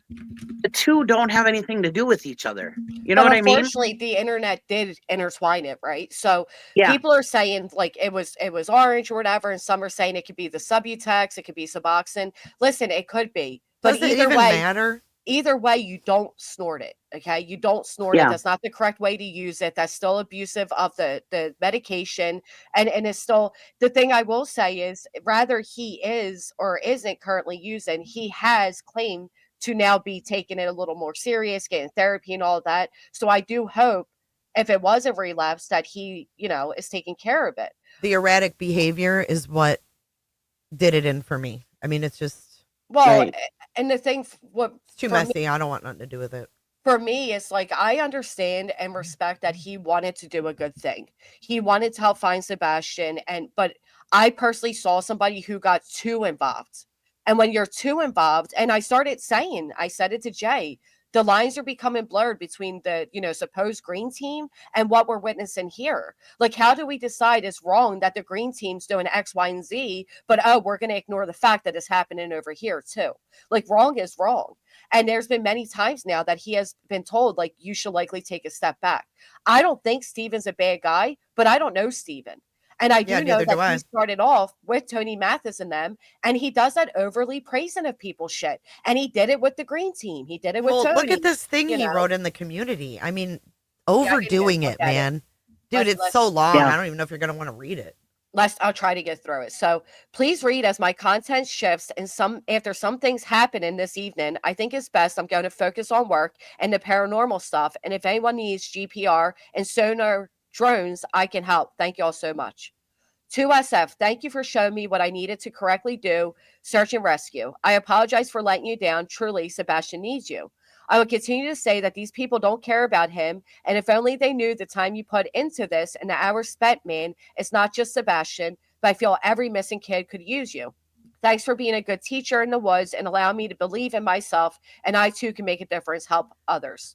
the two don't have anything to do with each other. You know what I mean? Unfortunately, the internet did intertwine it, right? So people are saying like it was orange or whatever, and some are saying it could be the Subutex, it could be Suboxone. Listen, it could be, but Does it even matter? Either way, you don't snort it. Okay, you don't snort it. That's not the correct way to use it. That's still abusive of the medication, and it's still the thing. I will say is, rather he is or isn't currently using, he has claimed to now be taking it a little more serious, getting therapy and all of that. So I do hope, if it was a relapse, that he is taking care of it. The erratic behavior is what did it in for me. I mean, it's just and the thing, it's too messy. I don't want nothing to do with it. For me, it's like I understand and respect that he wanted to do a good thing. He wanted to help find Sebastian, but I personally saw somebody who got too involved. And when you're too involved, and I said it to Jay, the lines are becoming blurred between the, supposed green team and what we're witnessing here. Like, how do we decide it's wrong that the green team's doing X, Y, and Z, but, we're going to ignore the fact that it's happening over here too? Like, wrong is wrong. And there's been many times now that he has been told, like, you should likely take a step back. I don't think Steven's a bad guy, but I don't know Steven. And I do know that he started off with Tony Mathis and them, and he does that overly praising of people shit. And he did it with the green team. He did it with Tony. Look at this thing he wrote in the community. I mean, overdoing it, man. Dude, it's so long. I don't even know if you're going to want to read it. I'll try to get through it. So please read as my content shifts, and after some things happen in this evening, I think it's best I'm going to focus on work and the paranormal stuff. And if anyone needs GPR and sonar drones, I can help. Thank you all so much. 2SF, thank you for showing me what I needed to correctly do, search and rescue. I apologize for letting you down. Truly, Sebastian needs you. I will continue to say that these people don't care about him, and if only they knew the time you put into this and the hours spent, man, it's not just Sebastian, but I feel every missing kid could use you. Thanks for being a good teacher in the woods and allowing me to believe in myself, and I too can make a difference, help others.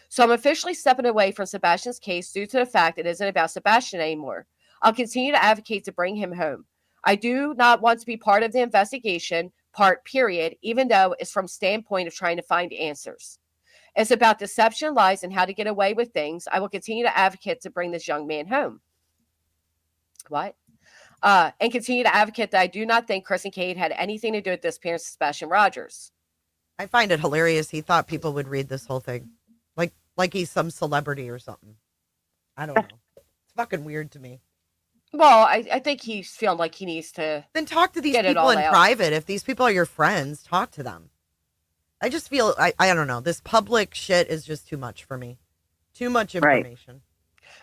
So I'm officially stepping away from Sebastian's case due to the fact it isn't about Sebastian anymore. I'll continue to advocate to bring him home. I do not want to be part of the investigation part, period, even though it's from standpoint of trying to find answers. It's about deception, lies, and how to get away with things. I will continue to advocate to bring this young man home. What? And continue to advocate that I do not think Chris and Kate had anything to do with this disappearance of Sebastian Rogers. I find it hilarious. He thought people would read this whole thing. Like he's some celebrity or something. I don't know. It's fucking weird to me. Well, I think he's feeling like he needs to. Then talk to these people in private. If these people are your friends, talk to them. I just feel, I don't know. This public shit is just too much for me. Too much information.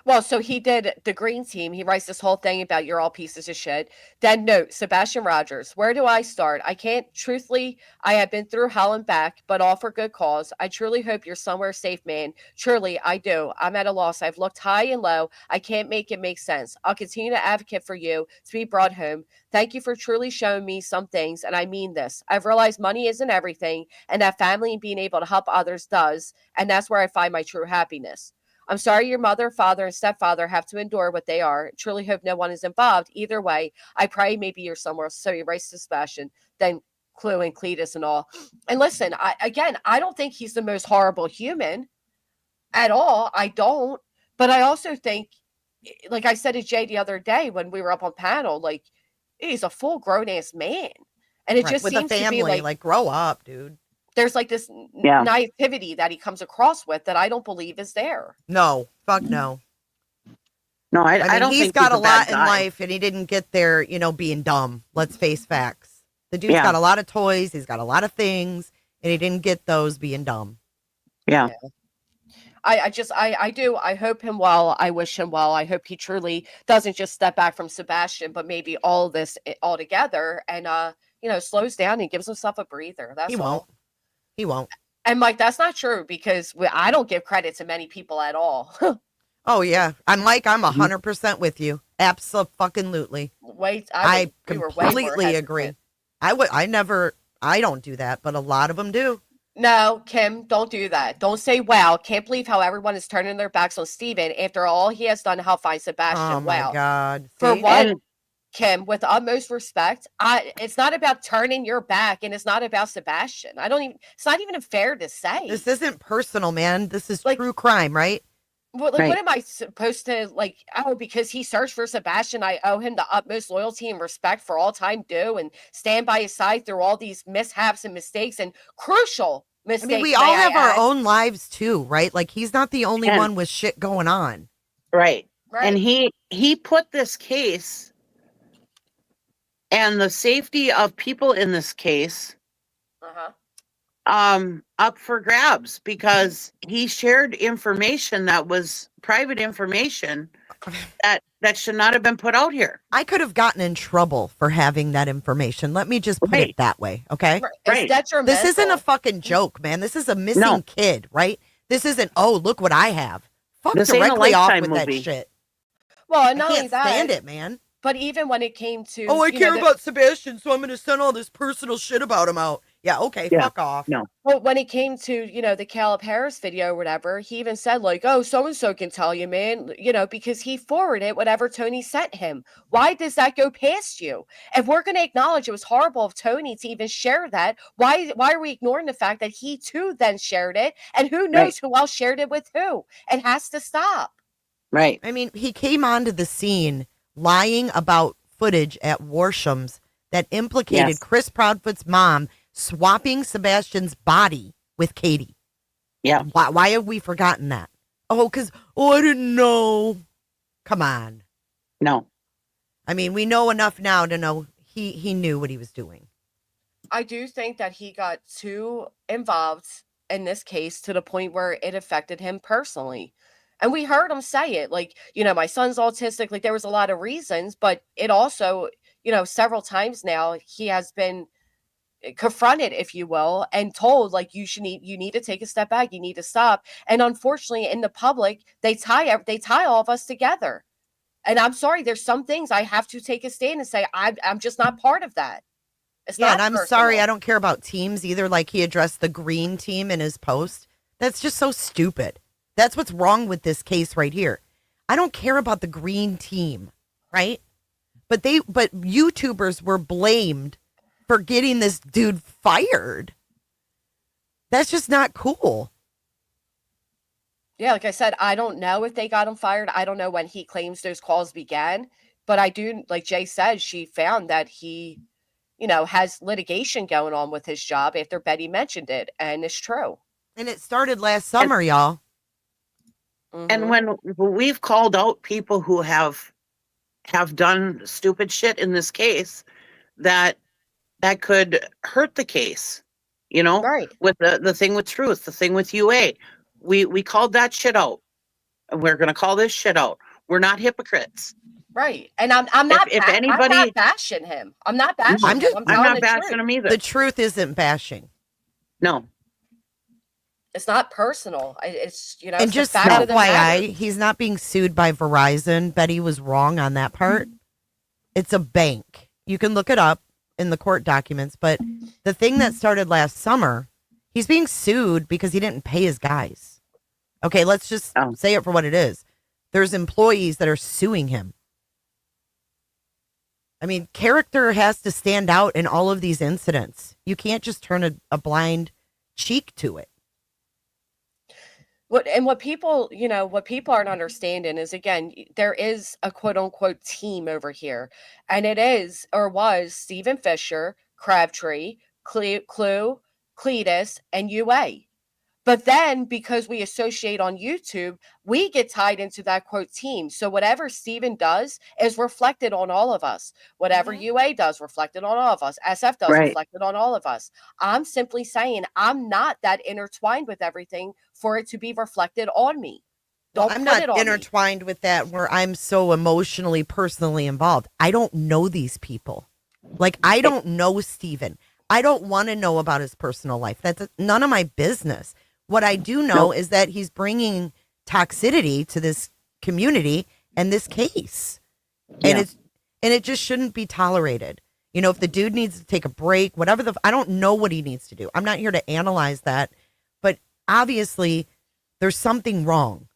Well, so he did the green team. He writes this whole thing about you're all pieces of shit. Then note, Sebastian Rogers, where do I start? I can't, truthfully, I have been through hell and back, but all for good cause. I truly hope you're somewhere safe, man. Truly, I do. I'm at a loss. I've looked high and low. I can't make it make sense. I'll continue to advocate for you to be brought home. Thank you for truly showing me some things, and I mean this. I've realized money isn't everything, and that family and being able to help others does, and that's where I find my true happiness. I'm sorry your mother, father, and stepfather have to endure what they are. Truly hope no one is involved. Either way, I pray maybe you're somewhere. So he writes to Sebastian, then Clue and Cletus and all. And listen, I don't think he's the most horrible human at all. I don't. But I also think, like I said to Jay the other day when we were up on panel, like, he's a full grown ass man. And it just with seems a family, to be like grow up, dude. there's like this naivety that he comes across with that I don't believe is there. No, fuck no. No, I mean, don't he's think got he's a bad lot in guy. life, and he didn't get there, being dumb. Let's face facts. The dude's Yeah. got a lot of toys. He's got a lot of things, and he didn't get those being dumb. Yeah. I hope him well. I wish him well. I hope he truly doesn't just step back from Sebastian, but maybe all this all together and, slows down and gives himself a breather. That's all. He won't. And Mike, that's not true because I don't give credit to many people at all. Oh yeah, I'm 100% with you. Absolutely. I completely agree. I don't do that, but a lot of them do. No, Kim, don't do that. Don't say, wow, can't believe how everyone is turning their backs on Steven after all he has done to help find Sebastian. Oh my wow. God. For See? what, Kim, with utmost respect, it's not about turning your back and it's not about Sebastian. It's not even fair to say. This isn't personal, man. This is true crime, right? What am I supposed to because he searched for Sebastian, I owe him the utmost loyalty and respect for all time due and stand by his side through all these mishaps and mistakes and crucial mistakes. I mean, we all have our own lives too, right? Like he's not the only one with shit going on. Right. And he put this case and the safety of people in this case up for grabs because he shared information that was private information that should not have been put out here. I could have gotten in trouble for having that information. Let me just put it that way, okay? Right. This isn't a fucking joke, man. This is a missing kid, right? This isn't, oh, look what I have. Fuck this directly off Lifetime with movie. that shit. Well, and I not can't only that, stand it, man. But even when it came to I care about Sebastian, so I'm going to send all this personal shit about him out. Yeah, okay, fuck off. No. Well, when it came to, the Caleb Harris video or whatever, he even said oh, so-and-so can tell you, man, because he forwarded whatever Tony sent him. Why does that go past you? If we're going to acknowledge it was horrible of Tony to even share that, why are we ignoring the fact that he too then shared it? And who knows who else shared it with who? It has to stop. Right. I mean, he came onto the scene lying about footage at Warsham's that implicated Chris Proudfoot's mom swapping Sebastian's body with Katie. Yeah. Why have we forgotten that? Oh, because, I didn't know. Come on. No. I mean, we know enough now to know he knew what he was doing. I do think that he got too involved in this case to the point where it affected him personally. And we heard him say it, my son's autistic, there was a lot of reasons, but it also, several times now he has been confronted, if you will, and told you need to take a step back, you need to stop. And unfortunately in the public, they tie all of us together. And I'm sorry, there's some things I have to take a stand and say, I'm just not part of that. It's not and I'm personal. sorry, I don't care about teams either. He addressed the green team in his post. That's just so stupid. That's what's wrong with this case right here. I don't care about the green team, right? But YouTubers were blamed for getting this dude fired. That's just not cool. Yeah, like I said, I don't know if they got him fired. I don't know when he claims those calls began. But I do, like Jay said, she found that he, has litigation going on with his job after Betty mentioned it. And it's true. And it started last summer, y'all. And when we've called out people who have done stupid shit in this case, that could hurt the case, right? With the thing with Truth, the thing with UA, we called that shit out. We're going to call this shit out. We're not hypocrites. Right. And I'm not If I'm anybody, not bashing him. I'm not bashing I'm him. just- I'm I'm telling not the bashing truth. him either. The truth isn't bashing. No. It's not personal. It's And it's the just fact of the matter. FYI, he's not being sued by Verizon. Betty was wrong on that part. It's a bank. You can look it up in the court documents. But the thing that started last summer, he's being sued because he didn't pay his guys. Okay, let's just say it for what it is. There's employees that are suing him. I mean, character has to stand out in all of these incidents. You can't just turn a blind cheek to it. What people aren't understanding is, again, there is a quote unquote team over here, and it is or was Stephen Fisher, Crabtree, Clue, Cletus, and UA. But then, because we associate on YouTube, we get tied into that quote team. So whatever Steven does is reflected on all of us. Whatever UA does, reflected on all of us. SF does, reflected on all of us. I'm simply saying I'm not that intertwined with everything for it to be reflected on me. I'm not intertwined with that where I'm so emotionally, personally involved. I don't know these people. Like, I don't know Steven. I don't want to know about his personal life. That's none of my business. What I do know is that he's bringing toxicity to this community and this case. And it just shouldn't be tolerated. You know, if the dude needs to take a break, whatever I don't know what he needs to do. I'm not here to analyze that, but obviously there's something wrong.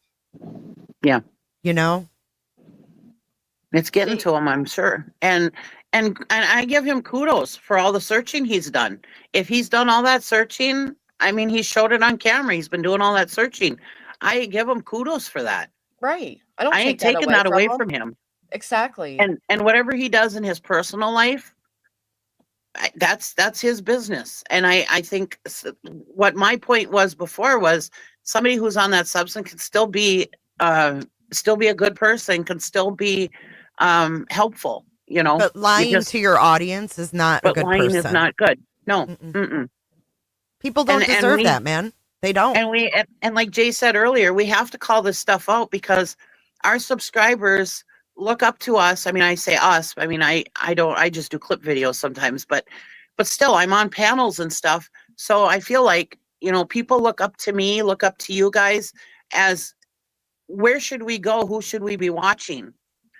Yeah. You know? It's getting to him, I'm sure. And I give him kudos for all the searching he's done. If he's done all that searching, I mean, he showed it on camera. He's been doing all that searching. I give him kudos for that. Right. I ain't taking that away from him. Exactly. And whatever he does in his personal life, that's his business. And I think what my point was before was somebody who's on that substance can still be a good person, can still be helpful, you know. But lying to your audience is not a good person. But lying is not good. No. Mm-mm. People don't deserve that, man. They don't. And like Jay said earlier, we have to call this stuff out because our subscribers look up to us. I mean, I say us. I mean, I just do clip videos sometimes, but still, I'm on panels and stuff. So I feel like, you know, people look up to me, look up to you guys as where should we go? Who should we be watching?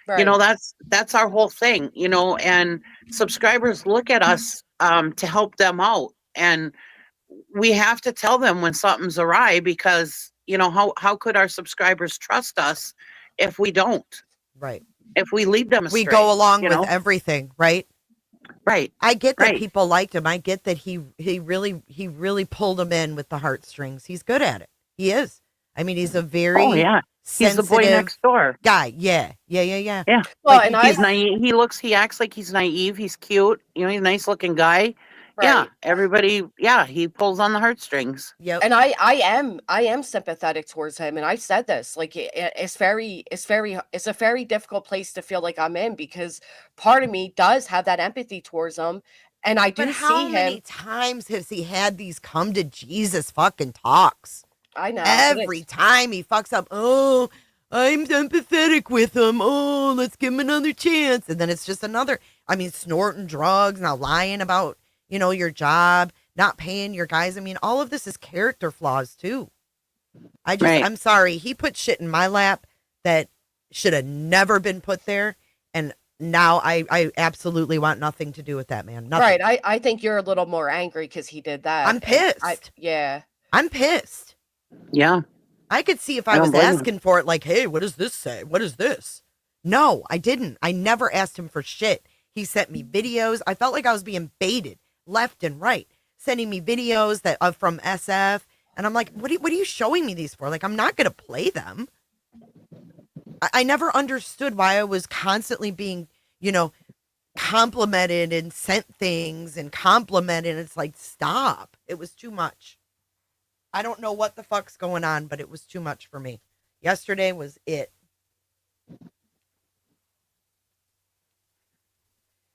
Right. You know, that's our whole thing, you know, and subscribers look at us to help them out. And we have to tell them when something's awry because, you know, how could our subscribers trust us if we don't? Right. If we lead them astray. We go along with everything, right? Right. I get that people liked him. I get that he really pulled them in with the heartstrings. He's good at it. He is. I mean, he's a very he's the boy next door guy. Yeah. Yeah. Well, like, he's naive. He acts like he's naive. He's cute. You know, he's a nice looking guy. Right. Yeah. Everybody. Yeah. He pulls on the heartstrings. Yep. And I am sympathetic towards him. And I said this, like, it's a very difficult place to feel like I'm in because part of me does have that empathy towards him. And I do see him. How many times has he had these come to Jesus fucking talks? I know. Every time he fucks up, oh, I'm empathetic with him. Oh, let's give him another chance. And then it's just snorting drugs, now lying about, you know, your job, not paying your guys. I mean, all of this is character flaws too. I'm sorry. He put shit in my lap that should have never been put there. And now I absolutely want nothing to do with that man. Nothing. Right. I think you're a little more angry because he did that. I'm pissed. I'm pissed. Yeah. I could see if I was asking for it, like, hey, what does this say? What is this? No, I didn't. I never asked him for shit. He sent me videos. I felt like I was being baited left and right, sending me videos that from SF. And I'm like, what are you showing me these for? Like, I'm not going to play them. I never understood why I was constantly being, you know, complimented and sent things and complimented. It's like, stop. It was too much. I don't know what the fuck's going on, but it was too much for me. Yesterday was it.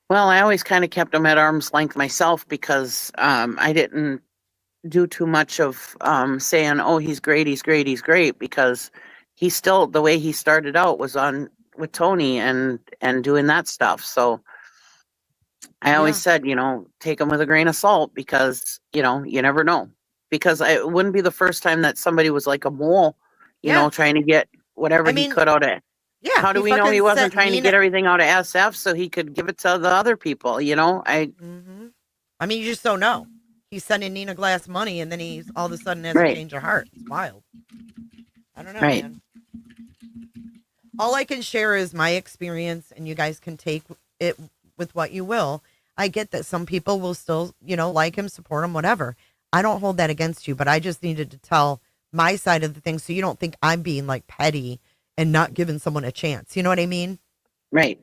Well, I always kind of kept him at arm's length myself because I didn't do too much of saying, oh, he's great, because he still, the way he started out was on with Tony and doing that stuff. So I always said, you know, take them with a grain of salt because, you know, you never know. Because it wouldn't be the first time that somebody was like a mole, you know, trying to get whatever I he mean, could out of. yeah. How do we know he wasn't trying to get everything out of SF so he could give it to the other people? You know, I mean, you just don't know. He's sending Nina Glass money, and then he's all of a sudden has a Right. change of heart. It's wild. I don't know, Right. man. All I can share is my experience, and you guys can take it with what you will. I get that some people will still, you know, like him, support him, whatever. I don't hold that against you, but I just needed to tell my side of the thing so you don't think I'm being like petty and not giving someone a chance. You know what I mean? Right.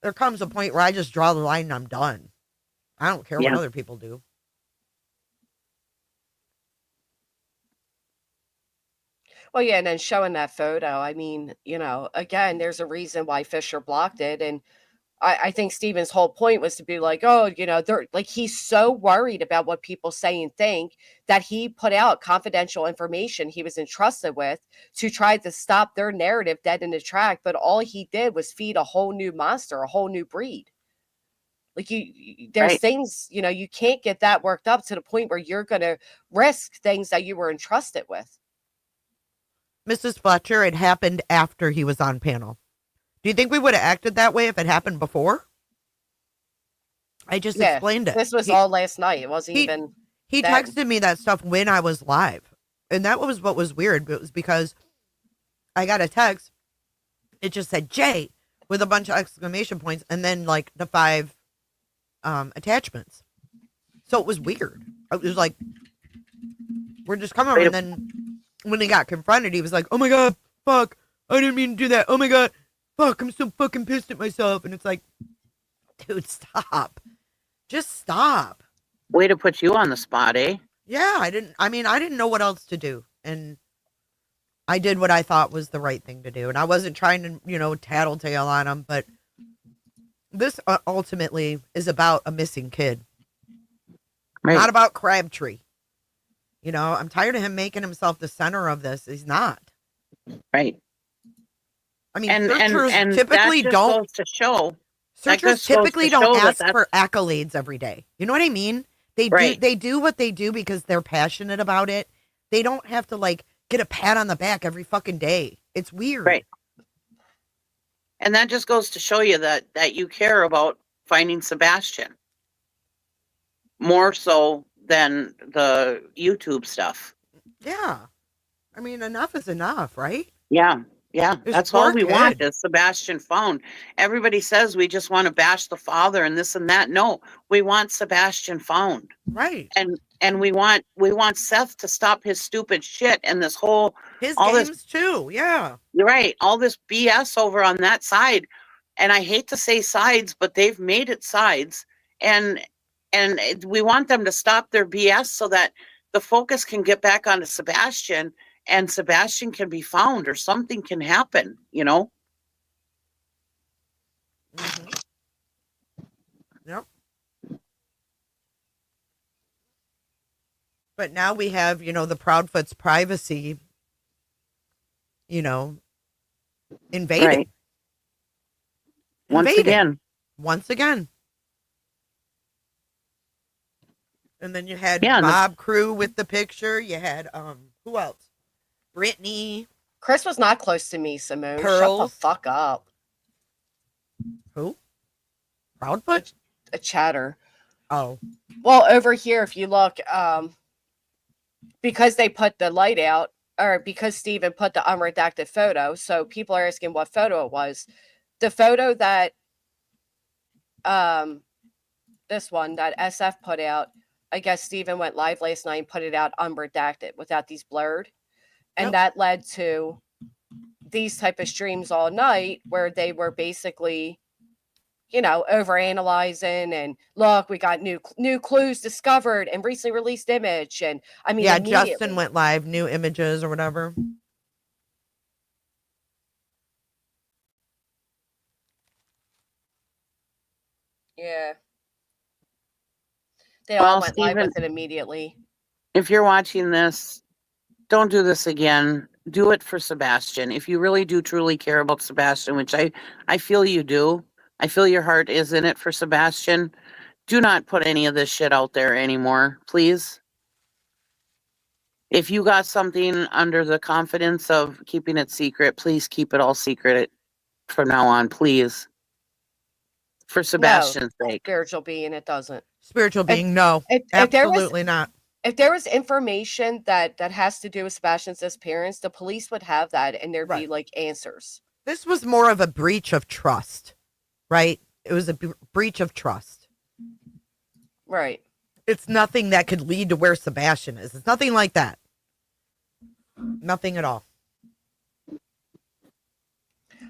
There comes a point where I just draw the line and I'm done. I don't care what Yeah. other people do. Well, yeah, and then showing that photo, I mean, you know, again, there's a reason why Fisher blocked it. And I think Steven's whole point was to be like, oh, you know, they're like, he's so worried about what people say and think that he put out confidential information he was entrusted with to try to stop their narrative dead in the track. But all he did was feed a whole new monster, a whole new breed. Like there's Right. things, you know, you can't get that worked up to the point where you're going to risk things that you were entrusted with. Mrs. Fletcher, it happened after he was on panel. Do you think we would have acted that way if it happened before? I just explained it. This was all last night. It wasn't even. He then. texted me that stuff when I was live. And that was what was weird. It was because I got a text. It just said Jay with a bunch of exclamation points and then like the 5 attachments. So it was weird. It was like, we're just coming over. And then when he got confronted, he was like, oh my God, fuck. I didn't mean to do that. Oh my God. Fuck, I'm so fucking pissed at myself. And it's like, dude, stop. Just stop. Way to put you on the spot, eh? Yeah, I didn't know what else to do. And I did what I thought was the right thing to do. And I wasn't trying to, you know, tattletale on him. But this ultimately is about a missing kid. Right. Not about Crabtree. You know, I'm tired of him making himself the center of this. He's not. Right. I mean, And searchers typically that just don't. goes to show. Searchers just goes typically to don't show that ask for accolades every day. You know what I mean? They Right. do what they do because they're passionate about it. They don't have to like get a pat on the back every fucking day. It's weird. Right. And that just goes to show you that you care about finding Sebastian more so than the YouTube stuff. Yeah. I mean, enough is enough, right? Yeah. Yeah. This That's all poor we want kid. is Sebastian found. Everybody says we just want to bash the father and this and that. No, we want Sebastian found. Right. And we want Seth to stop his stupid shit and this whole His all games this, too. Yeah. you're right, all this BS over on that side. And I hate to say sides, but they've made it sides. And we want them to stop their BS so that the focus can get back onto Sebastian and Sebastian can be found or something can happen, you know? Mm-hmm. Yep. But now we have, you know, the Proudfoot's privacy, you know, invaded. Right. Once Invaded. again. Once again. And then you had Yeah, Bob Crew with the picture. You had who else? Brittany. Chris was not close to me, Simone. Shut the Pearls. fuck up. Who? Proudfoot? A chatter. Oh. Well, over here, if you look, because they put the light out, or because Steven put the unredacted photo, so people are asking what photo it was. The photo that this one that SF put out, I guess Steven went live last night and put it out unredacted without these blurred. And that led to these type of streams all night where they were basically, you know, overanalyzing and look, we got new clues discovered and recently released image. And I mean, yeah, Justin went live, new images or whatever. Yeah. They all went live with it immediately. If you're watching this, don't do this again. Do it for Sebastian. If you really do truly care about Sebastian, which I feel you do. I feel your heart is in it for Sebastian. Do not put any of this shit out there anymore, please. If you got something under the confidence of keeping it secret, please keep it all secret from now on, please. For Sebastian's sake. Spiritual being, it doesn't. Spiritual being, no. If there was Absolutely not. if there was information that has to do with Sebastian's disappearance, the police would have that, and there'd be Right. like answers. This was more of a breach of trust, right? It was a breach of trust. Right. It's nothing that could lead to where Sebastian is. It's nothing like that. Nothing at all.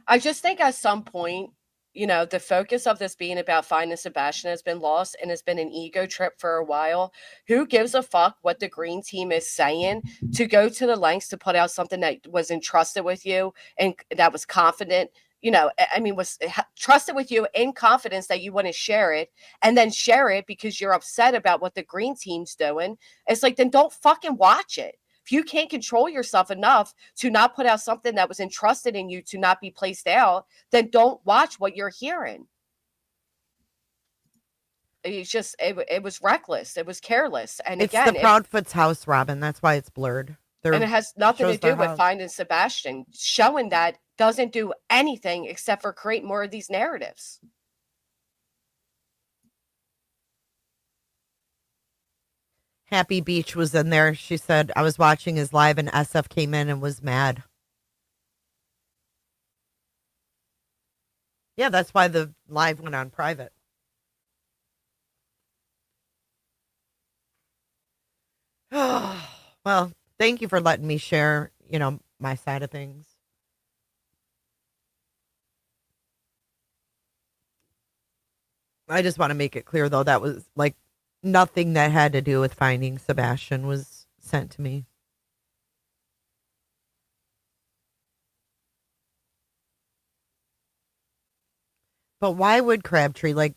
I just think at some point, you know, the focus of this being about finding Sebastian has been lost, and it's been an ego trip for a while. Who gives a fuck what the green team is saying to go to the lengths to put out something that was entrusted with you and that was confident, you know, I mean, was trusted with you in confidence that you want to share it, and then share it because you're upset about what the green team's doing. It's like, then don't fucking watch it. If you can't control yourself enough to not put out something that was entrusted in you to not be placed out, then don't watch what you're hearing. It's just, it was reckless. It was careless. And It's again, the Proudfoot's house, Robin. That's why it's blurred. and it has nothing to shows their do with house. finding Sebastian. Showing that doesn't do anything except for create more of these narratives. Happy Beach was in there. She said, I was watching his live and SF came in and was mad. Yeah, that's why the live went on private. Well, thank you for letting me share, you know, my side of things. I just want to make it clear, though, that was like nothing that had to do with finding Sebastian was sent to me. But why would Crabtree, like,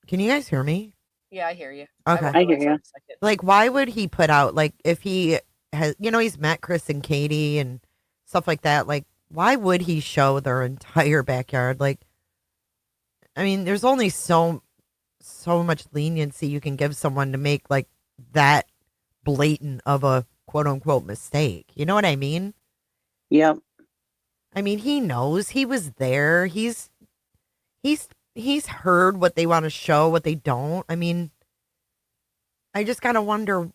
can you guys hear me? Yeah, I hear you. Okay. I hear you. Like, why would he put out, like, if he has, you know, he's met Chris and Katie and stuff like that. Like, why would he show their entire backyard? Like, I mean, there's only so much leniency you can give someone to make like that blatant of a quote unquote mistake. You know what I mean? Yep. I mean, he knows, he was there. He's heard what they want to show, what they don't. I mean, I just gotta wonder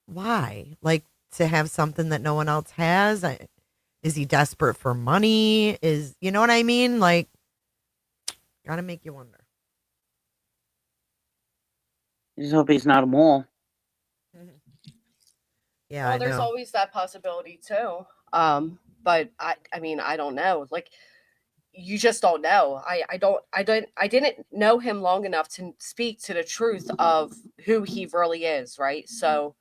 why, like, to have something that no one else has. Is he desperate for money? You know what I mean? Like, gotta make you wonder. I just hope he's not a mole. Yeah, Well, I there's know. always that possibility too. But I mean, I don't know. Like, you just don't know. I didn't know him long enough to speak to the truth of who he really is, right? So,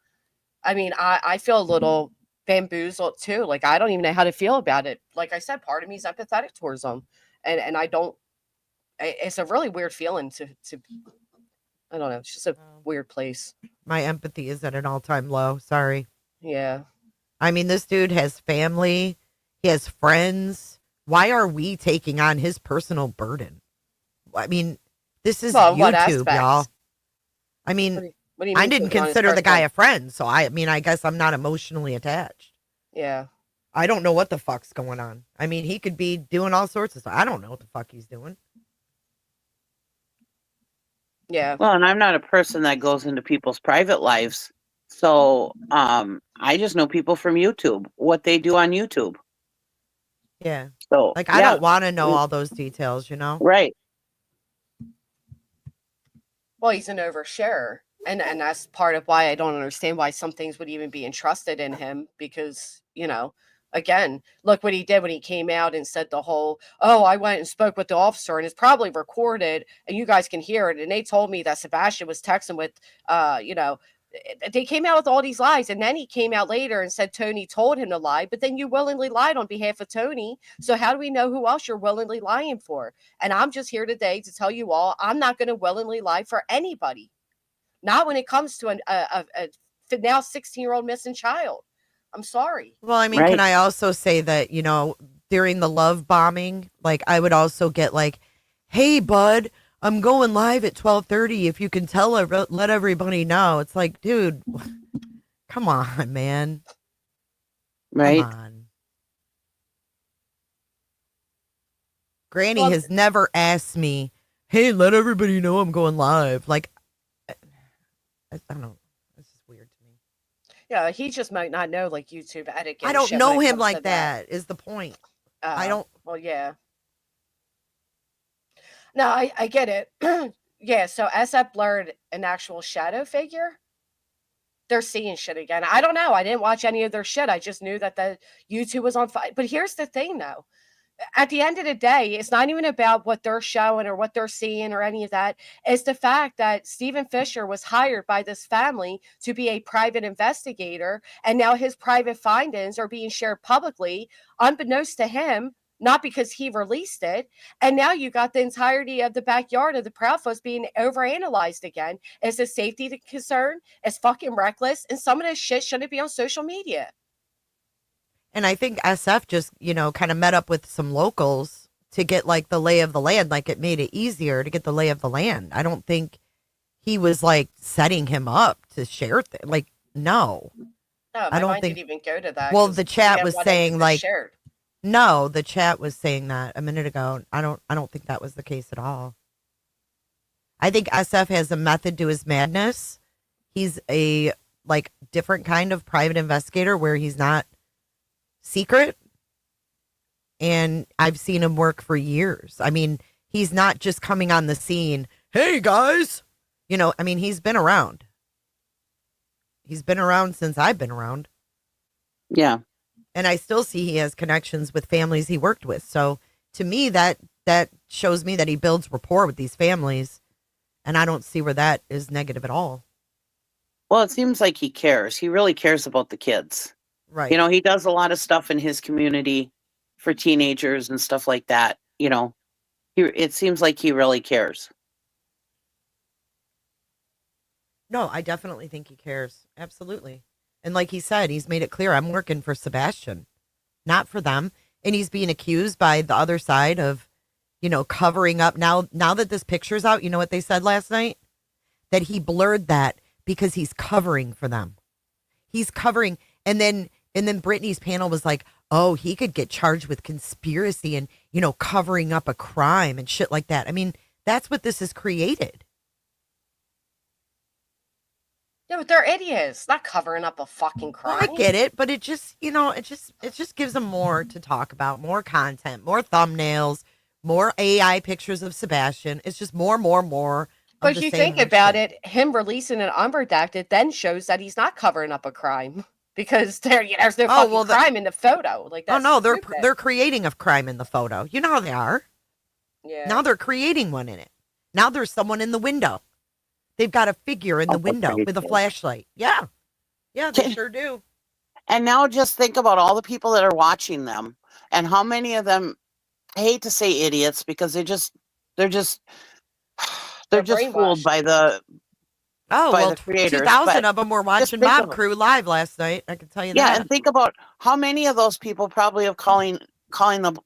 I mean, I feel a little bamboozled too. Like, I don't even know how to feel about it. Like I said, part of me is empathetic towards him, and I don't. It's a really weird feeling to. I don't know. It's just a weird place. My empathy is at an all-time low. Sorry. Yeah. I mean, this dude has family. He has friends. Why are we taking on his personal burden? I mean, this is Well, what YouTube, aspects? y'all. I mean, What do you I mean didn't taking on his consider the guy personal- a friend, so I mean, I guess I'm not emotionally attached. Yeah. I don't know what the fuck's going on. I mean, he could be doing all sorts of stuff. I don't know what the fuck he's doing. Yeah. Well, and I'm not a person that goes into people's private lives. So I just know people from YouTube, what they do on YouTube. Yeah. So Like, I yeah, don't want to know all those details, you know? right. Well, he's an oversharer. And that's part of why I don't understand why some things would even be entrusted in him, because, you know, again, look what he did when he came out and said the whole, oh, I went and spoke with the officer, and it's probably recorded and you guys can hear it. And they told me that Sebastian was texting with, you know, they came out with all these lies. And then he came out later and said Tony told him to lie, but then you willingly lied on behalf of Tony. So how do we know who else you're willingly lying for? And I'm just here today to tell you all, I'm not going to willingly lie for anybody. Not when it comes to a now 16-year-old missing child. I'm sorry. Well, I mean, Right. can I also say that, during the love bombing, like I would also get like, "Hey, bud, I'm going live at 12:30. If you can let everybody know." It's like, dude, come on, man. Come Right. on. Granny Well, has never asked me, "Hey, let everybody know I'm going live." Like, I don't know. This is weird to me. yeah, he just might not know like YouTube etiquette I and don't shit when know it him comes to like that, is the point. I don't. Well, yeah. No, I get it. Yeah, so SF blurred an actual shadow figure. They're seeing shit again. I don't know. I didn't watch any of their shit. I just knew that the YouTube was on fire. But here's the thing, though. At the end of the day, it's not even about what they're showing or what they're seeing or any of that. It's the fact that Stephen Fisher was hired by this family to be a private investigator, and now his private findings are being shared publicly, unbeknownst to him, not because he released it. And now you got the entirety of the backyard of the Proudfoes being overanalyzed again. Is a safety concern? It's fucking reckless, and some of this shit shouldn't be on social media. And I think SF just, kind of met up with some locals to get like the lay of the land. Like it made it easier to get the lay of the land. I don't think he was like setting him up to share like, no. No, I my don't mind think. didn't even go to that. Well, 'cause the he chat had was wanted saying it like, shared. no, the chat was saying that a minute ago. I don't think that was the case at all. I think SF has a method to his madness. He's a like different kind of private investigator where he's not secret. And I've seen him work for years. I mean, he's not just coming on the scene, "Hey guys." He's been around. He's been around since I've been around. Yeah. And I still see he has connections with families he worked with. So to me, that shows me that he builds rapport with these families. And I don't see where that is negative at all. Well, it seems like he cares. He really cares about the kids. Right. He does a lot of stuff in his community for teenagers and stuff like that. It seems like he really cares. No, I definitely think he cares. Absolutely. And like he said, he's made it clear, I'm working for Sebastian, not for them. And he's being accused by the other side of, covering up. Now that this picture's out, you know what they said last night? That he blurred that because he's covering for them. He's covering. And then Brittany's panel was like, oh, he could get charged with conspiracy and, covering up a crime and shit like that. I mean, that's what this has created. Yeah, but they're idiots. Not covering up a fucking crime. Well, I get it, but it just, it just gives them more to talk about, more content, more thumbnails, more AI pictures of Sebastian. It's just more. But if you think about it, him releasing an unredacted then shows that he's not covering up a crime because there's no fucking crime in the photo. Like that's they're creating a crime in the photo. You know how they are. Yeah. Now they're creating one in it. Now there's someone in the window. They've got a figure in the window with a flashlight. Yeah. Yeah, they sure do. And now just think about all the people that are watching them and how many of them, I hate to say idiots because they're just fooled by the the creators. 2,000 of them were watching Mob Crew live last night. I can tell you that. Yeah, and think about how many of those people probably have calling the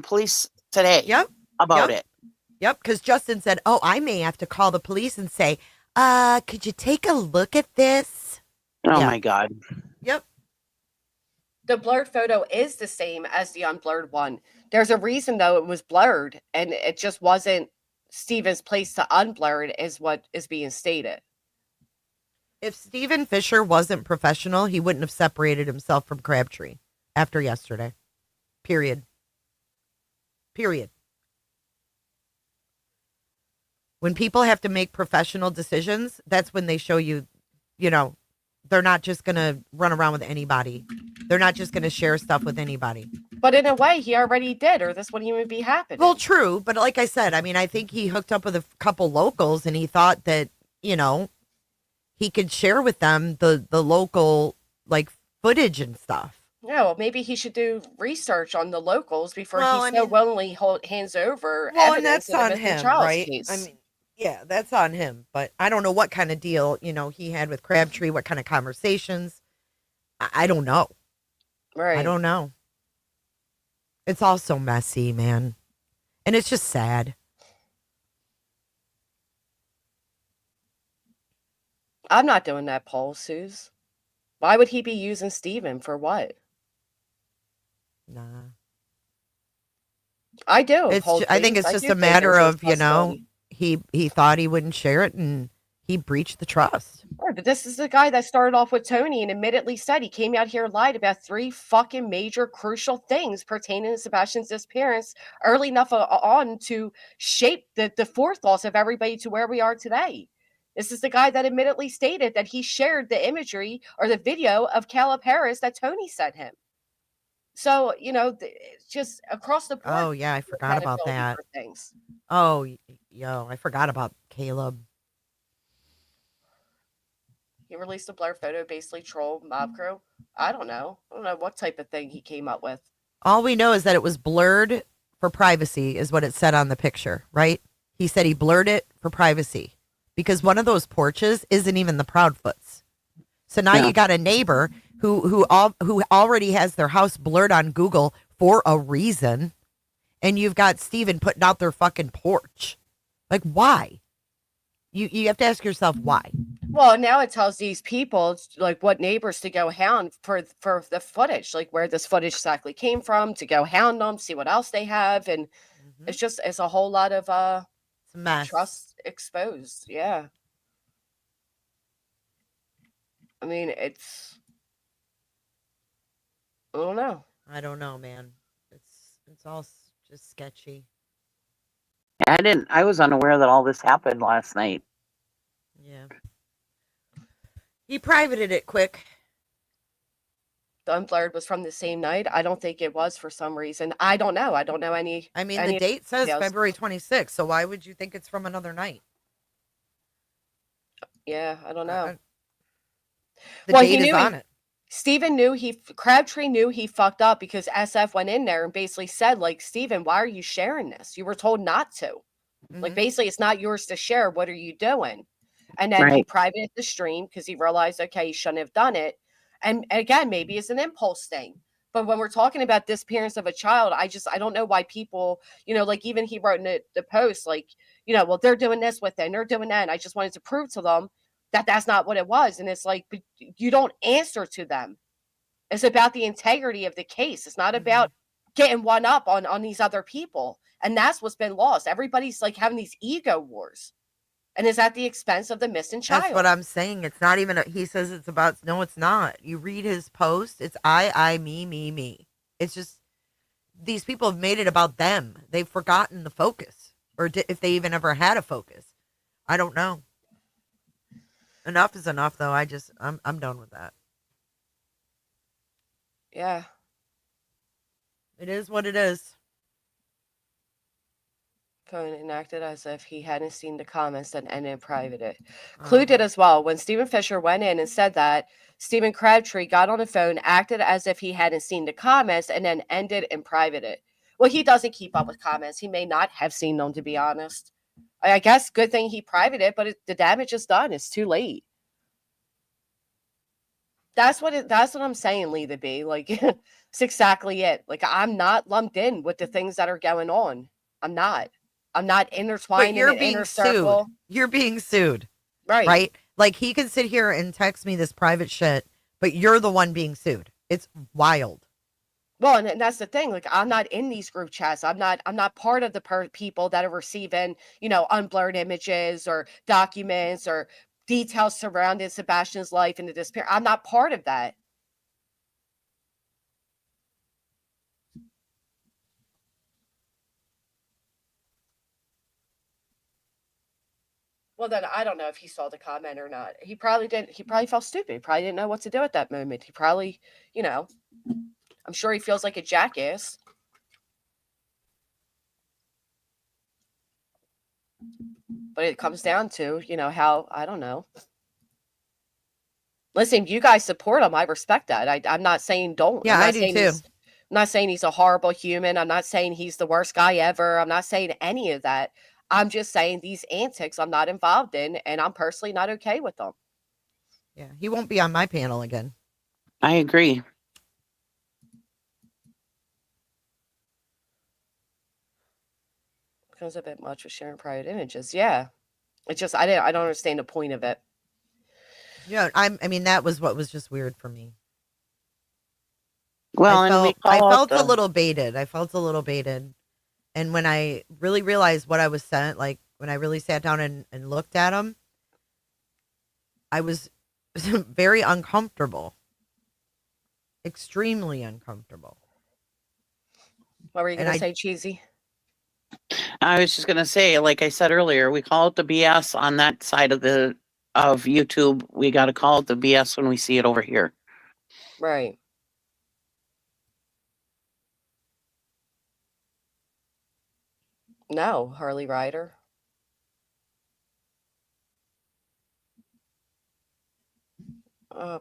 police today about it. Yep, because Justin said, oh, I may have to call the police and say, could you take a look at this? Oh, my God. Yep. The blurred photo is the same as the unblurred one. There's a reason, though, it was blurred, and it just wasn't Steven's place to unblur it is what is being stated. If Stephen Fisher wasn't professional, he wouldn't have separated himself from Crabtree after yesterday. Period. When people have to make professional decisions, that's when they show you, they're not just going to run around with anybody. They're not just going to share stuff with anybody. But in a way, he already did, or this wouldn't even be happening. Well, true. But like I said, I think he hooked up with a couple locals and he thought that, he could share with them the local, like, footage and stuff. Yeah, well, maybe he should do research on the locals before he willingly hands over Well, evidence and that's in a on missing him, child's right? case. Yeah, that's on him. But I don't know what kind of deal, he had with Crabtree, what kind of conversations. I don't know. Right. I don't know. It's all so messy, man. And it's just sad. I'm not doing that poll, Suze. Why would he be using Steven for what? Nah. I do. I think it's just a matter of, he thought he wouldn't share it and he breached the trust. Right, but this is the guy that started off with Tony and admittedly said he came out here and lied about 3 fucking major crucial things pertaining to Sebastian's disappearance early enough on to shape the forethoughts of everybody to where we are today. This is the guy that admittedly stated that he shared the imagery or the video of Caleb Harris that Tony sent him. So, it's just across the board. Oh, yeah, I forgot about credibility that. for things. Oh, I forgot about Caleb. He released a blur photo, basically troll mob crew. I don't know what type of thing he came up with. All we know is that it was blurred for privacy is what it said on the picture, right? He said he blurred it for privacy because one of those porches isn't even the Proudfoots. So now you got a neighbor who already has their house blurred on Google for a reason, and you've got Steven putting out their fucking porch. Like, why? You have to ask yourself why. Well, now it tells these people like what neighbors to go hound for the footage, like where this footage exactly came from, to go hound them, see what else they have, and it's a whole lot of it's a mess. Trust exposed. Yeah, I mean it's I don't know. I don't know, man. It's all just sketchy. I was unaware that all this happened last night. Yeah. He privated it quick. The unblurred was from the same night. I don't think it was for some reason. I don't know. I don't know any. I mean, any the date says details. February 26th, so why would you think it's from another night? Yeah, I don't know. The date is on it. Steven Crabtree knew he fucked up because SF went in there and basically said, like, Steven, why are you sharing this? You were told not to. Like, basically, it's not yours to share. What are you doing? And then he privated the stream because he realized, okay, he shouldn't have done it. And again, maybe it's an impulse thing. But when we're talking about disappearance of a child, I don't know why people, like even he wrote in the post, like, well, they're doing this with it and they're doing that. And I just wanted to prove to them that that's not what it was. And it's like, but you don't answer to them. It's about the integrity of the case. It's not about getting one up on these other people. And that's what's been lost. Everybody's like having these ego wars. And it's at the expense of the missing child. That's what I'm saying. It's not even, he says it's about, no, it's not. You read his post, it's I, me. It's just, these people have made it about them. They've forgotten the focus. Or if they even ever had a focus. I don't know. Enough is enough, though. I'm done with that. Yeah. It is what it is. Phone enacted as if he hadn't seen the comments and ended private it. Clue did as well. When Stephen Fisher went in and said that, Stephen Crabtree got on the phone, acted as if he hadn't seen the comments, and then ended and private it. Well, he doesn't keep up with comments. He may not have seen them, to be honest. I guess good thing he privated it, but the damage is done. It's too late. That's what I'm saying, Lee the B. Like, it's exactly it. Like, I'm not lumped in with the things that are going on. I'm not intertwined in an inner circle. You're being sued. Right. Right? Like, he can sit here and text me this private shit, but you're the one being sued. It's wild. Well, and that's the thing. Like, I'm not in these group chats. I'm not part of the people that are receiving, unblurred images or documents or details surrounding Sebastian's life and the disappearance. I'm not part of that. Well, then I don't know if he saw the comment or not. He probably didn't. He probably felt stupid. He probably didn't know what to do at that moment. He probably, I'm sure he feels like a jackass. But it comes down to, how, I don't know. Listen, you guys support him. I respect that. I'm not saying don't. Yeah, I do too. I'm not saying he's a horrible human. I'm not saying he's the worst guy ever. I'm not saying any of that. I'm just saying these antics I'm not involved in, and I'm personally not okay with them. Yeah, he won't be on my panel again. I agree. becomes a bit much with sharing private images. Yeah. It's just I don't understand the point of it. Yeah, I mean that was what was just weird for me. Well, and we I call felt it a little baited. And when I really realized what I was sent, like when I really sat down and looked at them, I was very uncomfortable. Extremely uncomfortable. What were you And going to I- say, Cheesy? I was just gonna say, like I said earlier, we call it the BS on that side of YouTube. We got to call it the BS when we see it over here. Right. No, Harley Ryder.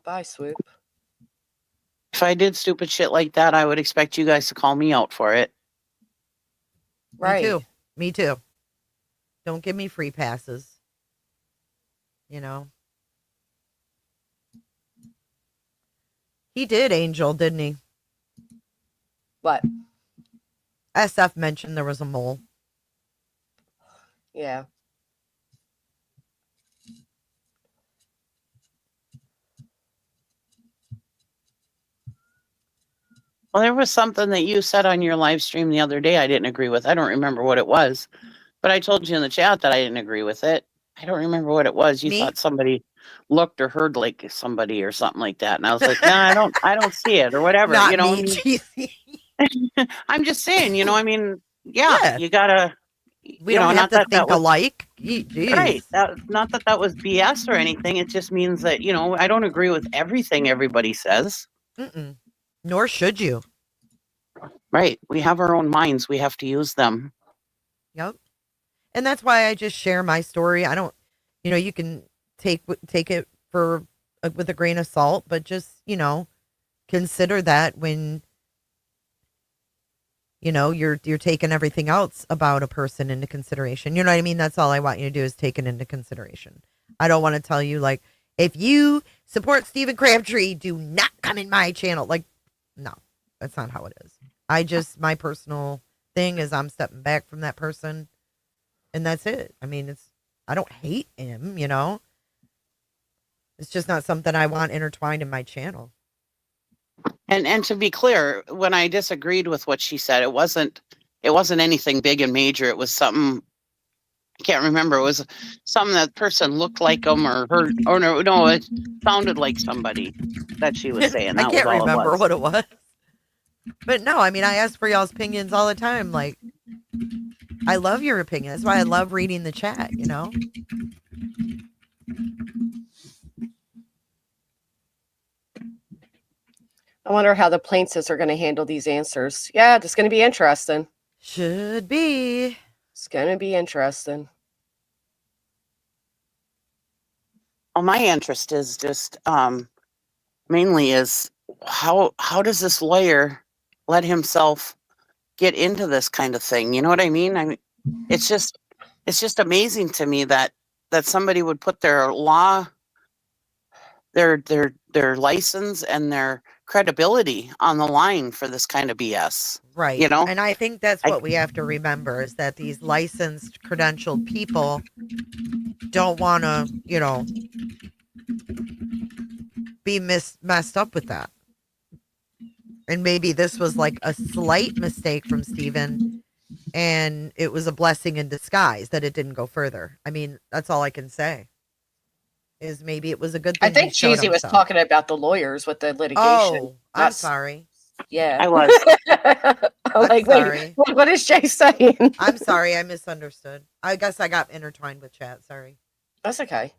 Bye, Swoop. If I did stupid shit like that, I would expect you guys to call me out for it. Right. Me too. Don't give me free passes. You know. He did, Angel, didn't he? What? SF mentioned there was a mole. Yeah. Well, there was something that you said on your live stream the other day I didn't agree with. I don't remember what it was, but I told you in the chat that I didn't agree with it. I don't remember what it was. You thought somebody looked or heard like somebody or something like that, and I was like, no, I don't see it or whatever. Not you know, me, Cheesy. I'm just saying, you know, I mean, yeah. You gotta. We don't have to think alike. Right. Not that was BS or anything. It just means that, you know, I don't agree with everything everybody says. Mm-mm. Nor should you. Right. We have our own minds. We have to use them. Yep. And that's why I just share my story. I don't, you know, you can take it for with a grain of salt, but just, you know, consider that when, you know, you're taking everything else about a person into consideration. You know what I mean? That's all I want you to do is take it into consideration. I don't want to tell you, like, if you support Stephen Crabtree, do not come in my channel. Like, no, that's not how it is. My personal thing is I'm stepping back from that person, and that's it. I mean, I don't hate him, you know? It's just not something I want intertwined in my channel. And to be clear, when I disagreed with what she said, it wasn't anything big and major. It was something I can't remember. It was something that person looked like them or heard, or no, it sounded like somebody that she was saying. That I can't was all remember it was. what it was. But no, I mean, I ask for y'all's opinions all the time. Like, I love your opinion. That's why I love reading the chat, you know? I wonder how the plaintiffs are going to handle these answers. Yeah, it's going to be interesting. Should be. It's going to be interesting. Well, my interest is just mainly is how does this lawyer let himself get into this kind of thing? You know what I mean? I mean, it's just amazing to me that somebody would put their license and their credibility on the line for this kind of BS. Right. You know? And I think that's what we have to remember is that these licensed, credentialed people don't want to, you know, be messed up with that. And maybe this was like a slight mistake from Stephen, and it was a blessing in disguise that it didn't go further. I mean, that's all I can say. Is maybe it was a good thing. I think Cheesy was talking about the lawyers with the litigation. Oh, I'm sorry. Yeah. I was. I'm sorry. Wait, what is Jay saying? I'm sorry. I misunderstood. I guess I got intertwined with chat. Sorry. That's okay.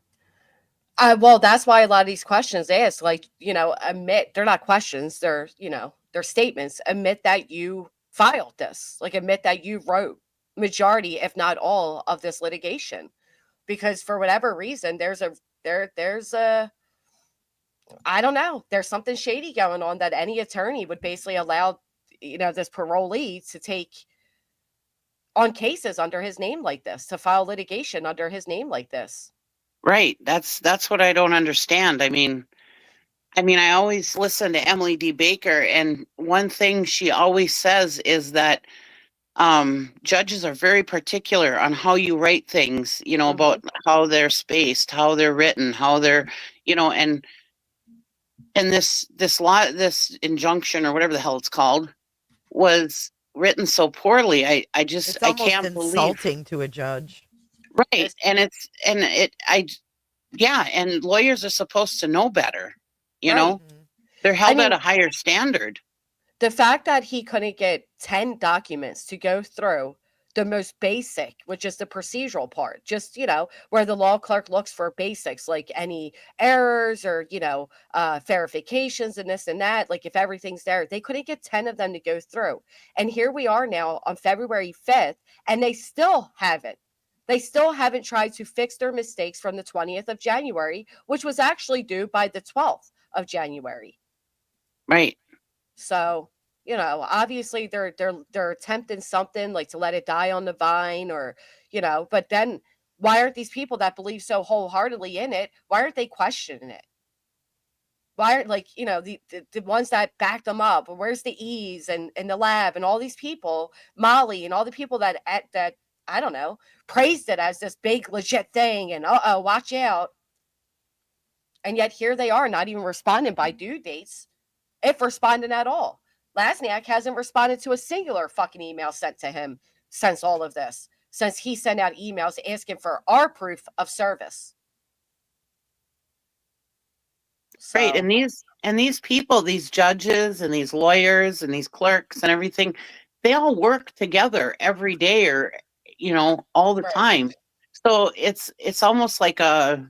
Well, that's why a lot of these questions asked, like, you know, admit they're not questions. They're, you know, they're statements. Admit that you filed this. Like, admit that you wrote majority, if not all, of this litigation. Because for whatever reason, there's a I don't know. There's something shady going on that any attorney would basically allow, you know, this parolee to take on cases under his name like this, to file litigation under his name like this. Right. That's what I don't understand. I mean, I always listen to Emily D. Baker, and one thing she always says is that judges are very particular on how you write things, you know, Mhm. about how they're spaced, how they're written, how they're, you know, and this injunction or whatever the hell it's called was written so poorly. I It's I almost can't believe. insulting to a judge. Right. Yeah, and lawyers are supposed to know better, you Right. know? They're I held at mean, a higher standard. the fact that he couldn't get 10 documents to go through the most basic, which is the procedural part, just, you know, where the law clerk looks for basics like any errors or, you know, verifications and this and that, like if everything's there, they couldn't get 10 of them to go through. And here we are now on February 5th, and they still haven't. They still haven't tried to fix their mistakes from the 20th of January, which was actually due by the 12th of January. Right. So, you know, obviously they're attempting something like to let it die on the vine, or, you know, but then why aren't these people that believe so wholeheartedly in it, why aren't they questioning it? Why aren't, like, you know, the ones that backed them up? Where's the E's and the lab and all these people, Molly and all the people that I don't know, praised it as this big legit thing and watch out. And yet here they are not even responding by due dates, if responding at all. Lasniak hasn't responded to a singular fucking email sent to him since all of this, since he sent out emails asking for our proof of service. So, Right. And these people, these judges and these lawyers and these clerks and everything, they all work together every day, or, you know, all the right. time. So it's almost like a,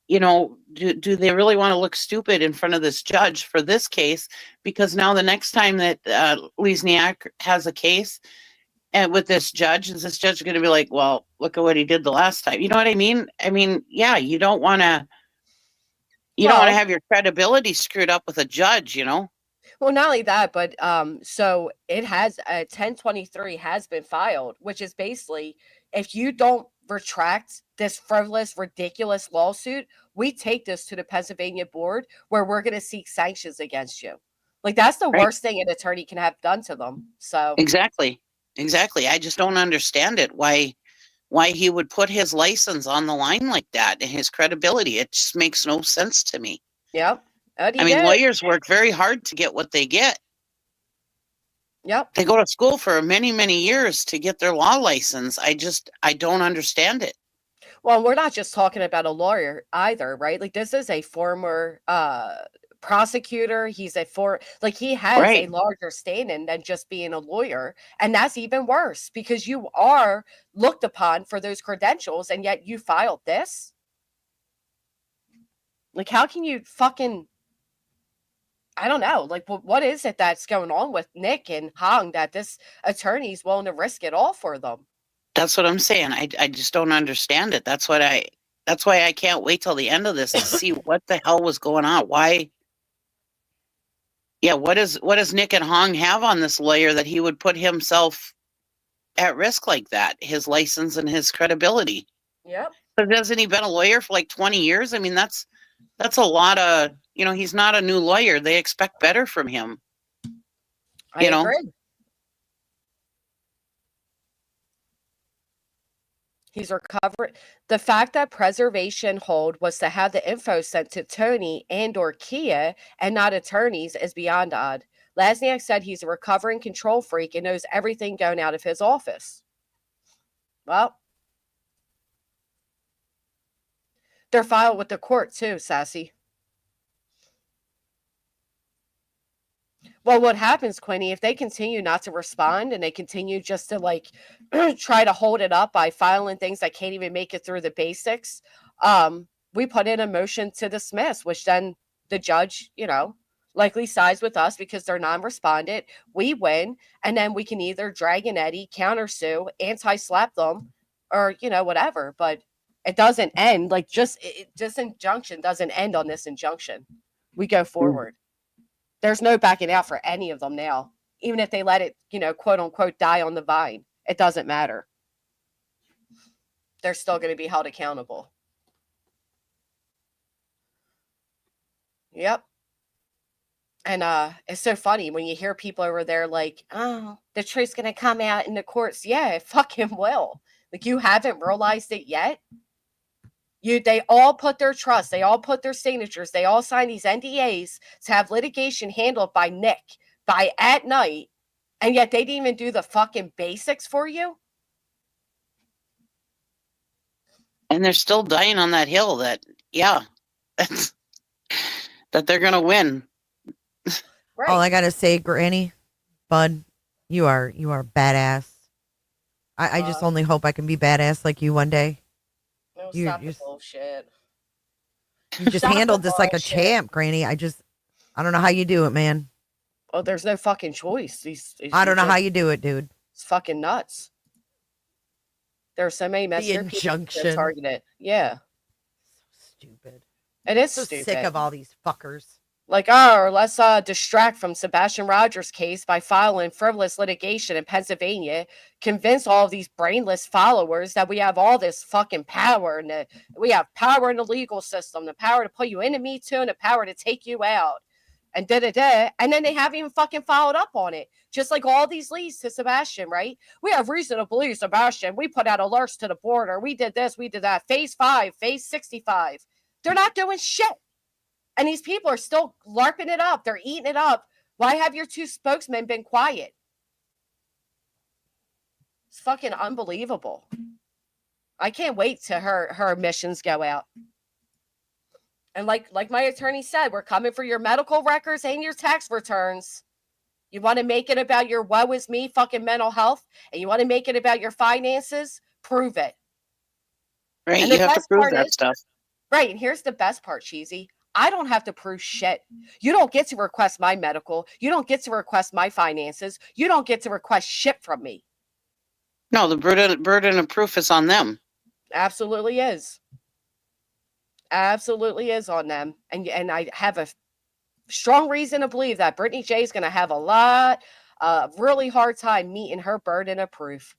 you know, do they really want to look stupid in front of this judge for this case? Because now the next time that Lesniak has a case and with this judge, is this judge going to be like, well, look at what he did the last time? You know what I mean? I mean, yeah, you don't want to Well, have your credibility screwed up with a judge, you know? well, not only that, but so it has 1023 has been filed, which is basically, if you don't retract this frivolous, ridiculous lawsuit, we take this to the Pennsylvania board where we're going to seek sanctions against you. Like, that's the Right. worst thing an attorney can have done to them. So, Exactly. Exactly. I just don't understand it. Why he would put his license on the line like that and his credibility. It just makes no sense to me. yep. I mean, lawyers work very hard to get what they get. Yep. They go to school for many, many years to get their law license. I don't understand it. Well, we're not just talking about a lawyer either, right? Like, this is a former prosecutor. He's he has a Right. larger standing than just being a lawyer. And that's even worse because you are looked upon for those credentials, and yet you filed this. Like, how can you fucking, I don't know. Like, what is it that's going on with Nick and Hong that this attorney's willing to risk it all for them? That's what I'm saying. I just don't understand it. That's why I can't wait till the end of this to see what the hell was going on. Why? Yeah, what does Nick and Hong have on this lawyer that he would put himself at risk like that? His license and his credibility. Yep. But hasn't he been a lawyer for like 20 years? I mean, that's a lot of, you know, he's not a new lawyer. They expect better from him. I agree. He's recovered. The fact that preservation hold was to have the info sent to Tony and or Kia and not attorneys is beyond odd. Lasniak said he's a recovering control freak and knows everything going out of his office. Well, they're filed with the court too, Sassy. Well, what happens, Quinny, if they continue not to respond and they continue just to try to hold it up by filing things that can't even make it through the basics, we put in a motion to dismiss, which then the judge, you know, likely sides with us because they're non-respondent. We win, and then we can either drag an Eddie, countersue, anti-slap them, or, you know, whatever. But it doesn't end this injunction doesn't end on this injunction. We go forward. There's no backing out for any of them now. Even if they let it, you know, quote unquote, die on the vine, it doesn't matter. They're still going to be held accountable. Yep. And it's so funny when you hear people over there like, oh, the truth's gonna come out in the courts. Yeah, it fucking will. Like, you haven't realized it yet. They all put their trust, they all put their signatures, they all sign these NDAs to have litigation handled by Nik by at night, and yet they didn't even do the fucking basics for you. And they're still dying on that hill that, yeah, that they're going to win. Right. All I gotta say, Granny, bud, you are badass. I just only hope I can be badass like you one day. No, you- stop the you- bullshit. You just Stop the handled this like a bullshit. champ, Granny. I don't know how you do it, man. Oh, there's no fucking choice. I don't know how you do it, dude. It's fucking nuts. There are so many messier people that injunction. are targeted. Yeah, Stupid. it is So stupid. sick of all these fuckers. Like, or let's distract from Sebastian Rogers' case by filing frivolous litigation in Pennsylvania, convince all of these brainless followers that we have all this fucking power, and that we have power in the legal system, the power to put you into Me Too, and the power to take you out, and da-da-da, and then they haven't even fucking followed up on it. Just like all these leads to Sebastian, right? We have reason to believe Sebastian. We put out alerts to the border. We did this, we did that. Phase 5, phase 65. They're not doing shit. And these people are still LARPing it up. They're eating it up. Why have your two spokesmen been quiet? It's fucking unbelievable. I can't wait till her admissions go out. And like my attorney said, we're coming for your medical records and your tax returns. You want to make it about your woe is me fucking mental health, and you want to make it about your finances? Prove it. Right, And you the have to best prove part that is- stuff. Right, and here's the best part, Cheesy. I don't have to prove shit. You don't get to request my medical. You don't get to request my finances. You don't get to request shit from me. No, the burden of proof is on them. Absolutely is. Absolutely is on them. And I have a strong reason to believe that Brittany J is going to have a really hard time meeting her burden of proof.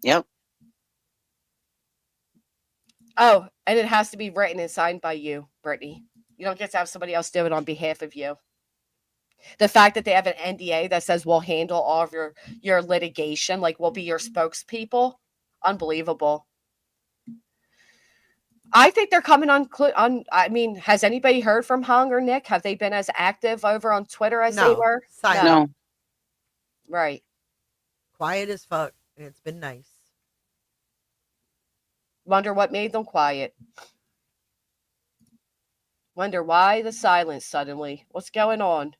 Yep. Oh, and it has to be written and signed by you, Brittany. You don't get to have somebody else do it on behalf of you. The fact that they have an NDA that says we'll handle all of your litigation, like we'll be your spokespeople, unbelievable. I think they're coming on. I mean, has anybody heard from Hung or Nik? Have they been as active over on Twitter as they were? Silent. No. Right. Quiet as fuck. And it's been nice. Wonder what made them quiet. Wonder why the silence suddenly. What's going on?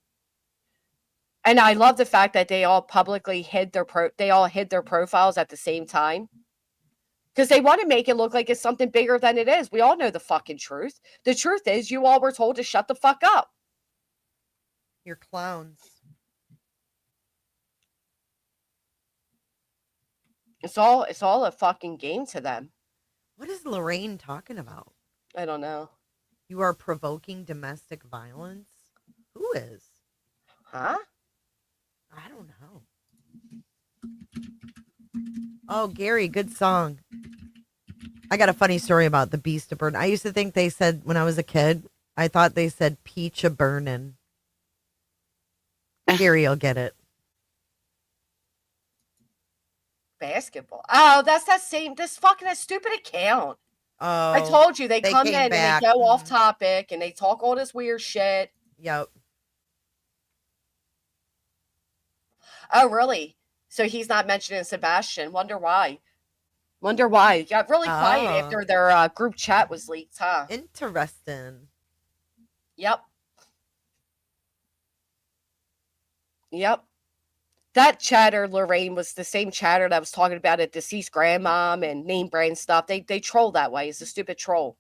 And I love the fact that they all publicly hid their profiles at the same time. Because they want to make it look like it's something bigger than it is. We all know the fucking truth. The truth is you all were told to shut the fuck up. You're clowns. It's all a fucking game to them. What is Lorraine talking about? I don't know. You are provoking domestic violence? Who is? Huh? I don't know. Oh, Gary, good song. I got a funny story about the Beast of Burden. I used to think they said, when I was a kid, I thought they said Peach a Burnin'. Gary will get it. Basketball. Oh, that's this fucking stupid account. Oh, I told you they come came in back. and they go off topic and they talk all this weird shit. Yep. Oh, really? So he's not mentioning Sebastian. Wonder why. It got really quiet Oh. after their group chat was leaked, huh? Interesting. Yep. That chatter, Lorraine, was the same chatter that I was talking about at deceased grandmom and name brand stuff. They troll that way. It's a stupid troll.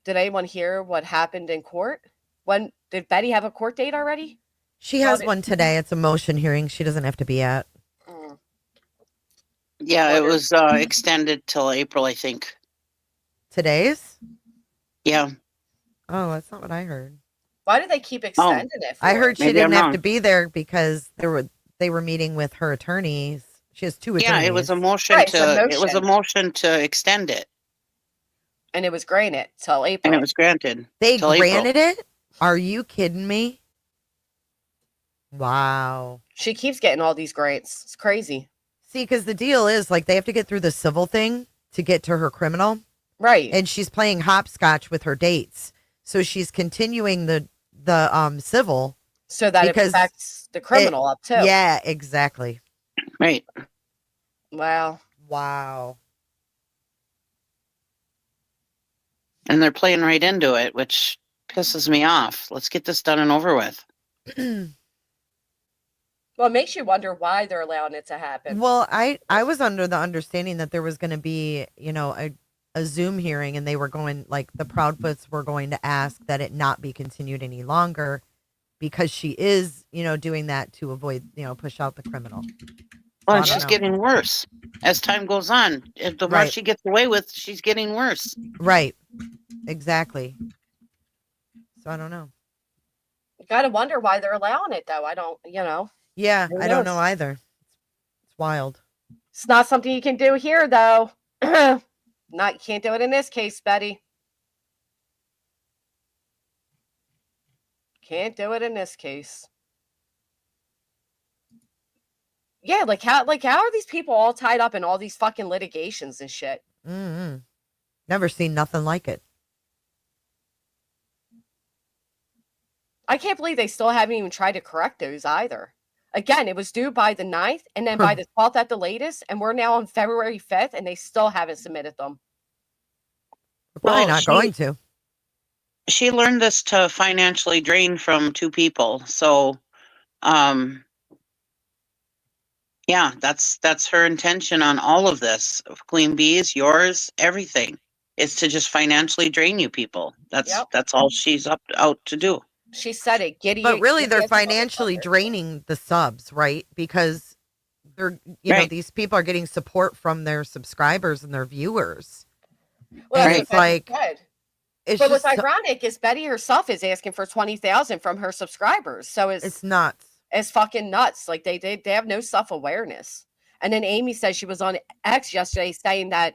Did anyone hear what happened in court? When did Betty have a court date already? She has one today. It's a motion hearing she doesn't have to be at. Yeah, it was extended till April, I think. Today's? Yeah. Oh, that's not what I heard. Why do they keep extending it? I heard she Maybe didn't I'm have wrong. to be there because they were meeting with her attorneys. She has two attorneys. Yeah, it was a motion Right, it's a it was a motion to extend it. And it was granted till And April. it was granted. They till April. granted it? Are you kidding me? Wow. She keeps getting all these grants. It's crazy. See, because the deal is like they have to get through the civil thing to get to her criminal. Right. And she's playing hopscotch with her dates. So she's continuing the civil. So that it because affects the criminal up too. Yeah, exactly. Right. Wow. Wow. And they're playing right into it, which pisses me off. Let's get this done and over with. Well, it makes you wonder why they're allowing it to happen. Well, I was under the understanding that there was going to be, a Zoom hearing, and they were going, like, the Proudfoots were going to ask that it not be continued any longer because she is, doing that to avoid, push out the criminal. Well, I and don't she's know. getting worse as time goes on. The more Right. she gets away with, she's getting worse. Right. Exactly. So I don't know. You gotta wonder why they're allowing it, though. I don't, Yeah, Who I don't knows? know either. It's wild. It's not something you can do here, though. You can't do it in this case, Betty. Can't do it in this case. Yeah, how are these people all tied up in all these fucking litigations and shit? Mm-hmm. Never seen nothing like it. I can't believe they still haven't even tried to correct those either. Again, it was due by the 9th and then by the 12th at the latest, and we're now on February 5th and they still haven't submitted them. We're probably Well, not going to. She learned this to financially drain from two people. So, yeah, that's her intention on all of this. Queen Bee's, yours, everything is to just financially drain you people. That's all she's out to do. She said it. But really, they're giddy as a financially motherfucker. draining the subs, right? Because they're, Right. these people are getting support from their subscribers and their viewers. Well, And that's it's what Betty like, said. it's But what's just, ironic is Betty herself is asking for 20,000 from her subscribers. So it's nuts. it's fucking nuts. Like they have no self-awareness. And then Amy said she was on X yesterday saying that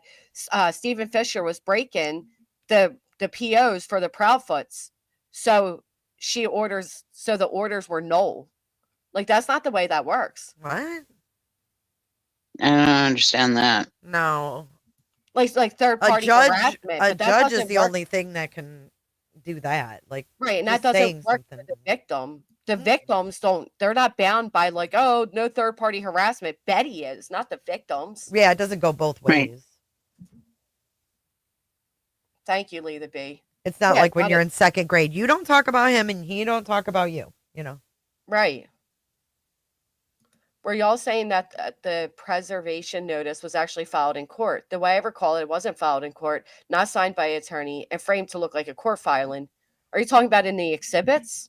Stephen Fisher was breaking the POs for the Proudfoots. So the orders were null. Like that's not the way that works. What? I don't understand that. No. Like third party harassment. A but that judge is doesn't the work. only thing that can do that. Like, Right, and that just saying doesn't work for something. the victim. The victims they're not bound by like, oh, no third party harassment. Betty is, not the victims. Yeah, it doesn't go both Right. ways. Thank you, Lee the B. It's not Yeah, like when got you're it. in second grade. You don't talk about him and he don't talk about you, Right. Were y'all saying that the preservation notice was actually filed in court? The way I recall it, it wasn't filed in court, not signed by an attorney, and framed to look like a court filing. Are you talking about in the exhibits?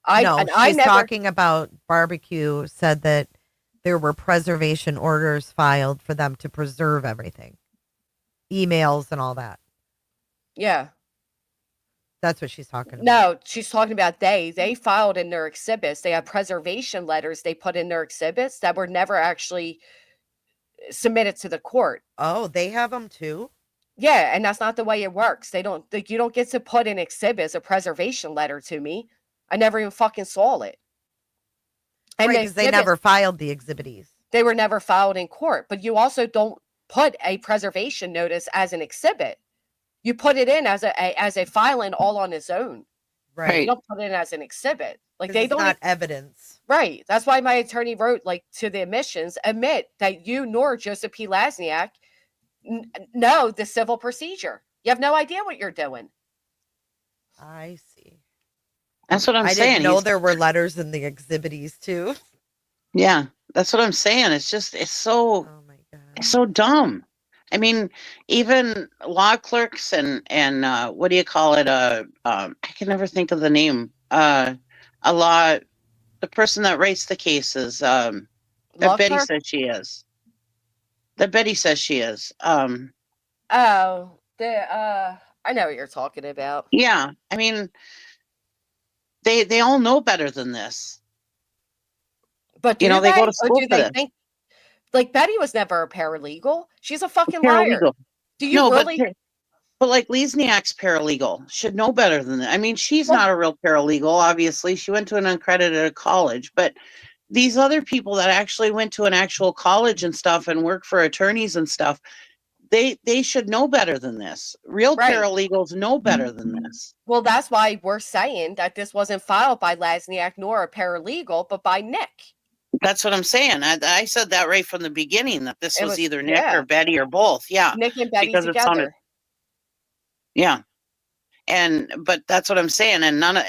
No, she's talking about barbecue said that there were preservation orders filed for them to preserve everything. Emails and all that. Yeah. That's what she's talking about. No, she's talking about they filed in their exhibits. They have preservation letters they put in their exhibits that were never actually submitted to the court. Oh, they have them too? Yeah, and that's not the way it works. They don't like you don't get to put in exhibits a preservation letter to me. I never even fucking saw it. And Right, the because they exhibits, never filed the exhibits. they were never filed in court. But you also don't put a preservation notice as an exhibit. You put it in as a filing all on its own. You Right. don't put it in as an exhibit. Like 'Cause they it's don't not evidence. Right. That's why my attorney wrote, like, to the admissions, admit that you nor Joseph P. Lasniak know the civil procedure. You have no idea what you're doing. I see. That's what I'm I saying. didn't know there were letters in the exhibits too. Yeah, that's what I'm saying. It's so Oh my God. it's so dumb. I mean, even law clerks and what do you call it? I can never think of the name. The person that writes the cases. That Law Betty clerk? says she is. That Betty says she is. Oh, I know what you're talking about. Yeah. I mean, they all know better than this. But do They go to or school do for they this. think like Betty was never a paralegal? She's a fucking liar. Paralegal. Do you No, really? but But like Lesniak's paralegal should know better than that. I mean, she's Well- not a real paralegal, obviously. She went to an uncredited college, but these other people that actually went to an actual college and stuff and work for attorneys and stuff, they should know better than this. Real Right. paralegals know better than this. Well, that's why we're saying that this wasn't filed by Lesniak nor a paralegal, but by Nik. That's what I'm saying. I said that right from the beginning, that this It was was- either Nik yeah. or Betty or both. Yeah. Nik and Betty Because it together. sounded- Yeah. But that's what I'm saying. And none of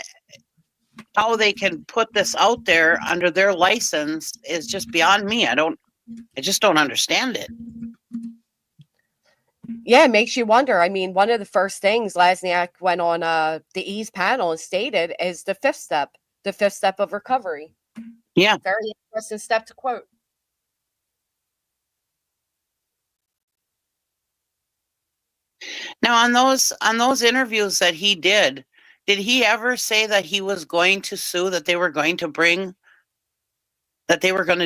how they can put this out there under their license is just beyond me. I just don't understand it. Yeah, it makes you wonder. I mean, one of the first things Lesniak went on the E's panel and stated is the fifth step of recovery. Yeah. Very interesting step to quote. Now on those interviews that he did he ever say that he was going to sue, that they were going to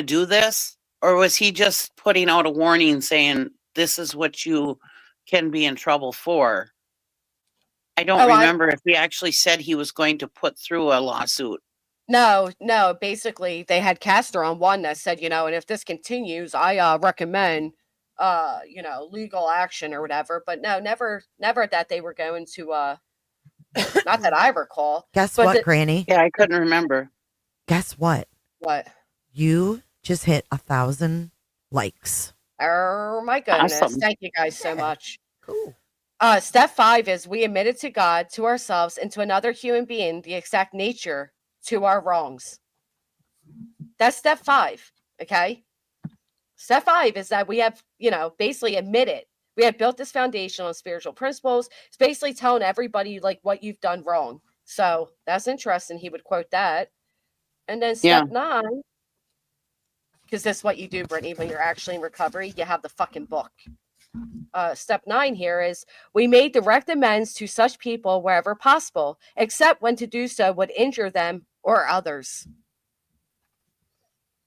do this? Or was he just putting out a warning saying this is what you can be in trouble for? I don't remember if he actually said he was going to put through a lawsuit. No. Basically, they had Castor on one that said, and if this continues, I recommend, legal action or whatever. But no, never that they were going to, not that I recall. Guess But what, Granny? Yeah, I couldn't remember. Guess what? What? You just hit 1,000 likes. Oh my goodness. Awesome. Thank you guys so much. Cool. Step 5 is we admitted to God, to ourselves, and to another human being the exact nature to our wrongs. That's step 5. Okay. Step 5 is that we have, basically admitted we have built this foundation on spiritual principles. It's basically telling everybody like what you've done wrong. So that's interesting. He would quote that. And then step 9, because that's what you do, Brittany, when you're actually in recovery, you have the fucking book. Step 9 here is we made direct amends to such people wherever possible, except when to do so would injure them or others.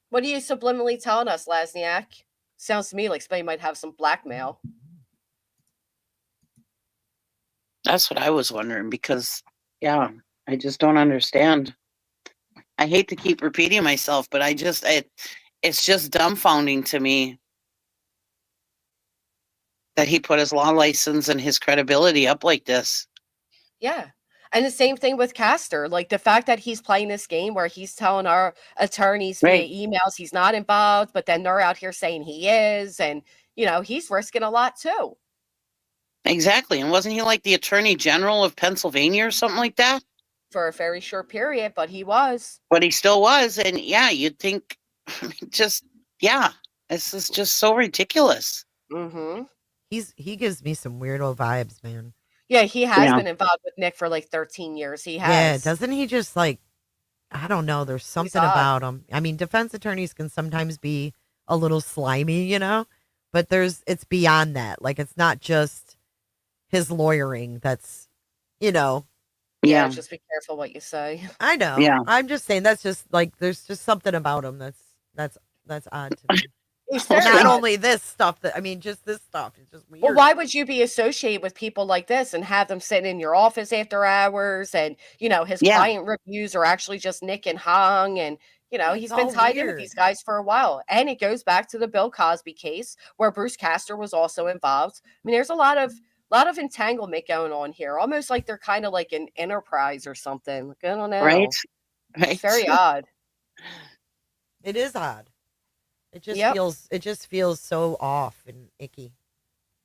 What are you subliminally telling us, Lesniak? Sounds to me like somebody might have some blackmail. That's what I was wondering, because I just don't understand. I hate to keep repeating myself, but it's just dumbfounding to me that he put his law license and his credibility up like this. Yeah. And the same thing with Castor. Like the fact that he's playing this game where he's telling our attorneys via emails he's not involved, but then they're out here saying he is. And, he's risking a lot too. Exactly. And wasn't he like the Attorney General of Pennsylvania or something like that? For a very short period, but he was. But he still was. And you'd think this is just so ridiculous. Mm-hmm. He gives me some weirdo vibes, man. Yeah, he has been involved with Nik for like 13 years. He has. Yeah, doesn't he just like, I don't know, there's something about him. I mean, defense attorneys can sometimes be a little slimy, but it's beyond that. Like, it's not just his lawyering that's, Yeah, just be careful what you say. I know. Yeah. I'm just saying that's just like, there's just something about him that's odd to me. Not only this stuff just this stuff. It's just weird. Well, why would you be associated with people like this and have them sitting in your office after hours? And, his client reviews are actually just Nik and hung. And, he's been tied in with these guys for a while. And it goes back to the Bill Cosby case where Bruce Castor was also involved. I mean, there's a lot of entanglement going on here. Almost like they're kind of like an enterprise or something. Like, I don't know. Right. It's very odd. It is odd. It just feels so off and icky.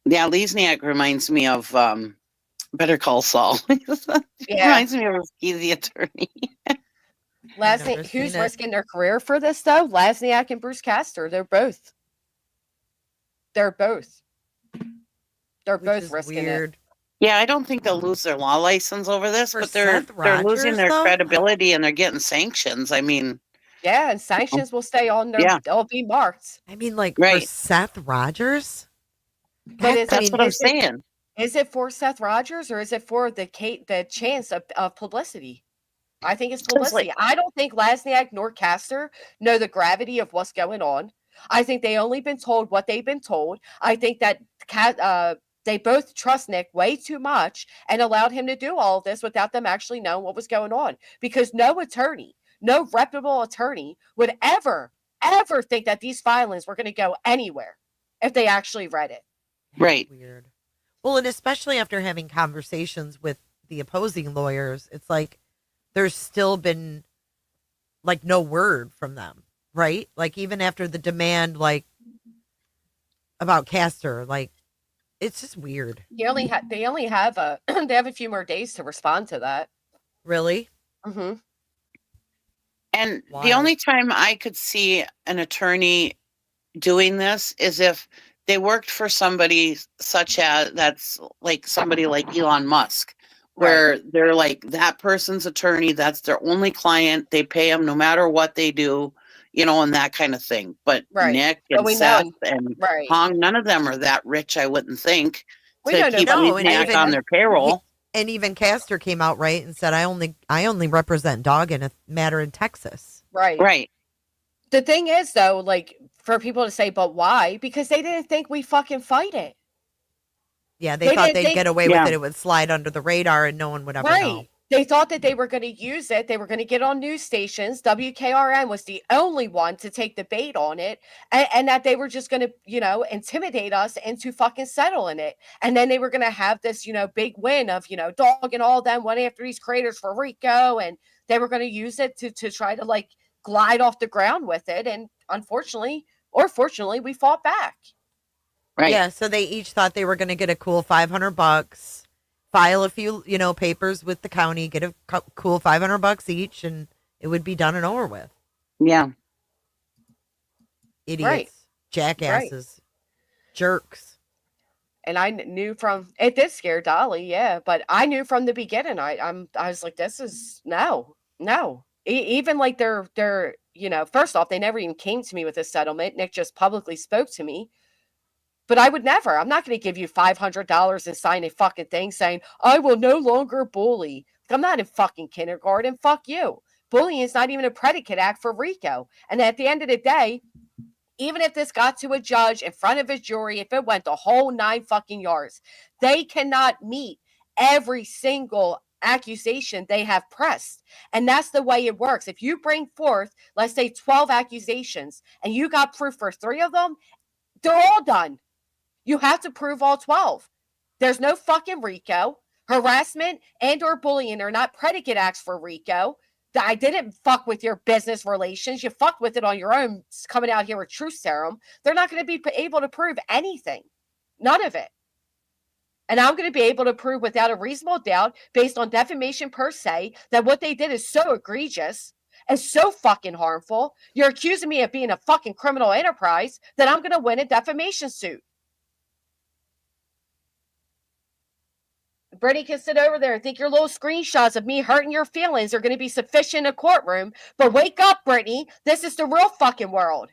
Yeah, Lesniak reminds me of Better Call Saul. Reminds me of the attorney. Lesniak, who's risking their career for this though? Lesniak and Bruce Castor. They're both risking it. Yeah, I don't think they'll lose their law license over this, but they're losing their credibility and they're getting sanctions. I mean, yeah, and sanctions will stay on there. They'll be marked. I mean, like for Seth Rogers. But that's what I'm saying. Is it for Seth Rogers or is it for the chance of publicity? I think it's publicity. I don't think Lesniak nor Castor know the gravity of what's going on. I think they only been told what they've been told. I think that They both trust Nik way too much and allowed him to do all of this without them actually knowing what was going on. Because no attorney, no reputable attorney would ever think that these filings were going to go anywhere if they actually read it. Right. Weird. Well, and especially after having conversations with the opposing lawyers, it's like there's still been like no word from them, right? Like even after the demand, like about Castor, like it's just weird. They only have they have a few more days to respond to that. Really? Mm-hmm. And the Wild. only time I could see an attorney doing this is if they worked for somebody such as that's like somebody like Elon Musk, where they're like that person's attorney, that's their only client, they pay them no matter what they do, you know, and that kind of thing. But Right. Nik But and we know- Seth and Right. Hong, none of them are that rich, I wouldn't think, We to don't know keep about No, and Nik even- on their payroll. And even Castor came out right and said, I only represent dog in a matter in Texas. Right. Right. The thing is, though, like, for people to say, but why? Because they didn't think we fucking fight it. Yeah, they They thought didn't they'd think- get away Yeah. with it. It would slide under the radar and no one would ever know. Right. They thought that they were going to use it. They were going to get on news stations. WKRN was the only one to take the bait on it. And that they were just going to, you know, intimidate us into fucking settling it. And then they were going to have this, you know, big win of, you know, Dog and all them went after these creators for Rico. And they were going to use it to try to like glide off the ground with it. And unfortunately, or fortunately, we fought back. Right. Yeah, so they each thought they were going to get a cool $500, file a few, you know, papers with the county, get a cool $500 each, and it would be done and over with. Yeah. Idiots, Right. jackasses, jerks. And I knew from it did scare Dolly, yeah, but I knew from the beginning. I was like, this is no. Even like they're you know, first off, they never even came to me with a settlement. Nik just publicly spoke to me. But I would never. I'm not going to give you $500 and sign a fucking thing saying I will no longer bully. I'm not in fucking kindergarten. Fuck you. Bullying is not even a predicate act for Rico. And at the end of the day, even if this got to a judge in front of a jury, if it went the whole 9 fucking yards, they cannot meet every single accusation they have pressed. And that's the way it works. If you bring forth, let's say 12 accusations, and you got proof for 3 of them, they're all done. You have to prove all 12. There's no fucking Rico. Harassment and or bullying are not predicate acts for Rico. I didn't fuck with your business relations. You fucked with it on your own coming out here with truth serum. They're not going to be able to prove anything. None of it. And I'm going to be able to prove without a reasonable doubt, based on defamation per se, that what they did is so egregious and so fucking harmful. You're accusing me of being a fucking criminal enterprise that I'm going to win a defamation suit. Brittany can sit over there and think your little screenshots of me hurting your feelings are going to be sufficient in a courtroom. But wake up, Brittany. This is the real fucking world.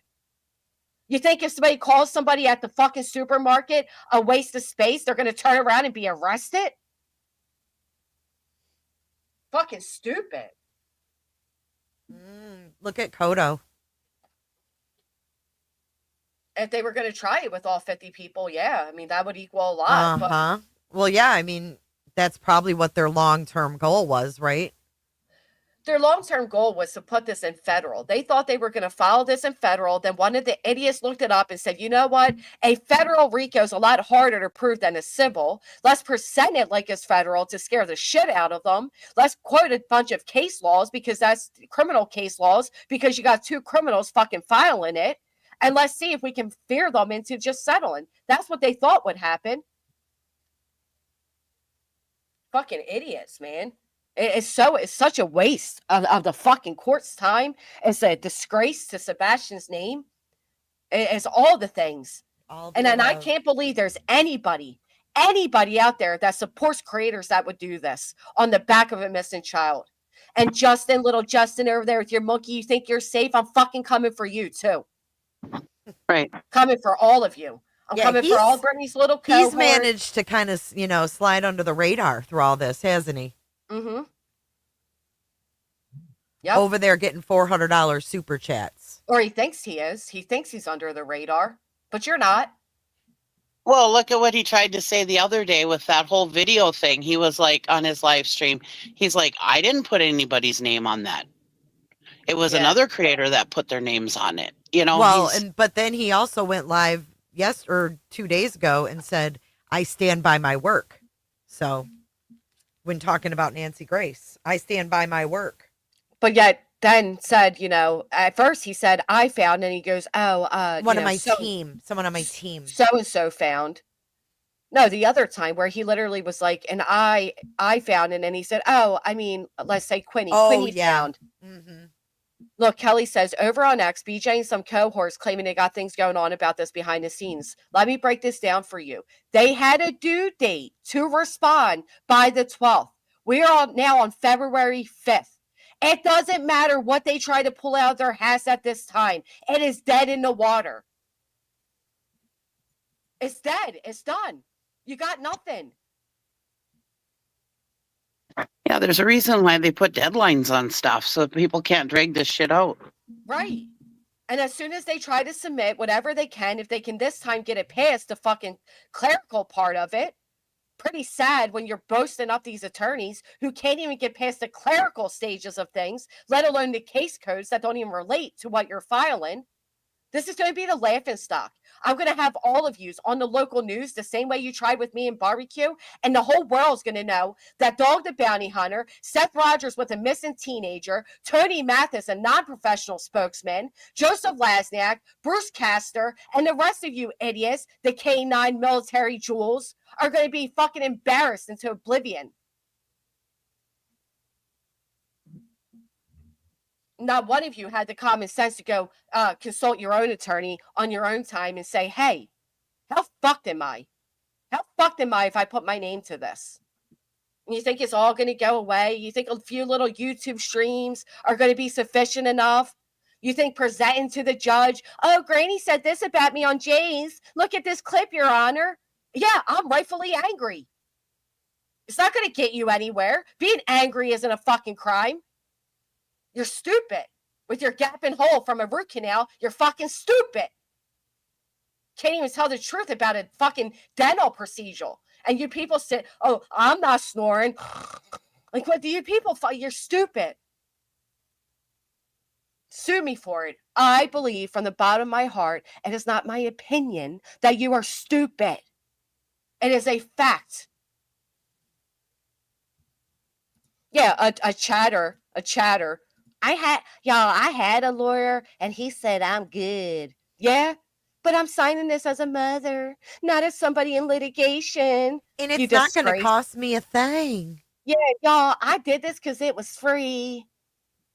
You think if somebody calls somebody at the fucking supermarket a waste of space, they're going to turn around and be arrested? Fucking stupid. Look at Kodo. If they were going to try it with all 50 people, yeah. I mean, that would equal a lot. Uh-huh. Well, yeah, I mean, that's probably what their long-term goal was, right? Their long-term goal was to put this in federal. They thought they were going to file this in federal. Then one of the idiots looked it up and said, you know what? A federal RICO is a lot harder to prove than a civil. Let's present it like it's federal to scare the shit out of them. Let's quote a bunch of case laws because that's criminal case laws because you got 2 criminals fucking filing it. And let's see if we can fear them into just settling. That's what they thought would happen. Fucking idiots, man. It's such a waste of the fucking court's time. It's a disgrace to Sebastian's name. It's all the things. And I can't believe there's anybody out there that supports creators that would do this on the back of a missing child. And Justin, little Justin over there with your monkey, you think you're safe? I'm fucking coming for you too. Right. Coming for all of you. I'm coming for all Brittany's little cohort. He's managed to kind of, you know, slide under the radar through all this, hasn't he? Mm-hmm. Yep. Over there getting $400 super chats. Or he thinks he is. He thinks he's under the radar. But you're not. Well, look at what he tried to say the other day with that whole video thing. He was like on his live stream. He's like, I didn't put anybody's name on that. It was Yeah. another creator that put their names on it. You know, Well, but then he also went live 2 days ago and said, I stand by my work. So when talking about Nancy Grace, I stand by my work. But yet then said, at first he said, I found, and he goes, Someone on my team. So-and-so found. No, the other time where he literally was like, and I found, and then he said, let's say Quinny. Quinny found. Mm-hmm. Look, Kelly says, over on X, BJ and some cohorts claiming they got things going on about this behind the scenes. Let me break this down for you. They had a due date to respond by the 12th. We are now on February 5th. It doesn't matter what they try to pull out of their hats at this time. It is dead in the water. It's dead. It's done. You got nothing. Yeah, there's a reason why they put deadlines on stuff so people can't drag this shit out. Right. And as soon as they try to submit whatever they can, if they can this time get it past the fucking clerical part of it, pretty sad when you're boasting up these attorneys who can't even get past the clerical stages of things, let alone the case codes that don't even relate to what you're filing. This is going to be the laughing stock. I'm going to have all of yous on the local news the same way you tried with me in barbecue, and the whole world's going to know that Dog the Bounty Hunter, Seth Rogers with a missing teenager, Tony Mathis, a non-professional spokesman, Joseph Lasniak, Bruce Castor, and the rest of you idiots, the K9 military jewels, are going to be fucking embarrassed into oblivion. Not one of you had the common sense to go consult your own attorney on your own time and say, hey, how fucked am I? How fucked am I if I put my name to this? And you think it's all going to go away? You think a few little YouTube streams are going to be sufficient enough? You think presenting to the judge, oh, Granny said this about me on Jay's. Look at this clip, Your Honor. Yeah, I'm rightfully angry. It's not going to get you anywhere. Being angry isn't a fucking crime. You're stupid. With your gaping hole from a root canal, you're fucking stupid. Can't even tell the truth about a fucking dental procedure. And you people say, oh, I'm not snoring. Like, what do you people find? You're stupid. Sue me for it. I believe from the bottom of my heart, and it's not my opinion, that you are stupid. It is a fact. Yeah, a chatter. I had a lawyer and he said I'm good. Yeah, but I'm signing this as a mother, not as somebody in litigation. And it's not going to cost me a thing. Yeah, y'all, I did this because it was free.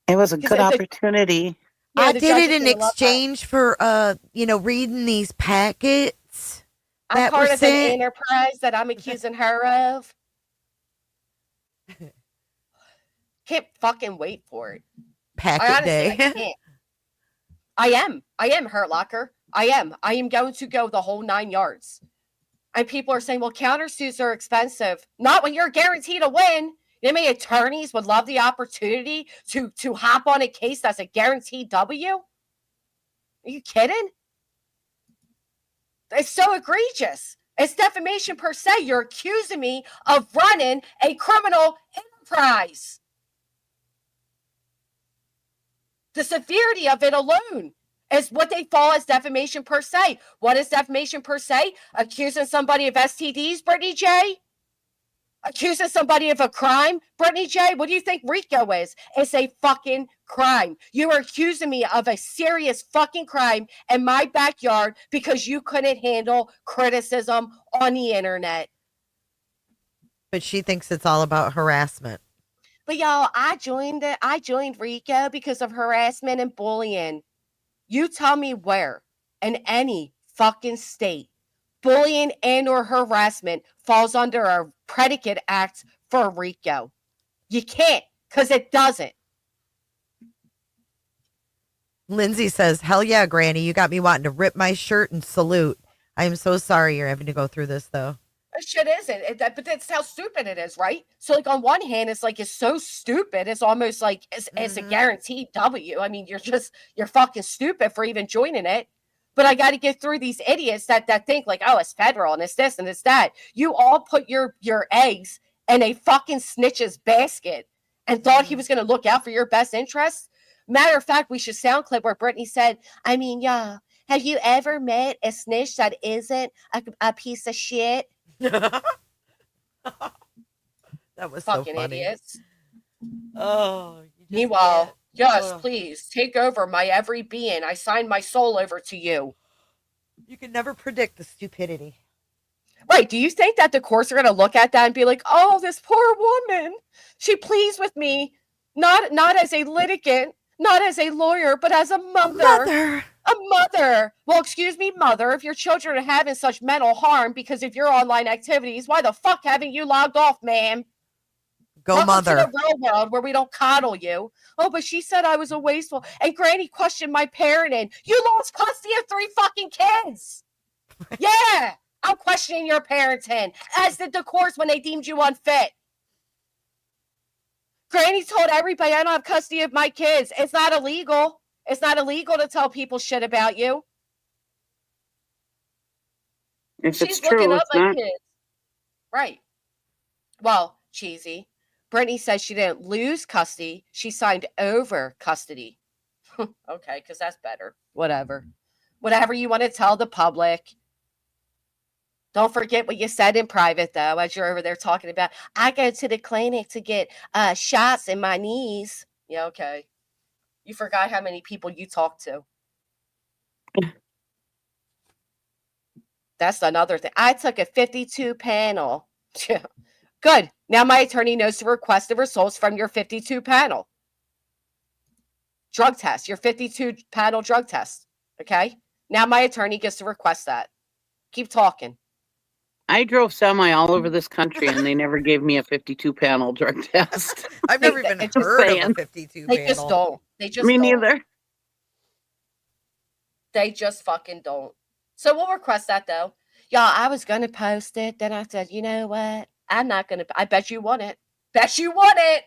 It was a good opportunity. I did it in exchange for, reading these packets. I'm part of an enterprise that I'm accusing her of. Can't fucking wait for it. Packet day. I am Hurt Locker. I am going to go the whole 9 yards. And people are saying, well, countersuits are expensive. Not when you're guaranteed to win. You know how many attorneys would love the opportunity to hop on a case that's a guaranteed W? Are you kidding? It's so egregious. It's defamation per se. You're accusing me of running a criminal enterprise. The severity of it alone is what they fall as defamation per se. What is defamation per se? Accusing somebody of STDs, Brittany J? Accusing somebody of a crime, Brittany J? What do you think Rico is? It's a fucking crime. You are accusing me of a serious fucking crime in my backyard because you couldn't handle criticism on the internet. But she thinks it's all about harassment. But y'all, I joined Rico because of harassment and bullying. You tell me where in any fucking state bullying and or harassment falls under a predicate act for Rico. You can't, because it doesn't. Lindsay says, hell yeah, Granny, you got me wanting to rip my shirt and salute. I am so sorry you're having to go through this, though. It shit isn't. But that's how stupid it is, right? So, like, on one hand, it's like, it's so stupid. It's almost like it's a guaranteed W. I mean, you're fucking stupid for even joining it. But I got to get through these idiots that think like, oh, it's federal and it's this and it's that. You all put your eggs in a fucking snitch's basket and thought he was going to look out for your best interests. Matter of fact, we should sound clip where Brittany said, I mean, yeah, have you ever met a snitch that isn't a piece of shit? That was Fucking so funny. idiots. Oh, you just Meanwhile, can't. yes, Ugh. please take over my every being. I sign my soul over to you. You can never predict the stupidity. Right. Do you think that the courts are going to look at that and be like, oh, this poor woman, she pleads with me, not as a litigant, not as a lawyer, but as a mother. A mother. Well, excuse me, mother, if your children are having such mental harm because of your online activities, why the fuck haven't you logged off, ma'am? Go Welcome mother. to the real world where we don't coddle you. Oh, but she said I was a wasteful. And Granny questioned my parenting. You lost custody of 3 fucking kids. Yeah. I'm questioning your parenting, as did the courts when they deemed you unfit. Granny told everybody I don't have custody of my kids. It's not illegal. It's not illegal to tell people shit about you. If She's it's looking true, up it's my not. kids. Right. Well, cheesy. Brittany says she didn't lose custody. She signed over custody. Okay, because that's better. Whatever. Whatever you want to tell the public. Don't forget what you said in private, though, as you're over there talking about, I go to the clinic to get shots in my knees. Yeah, okay. You forgot how many people you talked to. That's another thing. I took a 52 panel. Good. Now my attorney knows to request the results from your 52 panel. Drug test, your 52 panel drug test. Okay? Now my attorney gets to request that. Keep talking. I drove semi all over this country and they never gave me a 52 panel drug test. I've never even Just heard of a saying. 52 They panel. just don't. They just Me don't. neither. They just fucking don't. So we'll request that, though. Y'all, I was going to post it. Then I said, you know what? I'm not going to. I bet you want it. Bet you want it.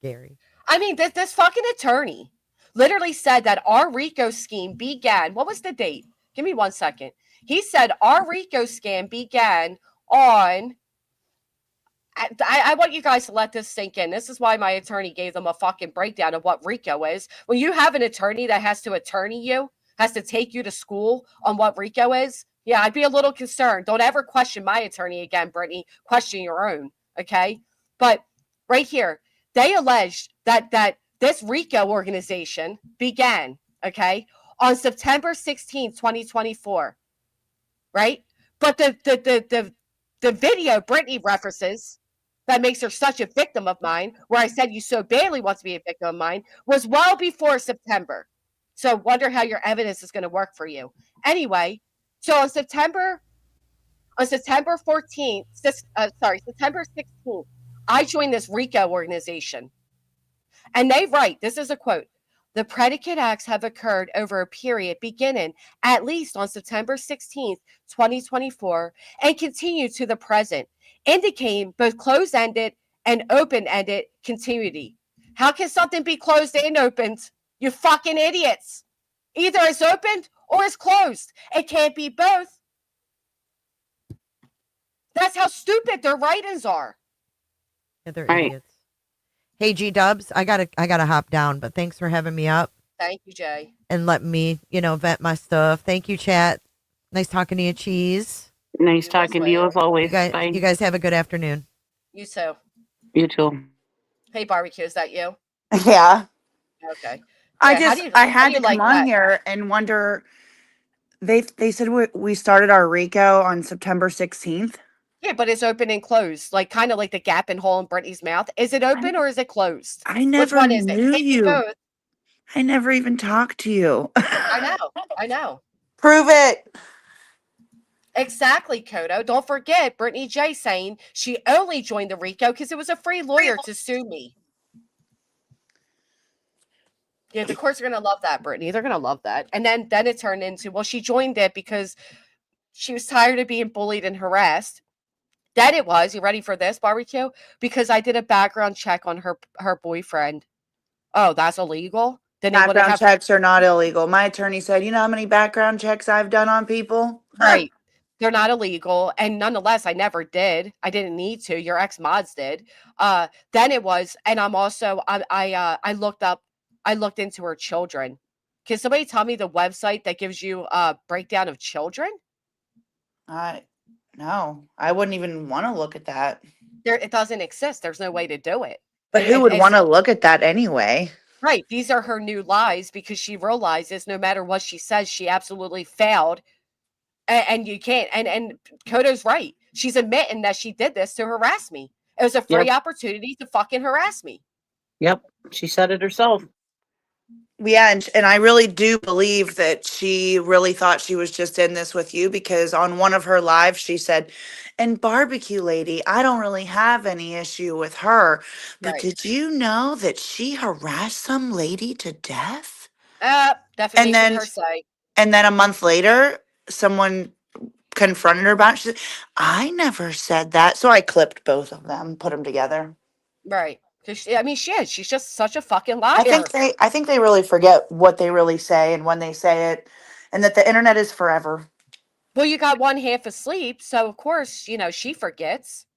Gary. I mean, this fucking attorney literally said that our Rico scheme began. What was the date? Give me 1 second. He said our Rico scam began on. I want you guys to let this sink in. This is why my attorney gave them a fucking breakdown of what Rico is. When you have an attorney that has to attorney you, has to take you to school on what Rico is, yeah, I'd be a little concerned. Don't ever question my attorney again, Brittany. Question your own, okay? But right here, they alleged that this Rico organization began, okay, on September 16th, 2024, right? But the video Brittany references that makes her such a victim of mine, where I said you so badly want to be a victim of mine, was well before September. So wonder how your evidence is going to work for you. Anyway, so on September 14th, September 16th, I joined this Rico organization. And they write, this is a quote, the predicate acts have occurred over a period beginning at least on September 16th, 2024, and continue to the present, indicating both closed-ended and open-ended continuity. How can something be closed and opened? You fucking idiots. Either it's opened or it's closed. It can't be both. That's how stupid their writings are. Yeah, they're Right. idiots. Hey, G Dubs, I gotta hop down, but thanks for having me up Thank you, Jay. and letting me, vent my stuff. Thank you, chat. Nice talking to you, Cheese. Nice talking to you as always. Bye. You guys have a good afternoon. You too. You too. Hey, Barbecue, is that you? Yeah. Okay. I Yeah, how just do you- I how had do you to come like on that? here and wonder. They said we started our Rico on September 16th. Yeah, but it's open and closed, like kind of like the gap and hole in Brittany's mouth. Is it open or is it closed? I Which never one is it? knew Can't be you. both. I never even talked to you. I know. Prove it. Exactly, Kodo. Don't forget Brittany J saying she only joined the Rico because it was a free lawyer to sue me. Yeah, the courts are gonna love that, Brittany. They're gonna love that. And then it turned into, well, she joined it because she was tired of being bullied and harassed. Then it was, you ready for this, Barbecue? Because I did a background check on her boyfriend. Oh, that's illegal. Then they wouldn't Background have checks are not illegal. My attorney said, you know how many background checks I've done on people? right. They're not illegal, and nonetheless, I never did. I didn't need to. Your ex mods did. Then it was, and I'm also I looked into her children. Can somebody tell me the website that gives you a breakdown of children? No, I wouldn't even want to look at that. There, it doesn't exist. There's no way to do it. But who would want to look at that anyway? Right. These are her new lies because she realizes no matter what she says, she absolutely failed. And you can't. And Kodo's right. She's admitting that she did this to harass me. It was a free opportunity to fucking harass me. Yep. She said it herself. Yeah, and I really do believe that she really thought she was just in this with you, because on one of her lives she said, and barbecue lady, I don't really have any issue with her, but Right. did you know that she harassed some lady to death? Defamation then- per se. And then a month later, someone confronted her about it. She said, I never said that. So I clipped both of them, put them together. Right. Because I mean, she is. She's just such a fucking liar. I think they really forget what they really say and when they say it, and that the internet is forever. Well, you got one half asleep, so of course, you know, she forgets.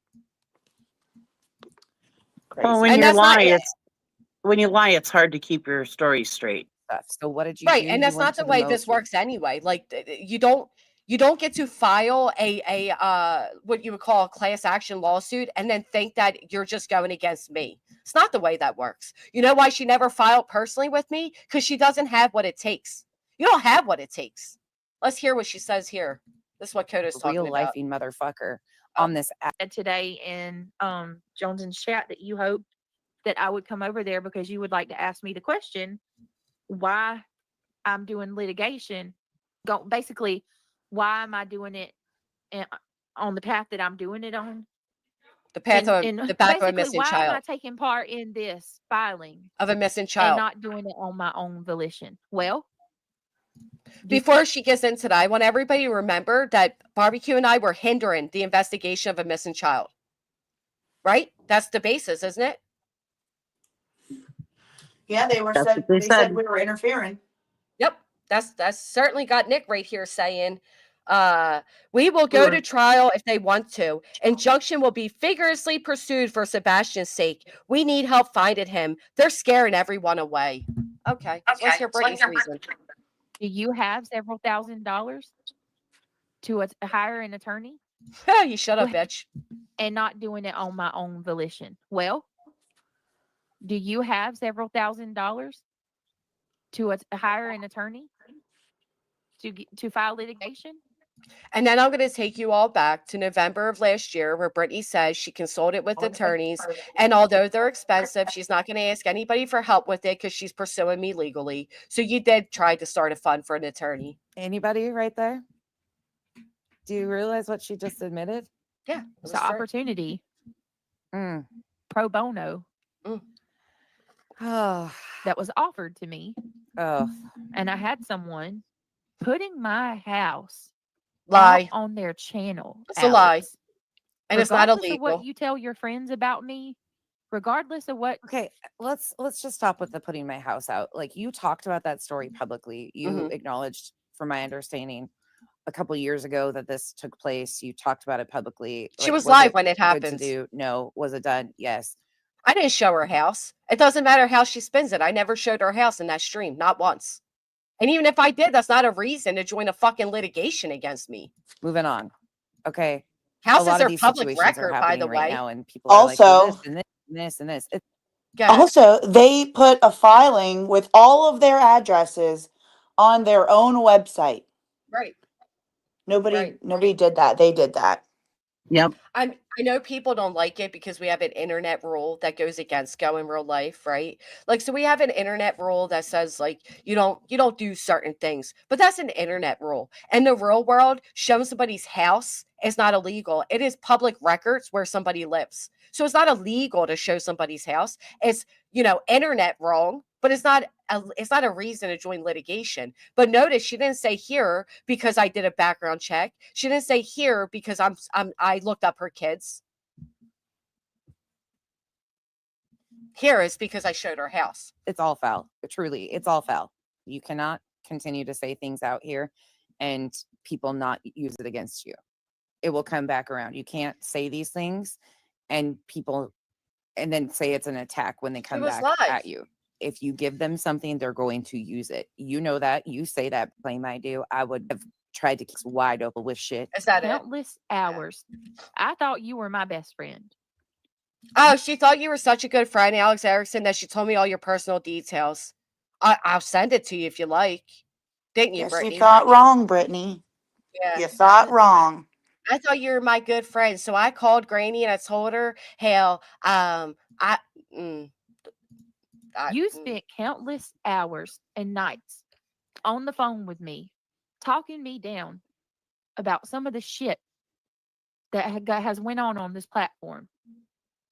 Well, when And you that's not lie, it. when you lie, it's hard to keep your story straight. So what did you Right, do? and You that's went not to the way most- this works anyway. Like you don't get to file a what you would call a class action lawsuit and then think that you're just going against me. It's not the way that works. You know why she never filed personally with me? Because she doesn't have what it takes. You don't have what it takes. Let's hear what she says here. This is what Koda's talking real about. lifing motherfucker on this app. Today in Jones's chat that you hoped that I would come over there because you would like to ask me the question why I'm doing litigation. Basically, why am I doing it on the path that I'm doing it on? The path of the back of a basically, missing why am I child. taking part in this filing Of a missing and child. not doing it on my own volition? Well, Before she gets into that, I want everybody to remember that Barbecue and I were hindering the investigation of a missing child. Right? That's the basis, isn't it? Yeah, they said we were interfering. Yep. That's certainly got Nick right here saying, we will go to trial if they want to. Injunction will be vigorously pursued for Sebastian's sake. We need help finding him. They're scaring everyone away. Okay. Let's hear Brittany's reason. do you have several $1,000s to hire an attorney You shut up, bitch. and not doing it on my own volition? Well, do you have several $1,000s to hire an attorney to file litigation? And then I'm going to take you all back to November of last year where Brittany says she consulted with attorneys. And although they're expensive, she's not going to ask anybody for help with it because she's pursuing me legally. So you did try to start a fund for an attorney. Anybody right there? Do you realize what she just admitted? Yeah. It's an opportunity Mm. pro bono Oh, that was offered to me. oh, And I had someone putting my house Lie. out on their channel. It's a lie. Alex. And it's not Regardless of illegal. what you tell your friends about me, regardless of what okay. Let's just stop with the putting my house out. Like, you talked about that story publicly. You Mhm. acknowledged, from my understanding, a couple years ago that this took place. You talked about it publicly. She Like, was live it when it good to happened. do? No. Was it done? Yes. I didn't show her house. It doesn't matter how she spins it. I never showed her house in that stream, not once. And even if I did, that's not a reason to join a fucking litigation against me. Moving on. Okay. Houses a lot are of these public situations record, are by happening the right way. now, and people are like, Also- this and this and this and this. Go ahead. Also, they put a filing with all of their addresses on their own website. Right. Nobody Right. did that. They did that. Yep. I know people don't like it because we have an internet rule that goes against go in real life, right? Like, so we have an internet rule that says like you don't do certain things, but that's an internet rule. In the real world, showing somebody's house is not illegal. It is public records where somebody lives. So it's not illegal to show somebody's house. It's, internet wrong, but it's not a reason to join litigation. But notice she didn't say here because I did a background check. She didn't say here because I looked up her kids. here is because I showed her house. It's all foul. Truly, it's all foul. You cannot continue to say things out here and people not use it against you. It will come back around. You can't say these things and people and then say it's an attack when they come was back live. at you. If you give them something, they're going to use it. You know that. You say that, blame I do. I would have tried to kick wide open with shit. Is that it? Countless hours. I thought you were my best friend. Oh, she thought you were such a good friend, Alex Erickson, that she told me all your personal details. I'll send it to you if you like. Didn't you, Yes, Brittany? you thought wrong, Brittany. Yeah. You thought wrong. I thought you were my good friend, so I called Granny and I told her, hell, You spent countless hours and nights on the phone with me, talking me down about some of the shit that has went on this platform.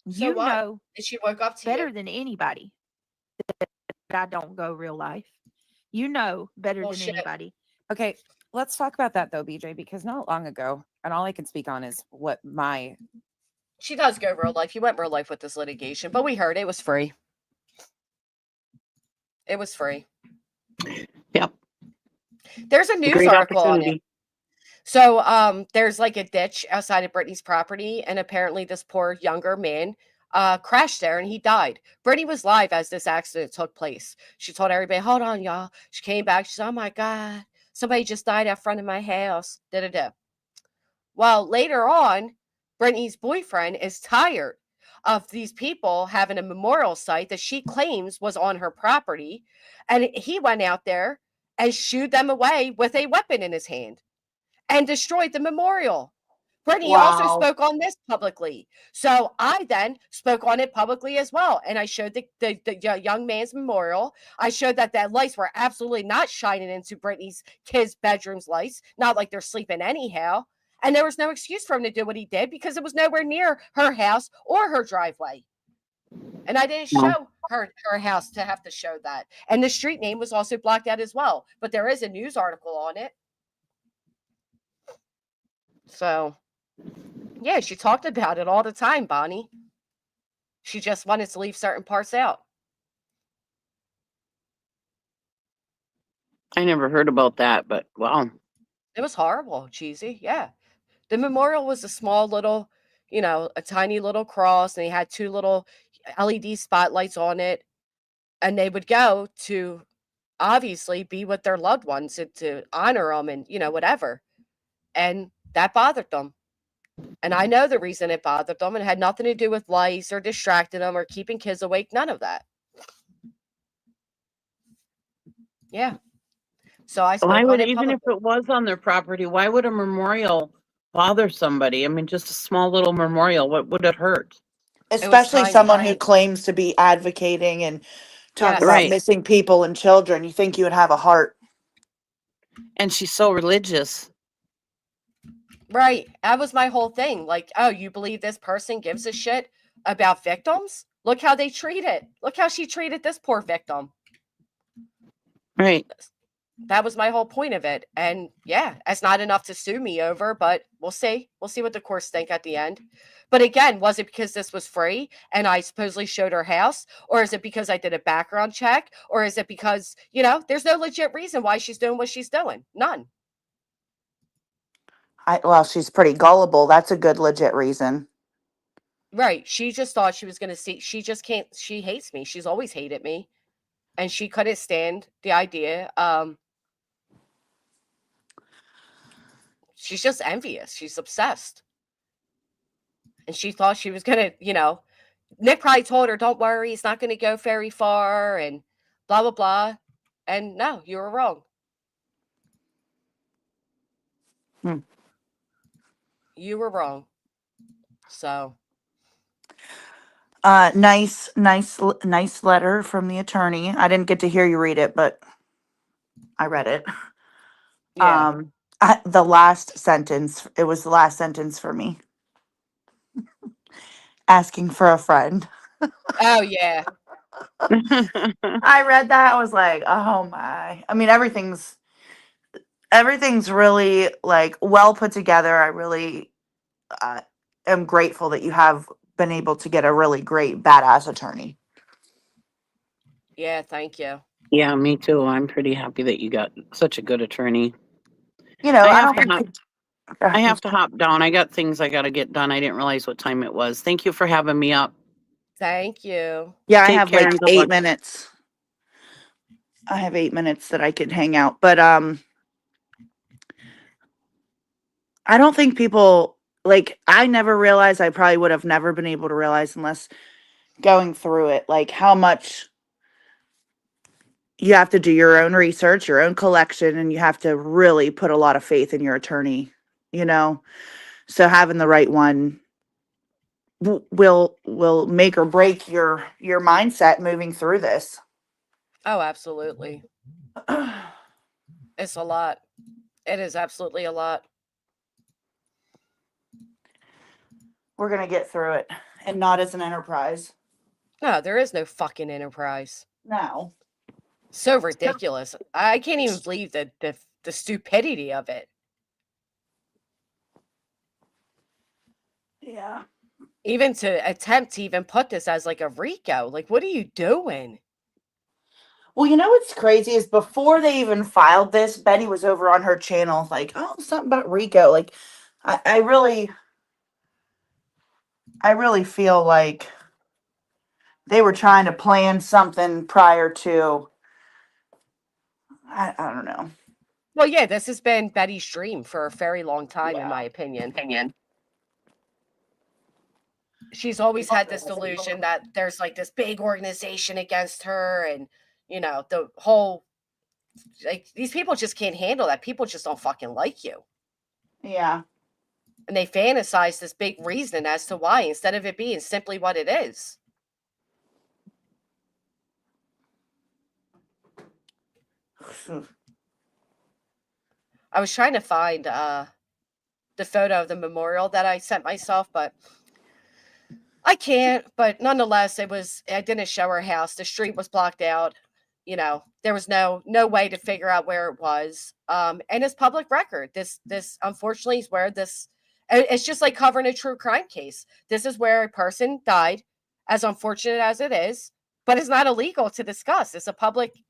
So You what? know And she woke up to better you. than anybody that I don't go real life. You know better than Bullshit. anybody. Okay, let's talk about that though, BJ, because not long ago, and all I can speak on is what my She does go real life. You went real life with this litigation, but we heard it was free. It was free. Yep. There's a news Great article on it. opportunity. So there's like a ditch outside of Brittany's property, and apparently this poor younger man crashed there and he died. Brittany was live as this accident took place. She told everybody, hold on, y'all. She came back. She said, oh my God, somebody just died out front of my house. Da-da-da. Well, later on, Brittany's boyfriend is tired of these people having a memorial site that she claims was on her property. And he went out there and shooed them away with a weapon in his hand and destroyed the memorial. Brittany also Wow. spoke on this publicly. So I then spoke on it publicly as well. And I showed the young man's memorial. I showed that lights were absolutely not shining into Brittany's kids' bedrooms lights, not like they're sleeping anyhow. And there was no excuse for him to do what he did because it was nowhere near her house or her driveway. And I didn't show her house to have to show that. And the street name was also blocked out as well. But there is a news article on it. So, yeah, she talked about it all the time, Bonnie. She just wanted to leave certain parts out. I never heard about that, but wow. It was horrible, cheesy. Yeah. The memorial was a small little, a tiny little cross, and they had 2 little LED spotlights on it. And they would go to obviously be with their loved ones to honor them and, whatever. And that bothered them. And I know the reason it bothered them. It had nothing to do with lice or distracting them or keeping kids awake. None of that. Yeah. So I spoke Why on would, it even if publicly. it was on their property, why would a memorial bother somebody? I mean, just a small little memorial, what would it hurt? Especially tiny. someone who claims to be advocating and talk Yes. about Right. missing people and children. You think you would have a heart. And she's so religious. Right. That was my whole thing. Like, oh, you believe this person gives a shit about victims? Look how they treat it. Look how she treated this poor victim. Right. That was my whole point of it. And yeah, it's not enough to sue me over, but we'll see. We'll see what the courts think at the end. But again, was it because this was free and I supposedly showed her house? Or is it because I did a background check? Or is it because, there's no legit reason why she's doing what she's doing? None. Well, she's pretty gullible. That's a good legit reason. Right. She just thought she was going to see. She just can't. She hates me. She's always hated me. And she couldn't stand the idea. She's just envious. She's obsessed. And she thought she was going to, Nik probably told her, don't worry, it's not going to go very far and blah, blah, blah. And no, you were wrong. You were wrong. So. Nice letter from the attorney. I didn't get to hear you read it, but I read it. Yeah. The last sentence, it was the last sentence for me. Asking for a friend. Oh, yeah. I read that. I was like, oh my. I mean, everything's really like well put together. I really am grateful that you have been able to get a really great badass attorney. Yeah, thank you. Yeah, me too. I'm pretty happy that you got such a good attorney. You know, I I have don't to think. hop, I have to hop down. I got things I got to get done. I didn't realize what time it was. Thank you for having me up. Thank you. Yeah, I Take have care like and good 8 luck. minutes. I have 8 minutes that I could hang out, but I don't think people like. I never realized. I probably would have never been able to realize unless going through it, like how much you have to do your own research, your own collection, and you have to really put a lot of faith in your attorney. You know, so having the right one will make or break your mindset moving through this. Oh, absolutely. It's a lot. It is absolutely a lot. We're gonna get through it, and not as an enterprise. No, there is no fucking enterprise. No. So ridiculous. I can't even believe the stupidity of it. Yeah. Even to attempt to even put this as like a Rico. Like, what are you doing? Well, you know what's crazy is before they even filed this, Betty was over on her channel, like, oh, something about Rico. Like, I really feel like they were trying to plan something prior to. I don't know. Well, yeah, this has been Betty's dream for a very long time, in my opinion. She's always had this delusion that there's like this big organization against her, and the whole like these people just can't handle that. People just don't fucking like you. Yeah. And they fantasize this big reason as to why instead of it being simply what it is. I was trying to find the photo of the memorial that I sent myself, but I can't. But nonetheless, I didn't show her house. The street was blocked out. There was no way to figure out where it was. And it's public record. This unfortunately is where it's just like covering a true crime case. This is where a person died, as unfortunate as it is, but it's not illegal to discuss. It's a public case.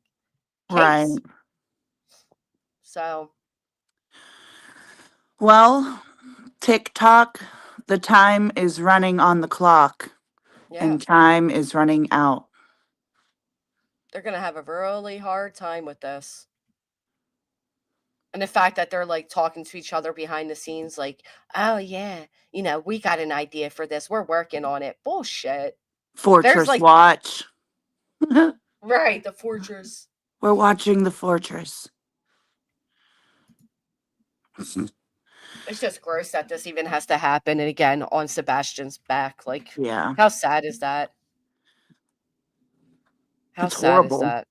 Right. So, well, TikTok, the time is running on the clock, yeah, and time is running out. they're going to have a really hard time with this. And the fact that they're like talking to each other behind the scenes, like, oh, yeah, we got an idea for this. We're working on it. Bullshit. Fortress like, watch. right, the fortress. We're watching the fortress. It's just gross that this even has to happen. And again, on Sebastian's back. Like, Yeah. how sad is that? How It's sad horrible. is that?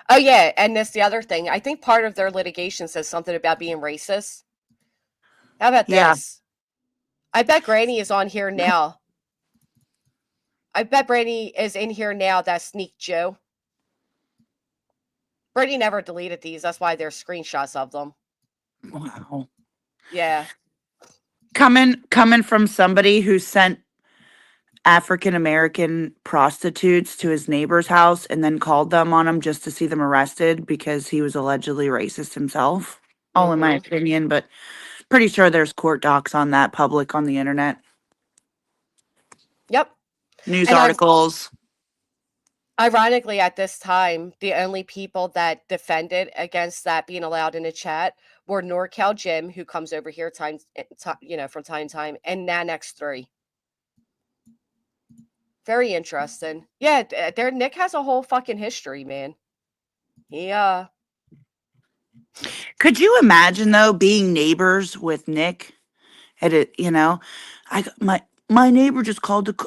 Oh, yeah. And that's the other thing. I think part of their litigation says something about being racist. How about this? I bet Granny is on here now. I bet Brittany is in here now. That sneak Joe. Brittany never deleted these. That's why there's screenshots of them. Wow. Yeah. Coming from somebody who sent African American prostitutes to his neighbor's house and then called them on him just to see them arrested because he was allegedly racist himself. All in my opinion, but pretty sure there's court docs on that public on the internet. Yep. News articles. Ironically, at this time, the only people that defended against that being allowed in a chat were NorCal Jim, who comes over here from time to time, and Nanex3. Very interesting. Yeah, Nick has a whole fucking history, man. Could you imagine though being neighbors with Nick? My neighbor just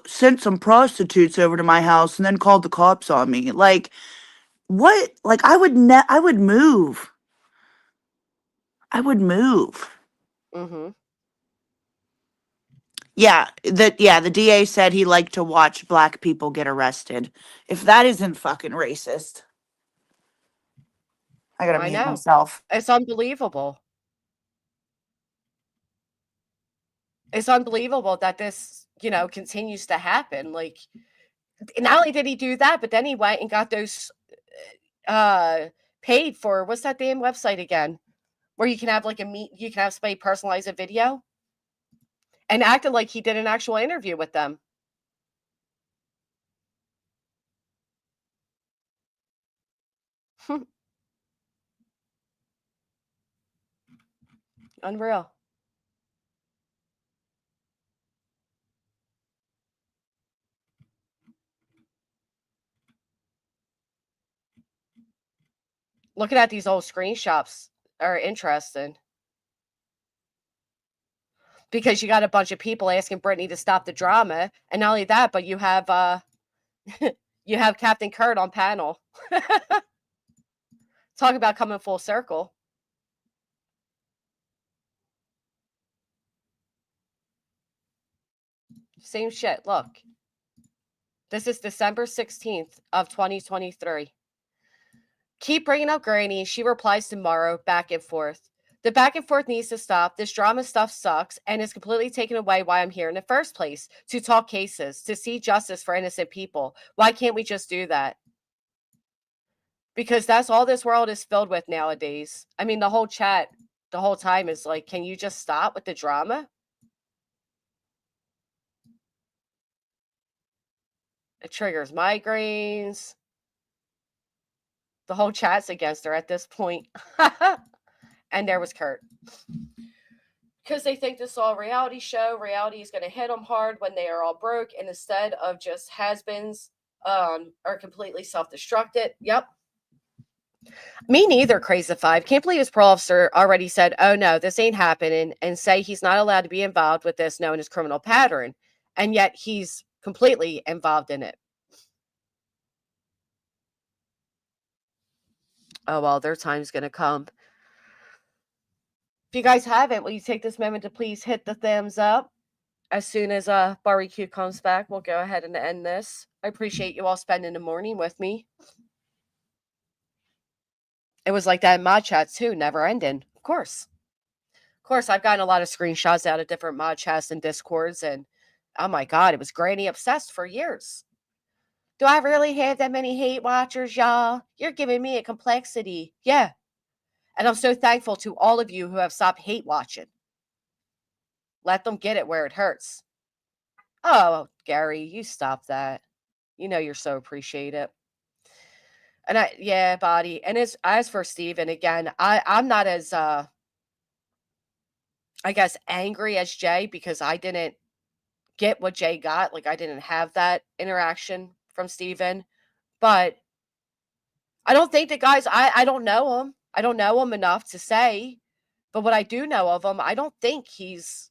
sent some prostitutes over to my house and then called the cops on me. Like, what? Like, I would move. I would move. Mm-hmm. The DA said he liked to watch black people get arrested. If that isn't fucking racist, I gotta mute myself. It's unbelievable. It's unbelievable that this, continues to happen. Like, not only did he do that, but then he went and got those paid for, what's that damn website again? Where you can have you can have somebody personalize a video, and acted like he did an actual interview with them. Unreal. Looking at these old screenshots are interesting, because you got a bunch of people asking Brittany to stop the drama, and not only that, but you have you have Captain Kurt on panel. Talk about coming full circle. Same shit. Look, this is December 16th of 2023. Keep bringing up Granny. She replies tomorrow, back and forth. The back and forth needs to stop. This drama stuff sucks and is completely taken away why I'm here in the first place, to talk cases, to see justice for innocent people. Why can't we just do that? Because that's all this world is filled with nowadays. I mean, the whole chat, the whole time is like, can you just stop with the drama? It triggers migraines. The whole chat's against her at this point. And there was Kurt. Because they think this is all a reality show. Reality is going to hit them hard when they are all broke. And instead of just has-beens, are completely self-destructed. Yep. Me neither, Crazy Five. Can't believe his parole officer already said, oh no, this ain't happening, and say he's not allowed to be involved with this known as criminal pattern. And yet he's completely involved in it. Oh, well, their time's going to come. If you guys haven't, will you take this moment to please hit the thumbs up? As soon as Barbecue comes back, we'll go ahead and end this. I appreciate you all spending the morning with me. It was like that in mod chats too, never ending. Of course, I've gotten a lot of screenshots out of different mod chats and discords, and oh my God, it was Granny obsessed for years. Do I really have that many hate watchers, y'all? You're giving me a complexity. Yeah. And I'm so thankful to all of you who have stopped hate watching. Let them get it where it hurts. Oh, Gary, you stop that. You know you're so appreciated. And yeah, Body. And as for Steven, again, I'm not as I guess angry as Jay, because I didn't get what Jay got. Like, I didn't have that interaction from Steven. But I don't think the guys, I don't know him. I don't know him enough to say. But what I do know of him, I don't think he's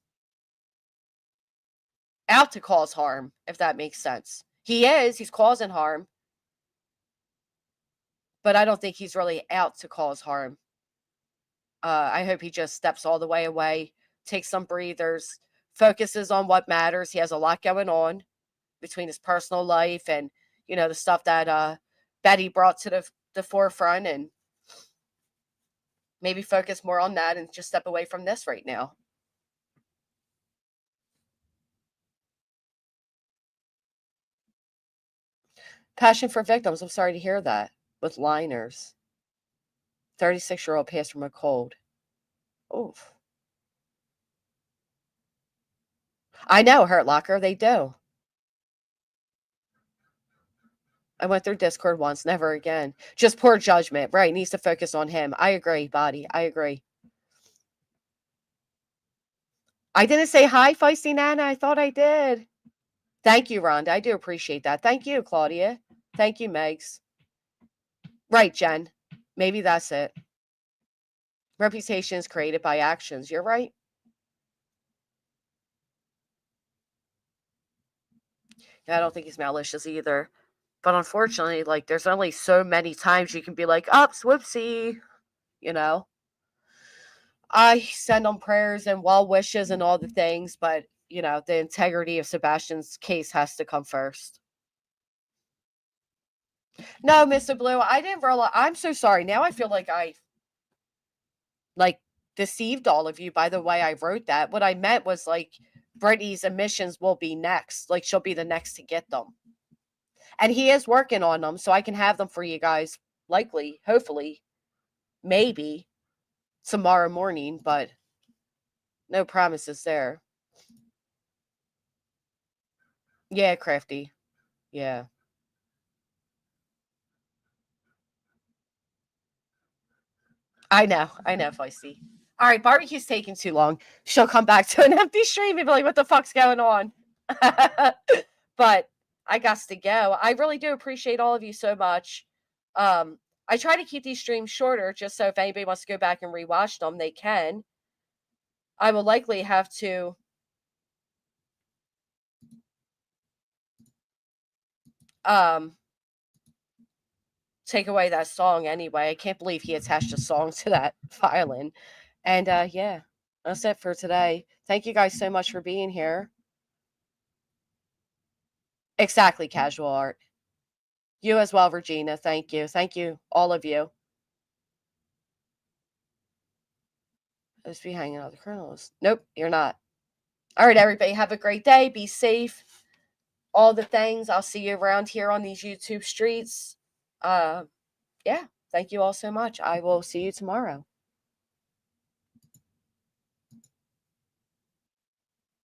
out to cause harm, if that makes sense. He's causing harm. But I don't think he's really out to cause harm. I hope he just steps all the way away, takes some breathers, focuses on what matters. He has a lot going on between his personal life and, the stuff that Betty brought to the forefront, and maybe focus more on that and just step away from this right now. Passion for victims. I'm sorry to hear that. With liners. 36-year-old passed from a cold. Oof. I know, Hurt Locker. They do. I went through Discord once. Never again. Just poor judgment. Right. Needs to focus on him. I agree, Body. I agree. I didn't say hi, Feisty Nana. I thought I did. Thank you, Rhonda. I do appreciate that. Thank you, Claudia. Thank you, Megs. Right, Jen. Maybe that's it. Reputation is created by actions. You're right. Yeah, I don't think he's malicious either. But unfortunately, like, there's only so many times you can be like, oh, whoopsie. I send them prayers and well wishes and all the things, but, the integrity of Sebastian's case has to come first. No, Mr. Blue, I didn't realize. I'm so sorry. Now I feel like I deceived all of you by the way I wrote that. What I meant was, like, Brittany's admissions will be next. Like, she'll be the next to get them. And he is working on them, so I can have them for you guys, likely, hopefully, maybe, tomorrow morning, but no promises there. Yeah, Crafty. Yeah. I know, Feisty. All right, barbecue's taking too long. She'll come back to an empty stream and be like, what the fuck's going on? But I got to go. I really do appreciate all of you so much. I try to keep these streams shorter just so if anybody wants to go back and rewatch them, they can. I will likely have to take away that song anyway. I can't believe he attached a song to that filing. And yeah, that's it for today. Thank you guys so much for being here. Exactly, Casual Art. You as well, Regina. Thank you. Thank you, all of you. Just be hanging out with the criminals. Nope, you're not. All right, everybody, have a great day. Be safe. All the things. I'll see you around here on these YouTube streets. Yeah, thank you all so much. I will see you tomorrow.